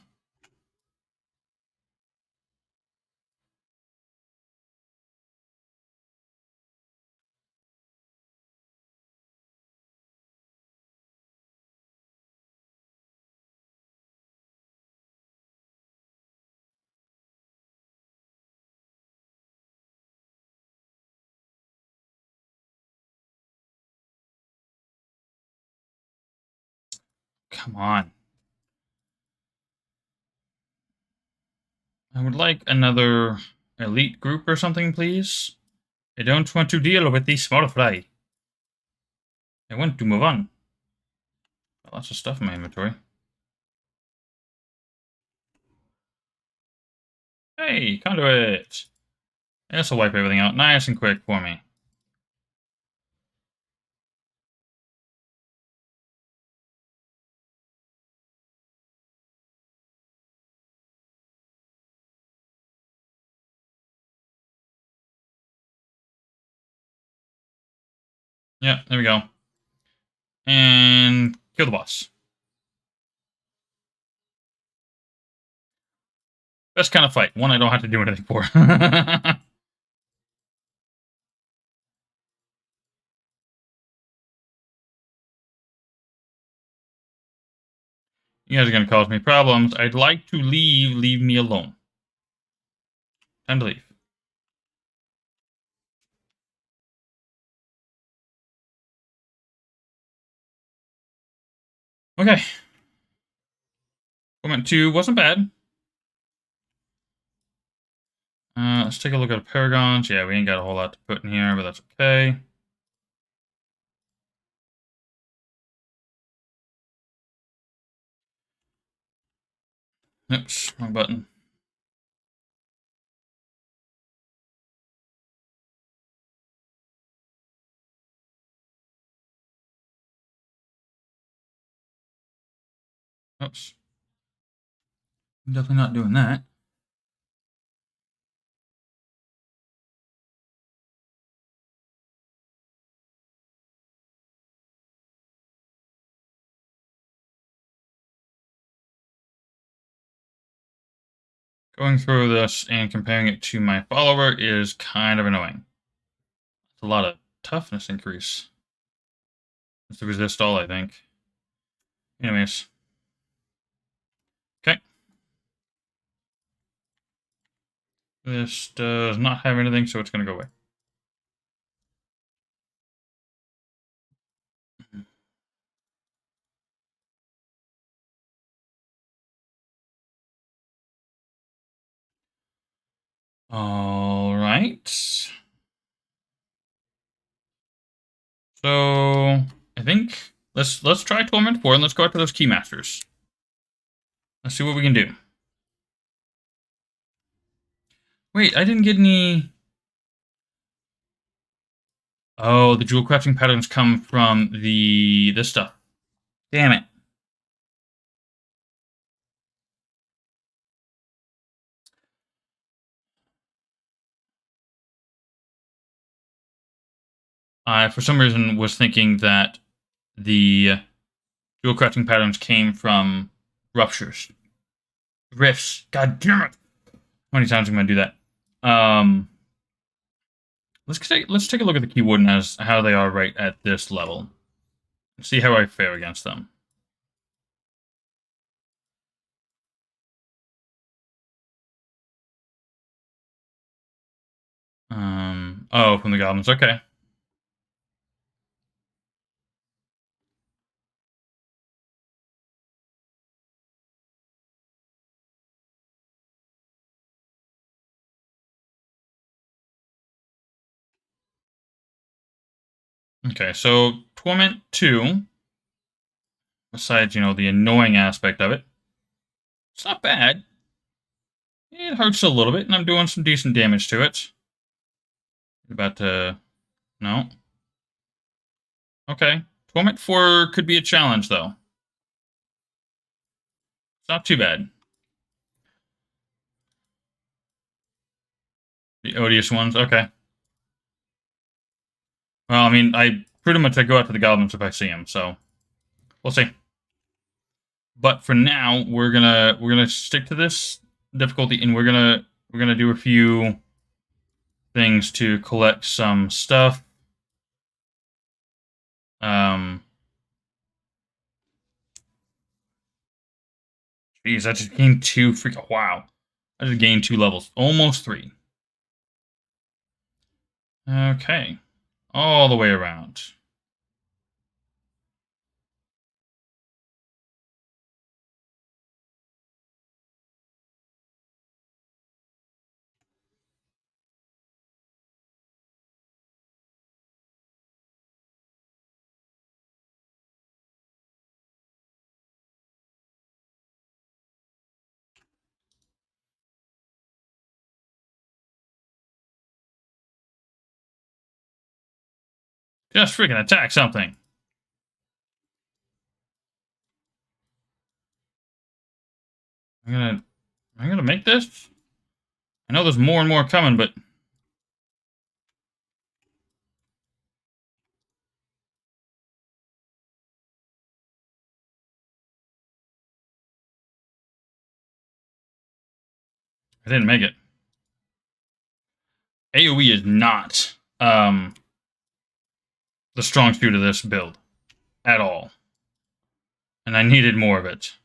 Come on. I would like another elite group or something, please. I don't want to deal with the small fry. I want to move on. Got lots of stuff in my inventory. Hey, conduit! This will wipe everything out nice and quick for me. Yeah, there we go. And kill the boss. Best kind of fight. One I don't have to do anything for. You guys are going to cause me problems. I'd like to leave. Leave me alone. Time to leave. Okay. Equipment 2 wasn't bad. Let's take a look at Paragons. Yeah, we ain't got a whole lot to put in here, but that's okay. Oops, wrong button. Oops. I'm definitely not doing that. Going through this and comparing it to my follower is kind of annoying. It's a lot of toughness increase. It's to resist all, I think. Anyways. Okay. This does not have anything, so it's going to go away. All right. So I think let's try Torment 4 and let's go after those Keymasters. Let's see what we can do. Wait, I didn't get any. Oh, the jewel crafting patterns come from this stuff. Damn it. I, for some reason, was thinking that the jewel crafting patterns came from ruptures. Rifts. God damn it. How many times am I going to do that? Let's take a look at the keyword and as how they are right at this level. See how I fare against them. Oh, from the goblins. Okay. Okay, so Torment 2, besides, the annoying aspect of it, it's not bad. It hurts a little bit, and I'm doing some decent damage to it. About to... No. Okay. Torment 4 could be a challenge, though. It's not too bad. The odious ones? Okay. Well, I mean, I pretty much I go after the goblins if I see them, so... We'll see. But for now, we're gonna stick to this difficulty, and we're gonna do a few things to collect some stuff. Geez, I just gained 2 freaking wow. I just gained 2 levels, almost 3. Okay, all the way around. Just freaking attack something. Am I gonna make this? I know there's more and more coming, but I didn't make it. AoE is not the strong suit of this build at all, and I needed more of it.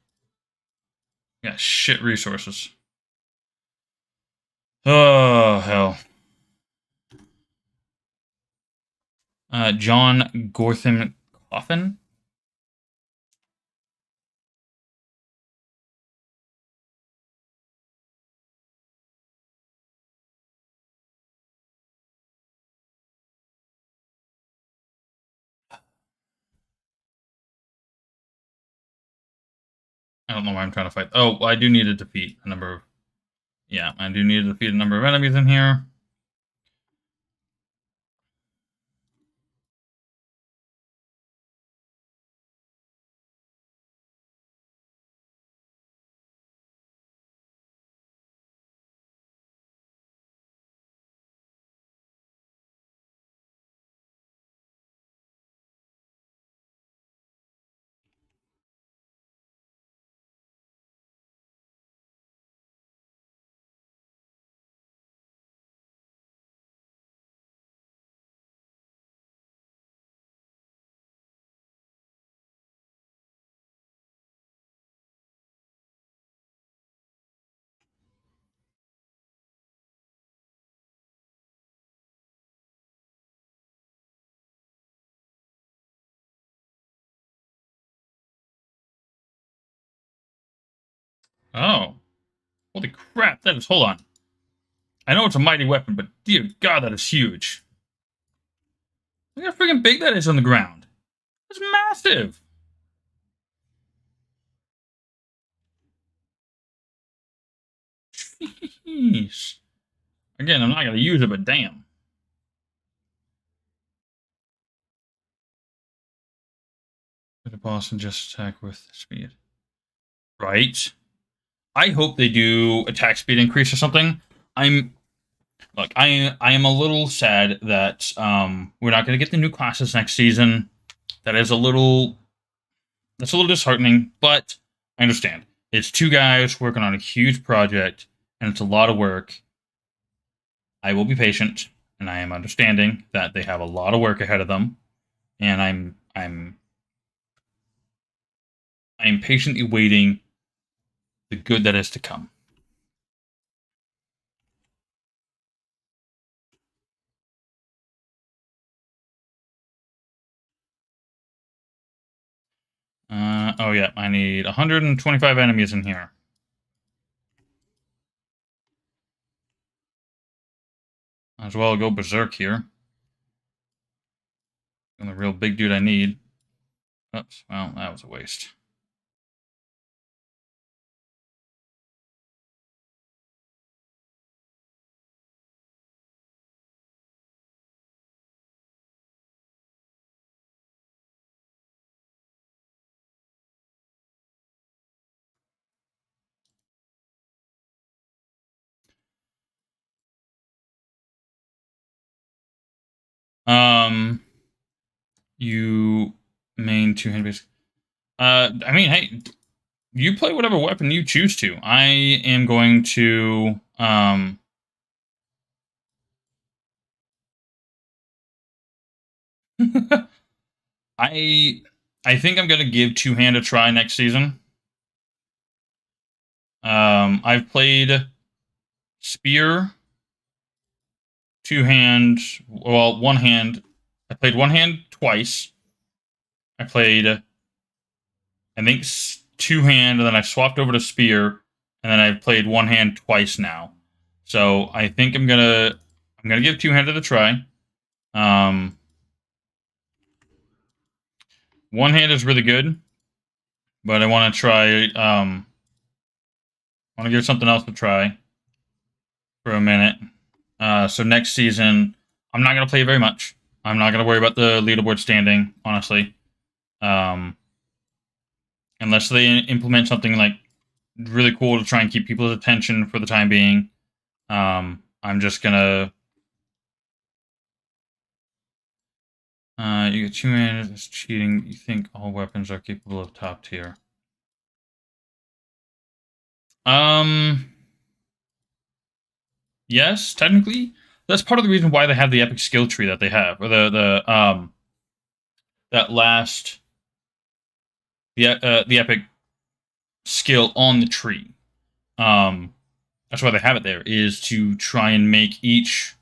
Yeah, shit resources. Oh hell. John Gortham Coffin. I don't know why I'm trying to fight. Oh, I do need to defeat a number of. Yeah, I do need to defeat a number of enemies in here. Oh, holy crap! That is. Hold on. I know it's a mighty weapon, but dear God, that is huge. Look how freaking big that is on the ground. It's massive. Jeez. Again, I'm not gonna use it, but damn. The boss and just attack with speed. Right. I hope they do attack speed increase or something. I'm Look, I am a little sad that we're not going to get the new classes next season. That is a little That's a little disheartening, but I understand. It's two guys working on a huge project, and it's a lot of work. I will be patient, and I am understanding that they have a lot of work ahead of them, and I'm patiently waiting the good that is to come. Oh yeah, I need 125 enemies in here. Might as well go berserk here. And the real big dude I need. Oops, well, that was a waste. Um, you main two-hand base. I mean, hey, you play whatever weapon you choose to. I am going to I I think I'm gonna give two-hand a try next season. I've played spear, two-hand, well, one hand. I played one hand twice. I played, I think, two-hand, and then I swapped over to spear, and then I've played one hand twice now. So I think I'm gonna give two-handed a try. One hand is really good, but I want to try. I want to give something else a try for a minute. So next season, I'm not gonna play very much. I'm not gonna worry about the leaderboard standing, honestly. Um, unless they implement something like really cool to try and keep people's attention for the time being. I'm just gonna. You get 2 mana. That's cheating. You think all weapons are capable of top tier? Um, yes, technically. That's part of the reason why they have the epic skill tree that they have, or the that last the epic skill on the tree. Um, that's why they have it there, is to try and make each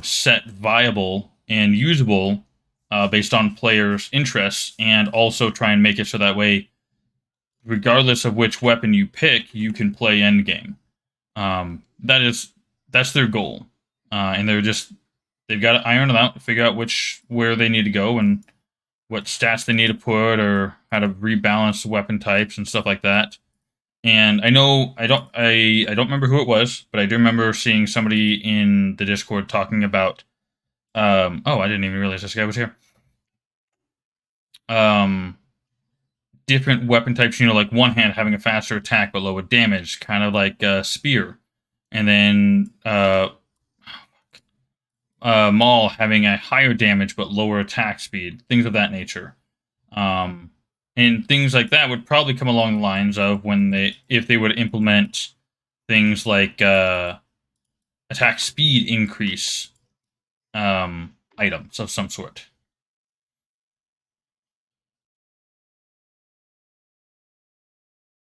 set viable and usable based on players' interests, and also try and make it so that way, regardless of which weapon you pick, you can play endgame. That's their goal, and they've got to iron it out, figure out where they need to go and what stats they need to put, or how to rebalance weapon types and stuff like that. And I know I don't remember who it was, but I do remember seeing somebody in the Discord talking about. Oh, I didn't even realize this guy was here. Um, different weapon types. Like one hand having a faster attack but lower damage, kind of like spear, and then Maul having a higher damage but lower attack speed, things of that nature. Um, and things like that would probably come along the lines of if they would implement things like attack speed increase items of some sort.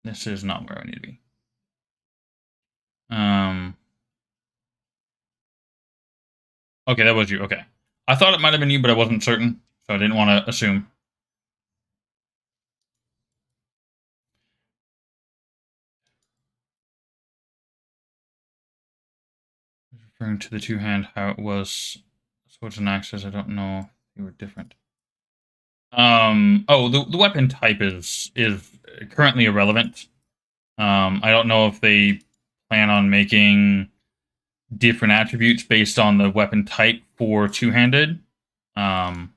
This is not where I need to be. Okay, that was you. Okay. I thought it might have been you, but I wasn't certain, so I didn't want to assume. Referring to the two-hand, how it was swords and axes, I don't know if they were different. Oh, the weapon type is currently irrelevant. I don't know if they plan on making different attributes based on the weapon type for two-handed. Um,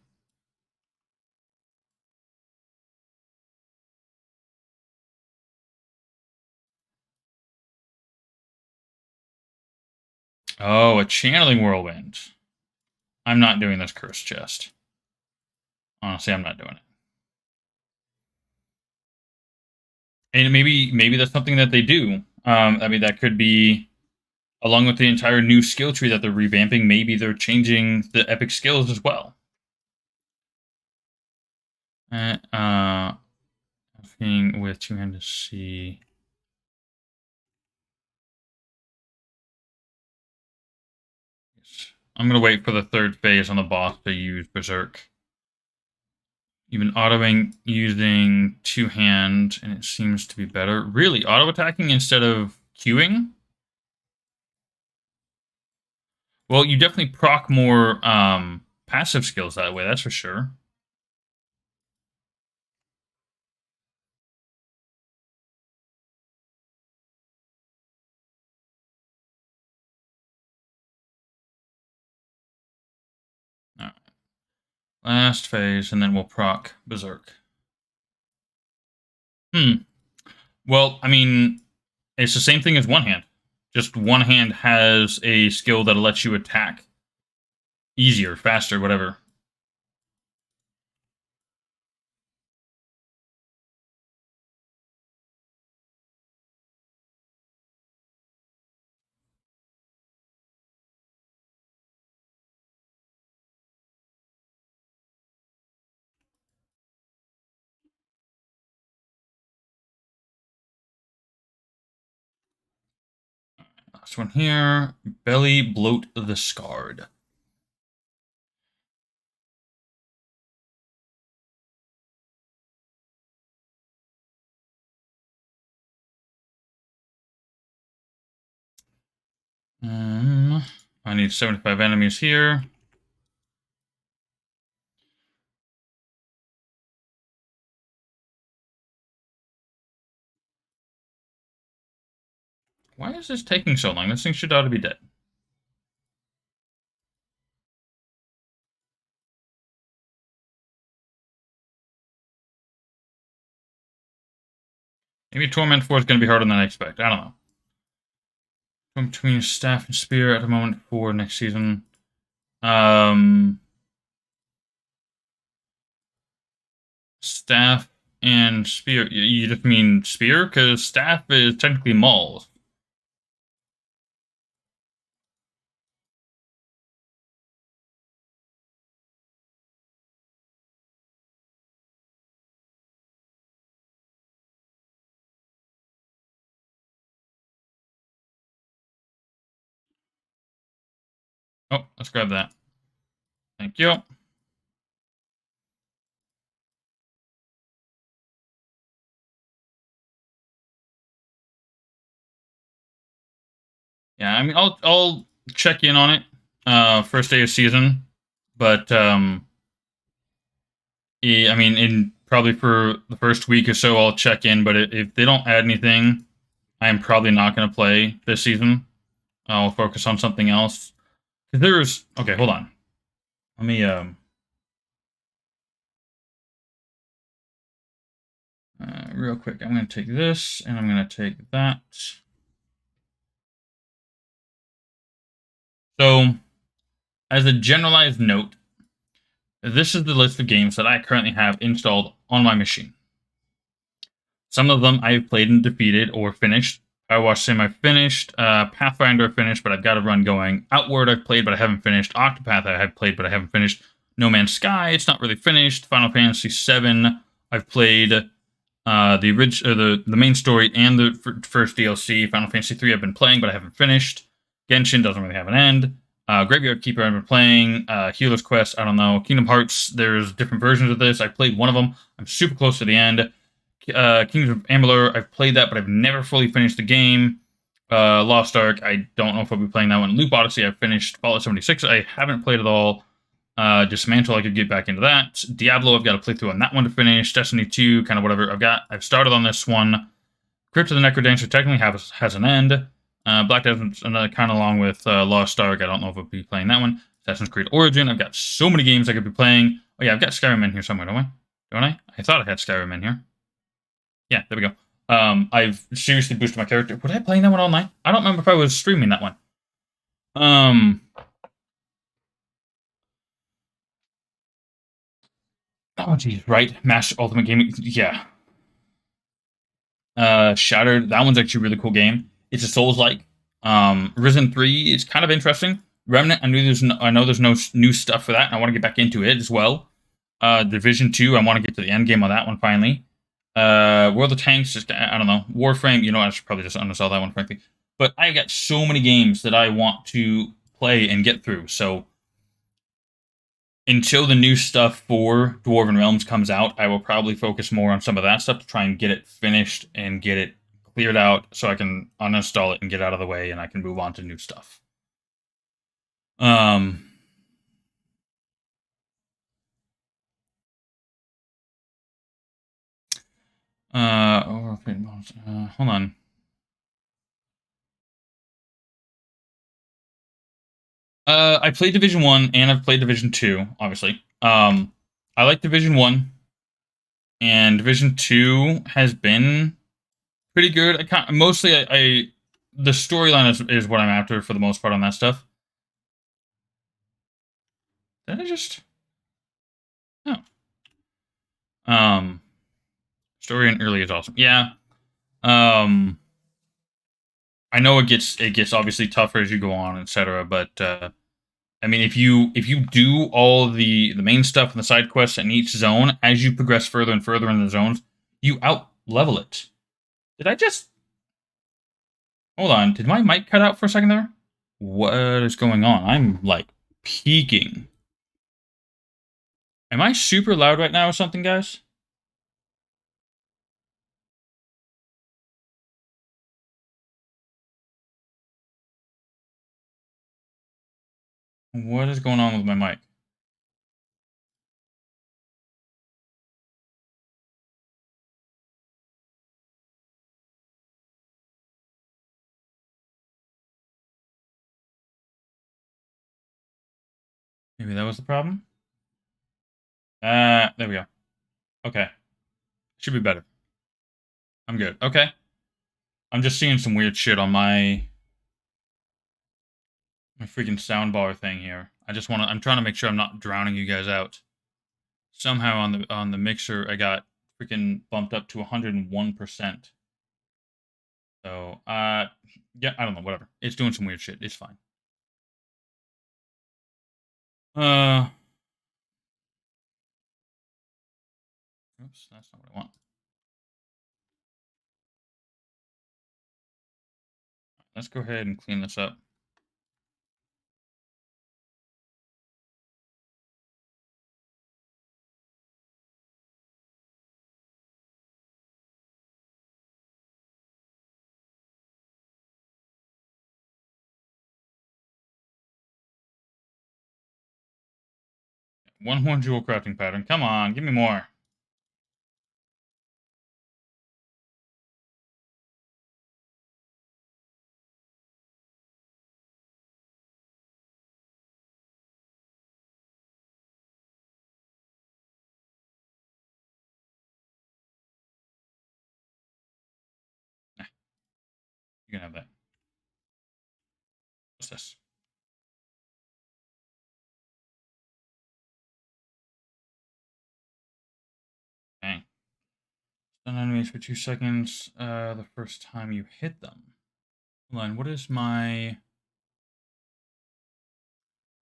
oh, a channeling whirlwind. I'm not doing this cursed chest. Honestly, I'm not doing it. And maybe that's something that they do. I mean, that could be along with the entire new skill tree that they're revamping. Maybe they're changing the epic skills as well. Asking with two hand to see. I'm gonna wait for the third phase on the boss to use Berserk. You've been autoing using two hand, and it seems to be better. Really, auto attacking instead of queuing? Well, you definitely proc more passive skills that way. That's for sure. All right. Last phase, and then we'll proc Berserk. Well, I mean, it's the same thing as one hand. Just one hand has a skill that lets you attack easier, faster, whatever. Last one here. Belly bloat the scarred. I need 75 enemies here. Why is this taking so long? This thing should ought to be dead. Maybe Torment 4 is going to be harder than I expect. I don't know. Between Staff and Spear at the moment for next season. Staff and Spear. You just mean Spear? Because Staff is technically Maul. Oh, let's grab that. Thank you. Yeah, I mean, I'll check in on it. First day of season, but yeah, I mean, in probably for the first week or so, I'll check in. But if they don't add anything, I'm probably not going to play this season. I'll focus on something else. Cause there's okay. Hold on. Let me real quick. I'm going to take this and I'm going to take that. So, as a generalized note, this is the list of games that I currently have installed on my machine. Some of them I've played and defeated or finished. Firewatch Sim I've finished. Pathfinder I've finished, but I've got a run going. Outward I've played, but I haven't finished. Octopath I have played, but I haven't finished. No Man's Sky, it's not really finished. Final Fantasy VII I've played. The main story and the first DLC. Final Fantasy 3 I've been playing, but I haven't finished. Genshin doesn't really have an end. Graveyard Keeper I've been playing. Healer's Quest, I don't know. Kingdom Hearts, there's different versions of this. I played one of them. I'm super close to the end. Kings of Amalur, I've played that, but I've never fully finished the game. Lost Ark, I don't know if I'll be playing that one. Loop Odyssey, I've finished. Fallout 76, I haven't played at all. Dismantle, I could get back into that. Diablo, I've got to play through on that one to finish. Destiny 2, kind of whatever. I've started on this one. Crypt of the Necrodancer technically has an end. Black Desert's kind of along with Lost Ark. I don't know if I'll be playing that one. Assassin's Creed Origin. I've got so many games I could be playing. Oh yeah, I've got Skyrim in here somewhere, don't I? Don't I? I thought I had Skyrim in here. Yeah, there we go. I've seriously boosted my character. Was I playing that one online? I don't remember if I was streaming that one. Oh geez, right. Master Ultimate Gaming. Yeah. Shattered. That one's actually a really cool game. It's a Souls-like. Risen 3 is kind of interesting. Remnant. I know there's no new stuff for that, and I want to get back into it as well. Division 2. I want to get to the end game on that one finally. World of Tanks. Just I don't know. Warframe. You know, I should probably just uninstall that one, frankly. But I've got so many games that I want to play and get through. So until the new stuff for Dwarven Realms comes out, I will probably focus more on some of that stuff to try and get it finished and get it cleared out so I can uninstall it and get out of the way and I can move on to new stuff. Um hold on. I played Division 1 and I've played Division 2, obviously. I like Division 1 and Division 2 has been pretty good. I the storyline is what I'm after for the most part on that stuff. Did I just oh. Um Story in early is awesome. Yeah. Um I know it gets obviously tougher as you go on, etc. But I mean, if you do all the main stuff and the side quests in each zone, as you progress further and further in the zones, you out level it. Did I just hold on? Did my mic cut out for a second there? What is going on? I'm like peaking. Am I super loud right now or something, guys? What is going on with my mic? Maybe that was the problem. There we go. Okay, should be better. I'm good. Okay. I'm just seeing some weird shit on my freaking soundbar thing here. I'm trying to make sure I'm not drowning you guys out. Somehow on the mixer I got freaking bumped up to 101%. So, yeah, I don't know, whatever. It's doing some weird shit. It's fine. Uh, oops, that's not what I want. Let's go ahead and clean this up. One more jewel crafting pattern. Come on, give me more. Nah, you can have that. What's this? Dang. Stun enemies for 2 seconds the first time you hit them. Hold on, what is my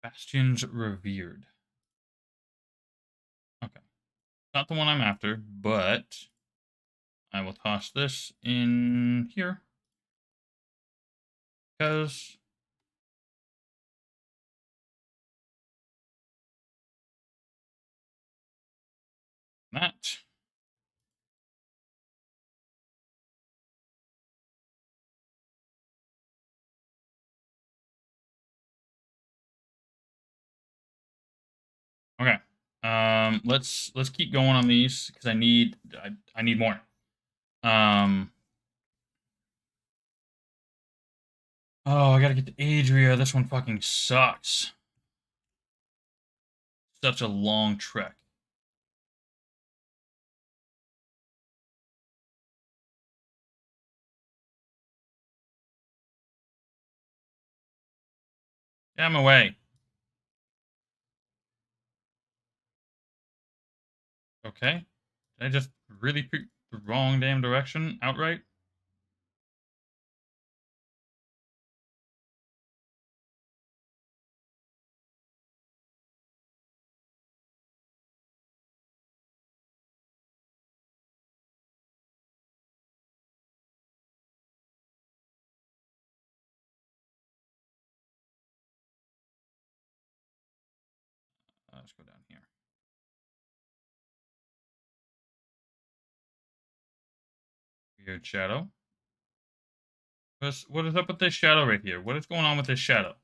Bastions Revered? Okay. Not the one I'm after, but I will toss this in here. Because that. Okay. Let's keep going on these because I need more. Um Oh, I gotta get to Adria. This one fucking sucks. Such a long trek. Yeah, I'm away. Okay. Did I just really pick the wrong damn direction outright? Let's go down here. Weird shadow. What is up with this shadow right here? What is going on with this shadow?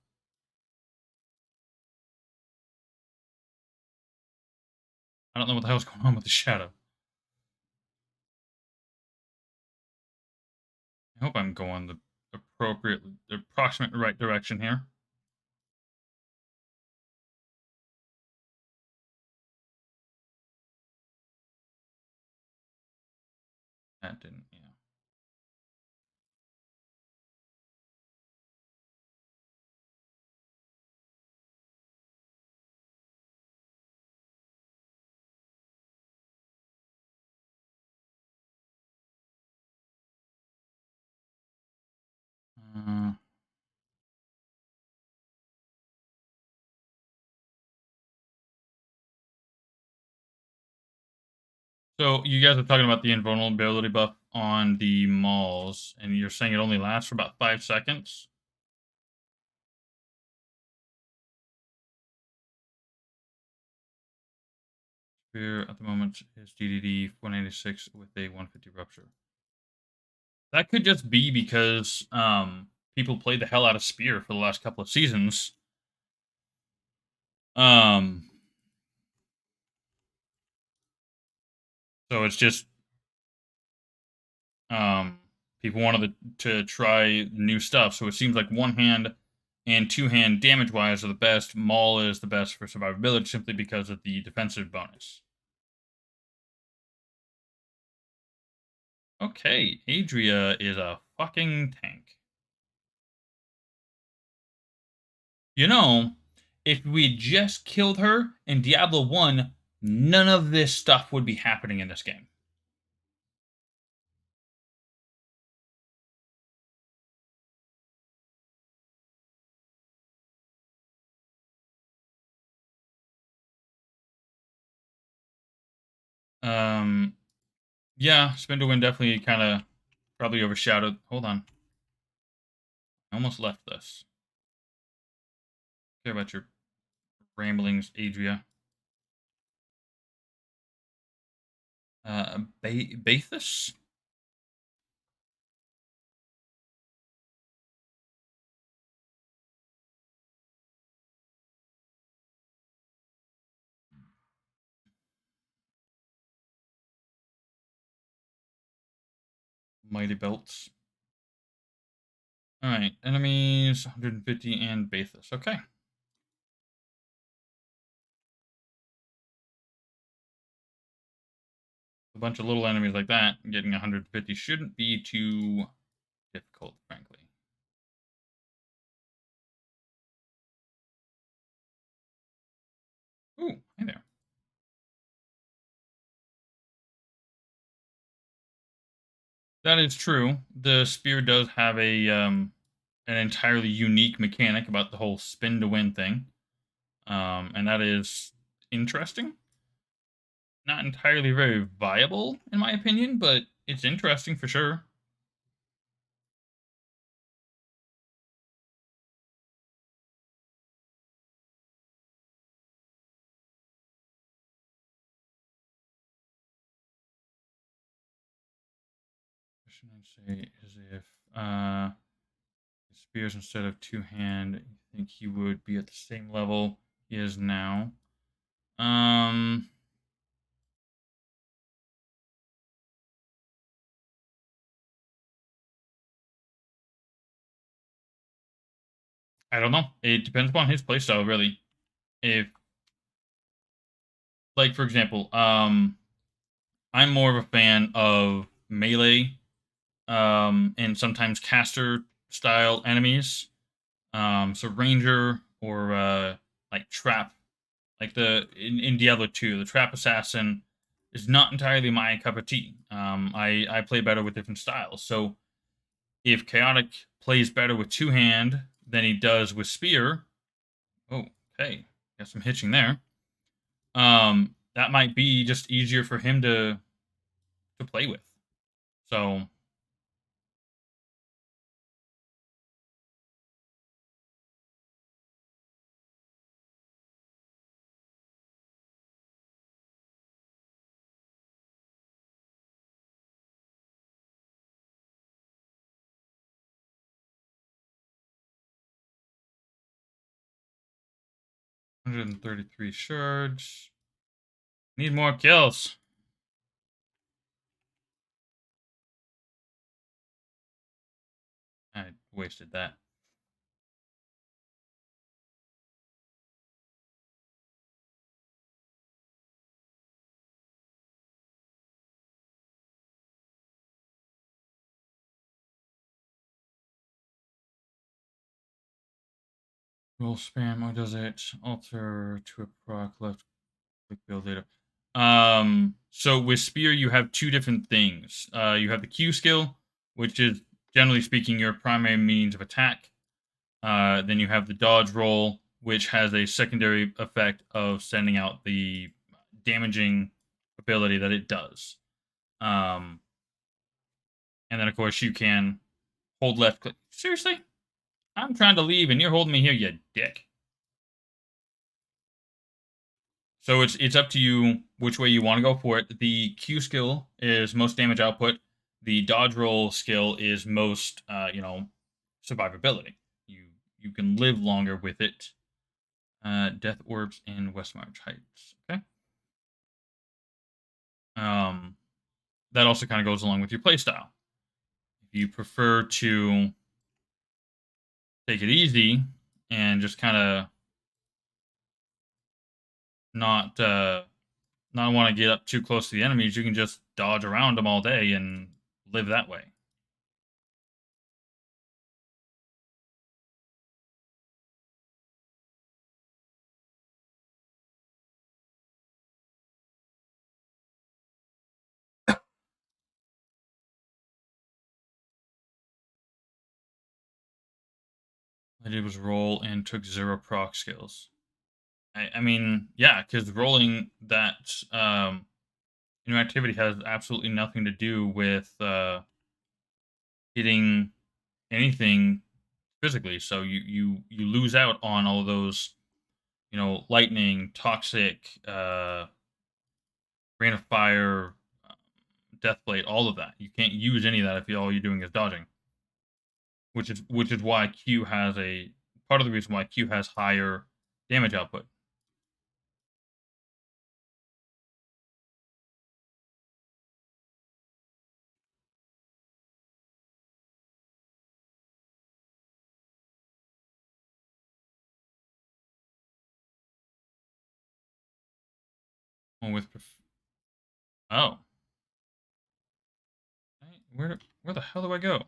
I don't know what the hell's going on with the shadow. I hope I'm going the approximate right direction here. That didn't, yeah. Uh, so you guys are talking about the invulnerability buff on the malls, and you're saying it only lasts for about 5 seconds? Spear at the moment is DDD 186 with a 150 rupture. That could just be because people played the hell out of Spear for the last couple of seasons. Um, so it's just um, people wanted to try new stuff. So it seems like one hand and two hand damage wise are the best. Maul is the best for survivability simply because of the defensive bonus. Okay, Adria is a fucking tank. You know, if we just killed her in Diablo 1, none of this stuff would be happening in this game. Um, yeah, Spin to Win definitely kind of probably overshadowed. Hold on. I almost left this. Care about your ramblings, Adria. Bathus? Mighty Belts. Alright, enemies 150 and Bathus. Okay. A bunch of little enemies like that, getting 150 shouldn't be too difficult, frankly. Ooh, hey there. That is true. The spear does have a an entirely unique mechanic about the whole spin to win thing, and that is interesting. Not entirely very viable, in my opinion, but it's interesting for sure. 'Say as if spears instead of two hand. You think he would be at the same level he is now? Um, I don't know. It depends upon his playstyle, really. If, like, for example, I'm more of a fan of melee, and sometimes caster style enemies. So ranger or like trap, like the in Diablo 2, the trap assassin is not entirely my cup of tea. I play better with different styles. So if chaotic plays better with two hand than he does with spear, oh, okay, got some hitching there. That might be just easier for him to play with. So 133 shards. Need more kills. I wasted that. Roll spam. What does it? Alter to a proc. Left click build data. So with spear, you have two different things. You have the Q skill, which is generally speaking your primary means of attack. Then you have the dodge roll, which has a secondary effect of sending out the damaging ability that it does. Um, and then of course you can hold left click. Seriously, I'm trying to leave and you're holding me here, you dick. So it's up to you which way you want to go for it. The Q skill is most damage output. The dodge roll skill is most survivability. You can live longer with it. Death orbs in Westmarch Heights. Okay. Um, that also kind of goes along with your playstyle. If you prefer to take it easy and just kind of not not want to get up too close to the enemies, you can just dodge around them all day and live that way. I did was roll and took 0 proc skills. I mean, yeah, because rolling that activity has absolutely nothing to do with hitting anything physically. So you lose out on all of those, lightning, toxic, rain of fire, death blade, all of that. You can't use any of that if all you're doing is dodging. Which is why Q has a part of the reason why Q has higher damage output. Well, oh, where the hell do I go?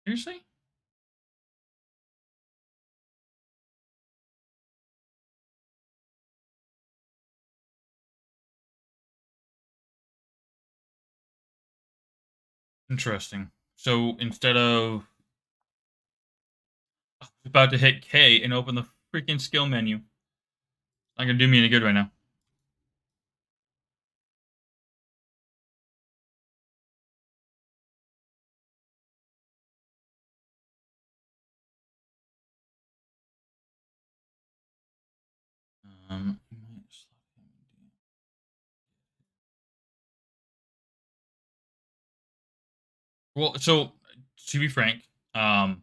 Seriously? Interesting. So instead of about to hit K and open the freaking skill menu, not gonna do me any good right now. Um, well, so to be frank, I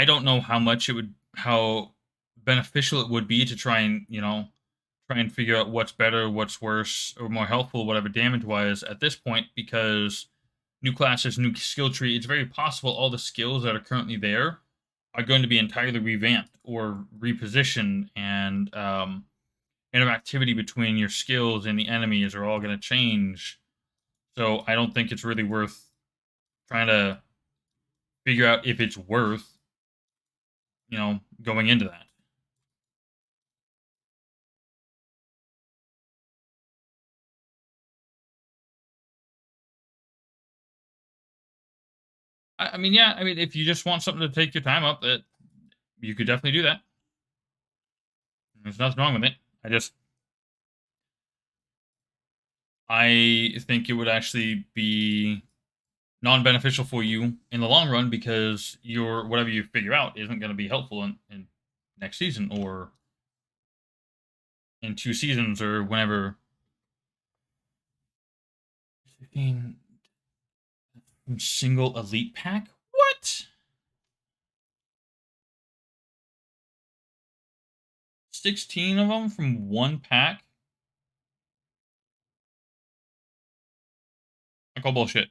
don't know how beneficial it would be to try and try and figure out what's better, what's worse, or more helpful, whatever damage wise at this point, because new classes, new skill tree. It's very possible all the skills that are currently there are going to be entirely revamped or repositioned, and interactivity between your skills and the enemies are all going to change. So I don't think it's really worth trying to figure out if it's worth going into that. I mean, yeah, I mean, if you just want something to take your time up, that you could definitely do that. There's nothing wrong with it. I think it would actually be non-beneficial for you in the long run because your whatever you figure out isn't going to be helpful in next season or in 2 seasons or whenever. 15 single elite pack? What? 16 of them from one pack? I call bullshit.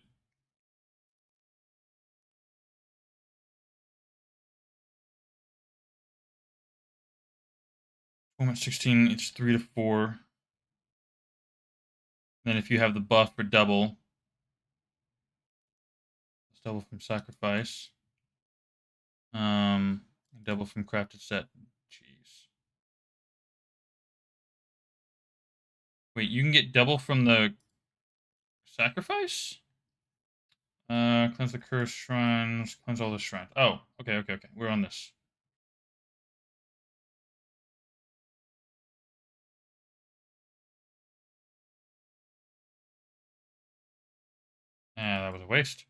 Format 16, it's 3 to 4. Then if you have the buff for double, it's double from sacrifice. Um, double from crafted set. Jeez. Wait, you can get double from the sacrifice? Cleanse the cursed shrines. Cleanse all the shrines. Oh, okay. We're on this. That was a waste.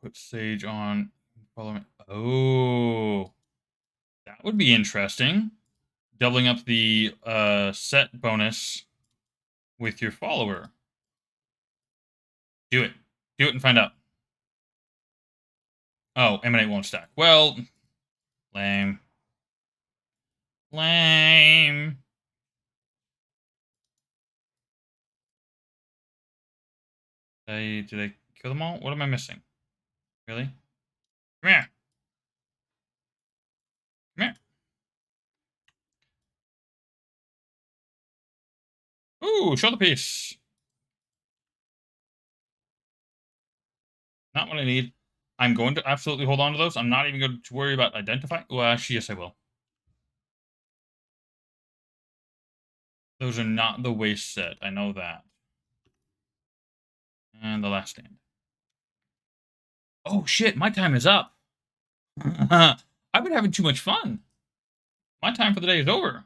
Put Sage on. Follow me. Oh, that would be interesting. Doubling up the set bonus with your follower. Do it. Do it and find out. Oh, Emanate won't stack. Well, lame. Lame. Did I kill them all? What am I missing? Really? Come here. Come here. Ooh, shoulder piece. Not what I need. I'm going to absolutely hold on to those. I'm not even going to worry about identifying. Well, actually, yes, I will. Those are not the waist set. I know that. And the last stand. Oh, shit. My time is up. I've been having too much fun. My time for the day is over.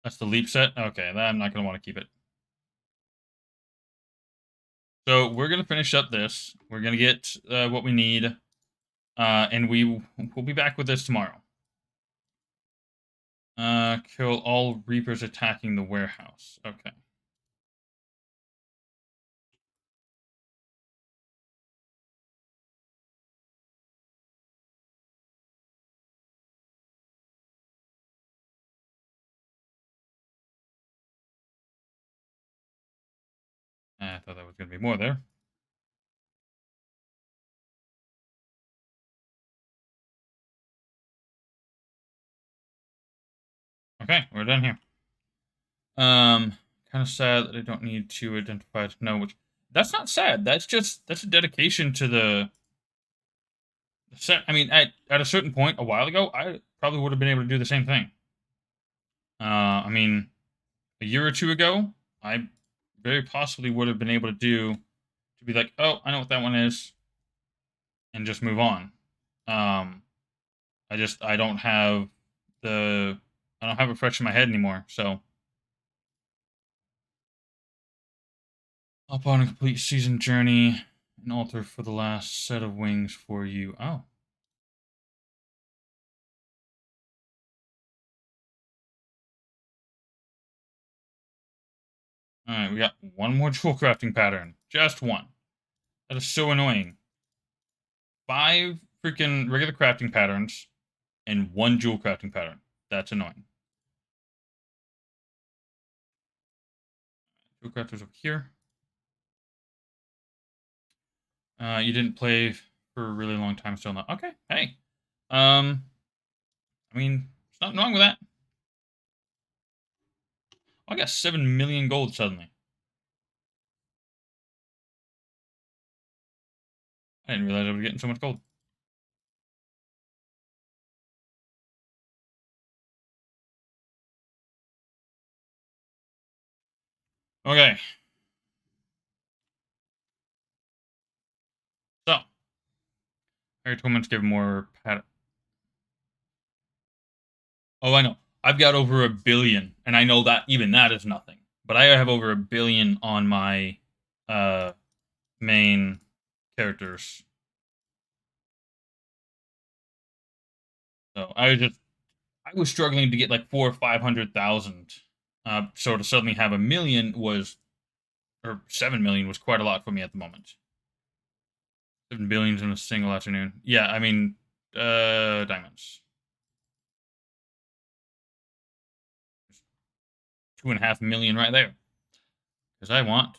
That's the leap set? Okay, I'm not going to want to keep it. So we're going to finish up this. We're going to get what we need. And we'll be back with this tomorrow. Kill all Reapers attacking the warehouse. Okay. I thought there was going to be more there. Okay, we're done here. Kind of sad that I don't need to identify to know which. That's not sad. That's a dedication to the set. I mean, at a certain point a while ago, I probably would have been able to do the same thing. I mean, a year or two ago, I very possibly would have been able to be like, oh, I know what that one is, and just move on. I don't have I don't have it fresh in my head anymore. So upon a complete season journey, an altar for the last set of wings for you. Oh. Alright, we got one more jewel crafting pattern. Just one. That is so annoying. 5 freaking regular crafting patterns and 1 jewel crafting pattern. That's annoying. Jewel crafters over here. You didn't play for a really long time still not. Okay, hey. I mean, there's nothing wrong with that. Oh, I got 7 million gold suddenly. I didn't realize I was getting so much gold. Okay. So, Harry Tillman's give more pat. Oh, I know. I've got over 1 billion, and I know that even that is nothing. But I have over 1 billion on my main characters. So I was struggling to get like 400,000 or 500,000. So to suddenly have 1 million or 7 million was quite a lot for me at the moment. 7 billions in a single afternoon. Yeah, I mean, diamonds. 2.5 million right there. Because I want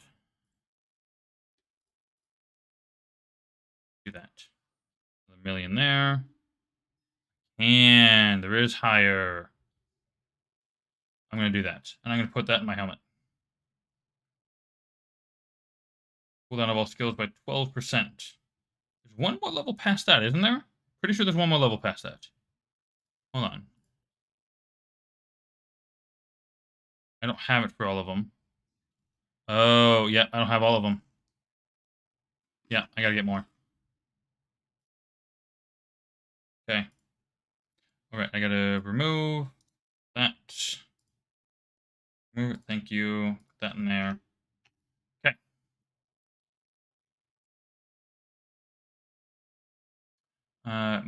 do that. 1 million there. And there is higher. I'm going to do that. And I'm going to put that in my helmet. Cooldown of all skills by 12%. There's one more level past that, isn't there? Pretty sure there's one more level past that. Hold on. I don't have it for all of them. Oh, yeah, I don't have all of them. Yeah, I gotta get more. Okay. Alright, I gotta remove that. Remove it, thank you. Put that in there. Okay.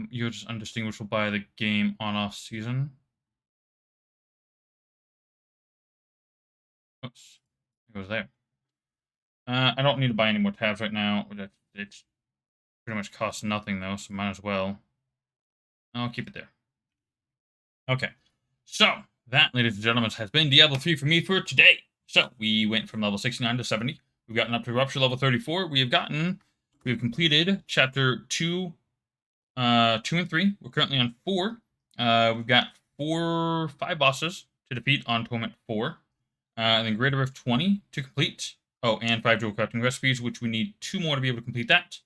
You're just undistinguishable by the game on-off season. Oops. It goes there. I don't need to buy any more tabs right now. It's pretty much costs nothing, though, so might as well. I'll keep it there. Okay. So, that, ladies and gentlemen, has been Diablo 3 for me for today. So we went from level 69 to 70. We've gotten up to Rupture level 34. We've completed chapter 2, 2 and 3. We're currently on 4. We've got 5 bosses to defeat on Torment 4. And then Greater Rift 20 to complete. Oh, and 5 dual crafting recipes, which we need 2 more to be able to complete that.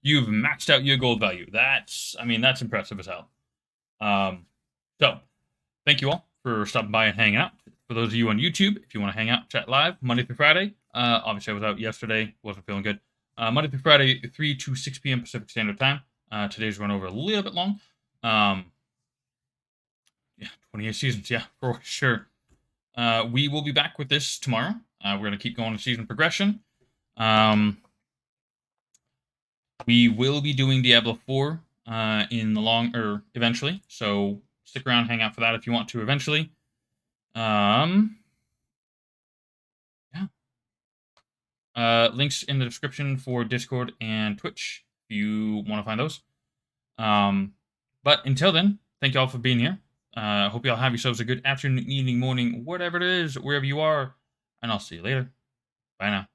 You've maxed out your gold value. That's impressive as hell. So, thank you all for stopping by and hanging out. For those of you on YouTube, if you want to hang out, chat live, Monday through Friday. Obviously, I was out yesterday. Wasn't feeling good. Monday through Friday, 3 to 6 p.m. Pacific Standard Time. Today's run over a little bit long. Yeah, 28 seasons. Yeah, for sure. We will be back with this tomorrow. We're going to keep going with season progression. We will be doing Diablo 4 eventually. So stick around, hang out for that if you want to eventually. Yeah. Links in the description for Discord and Twitch if you want to find those. But until then, thank you all for being here. Hope you all have yourselves a good afternoon, evening, morning, whatever it is, wherever you are. And I'll see you later. Bye now.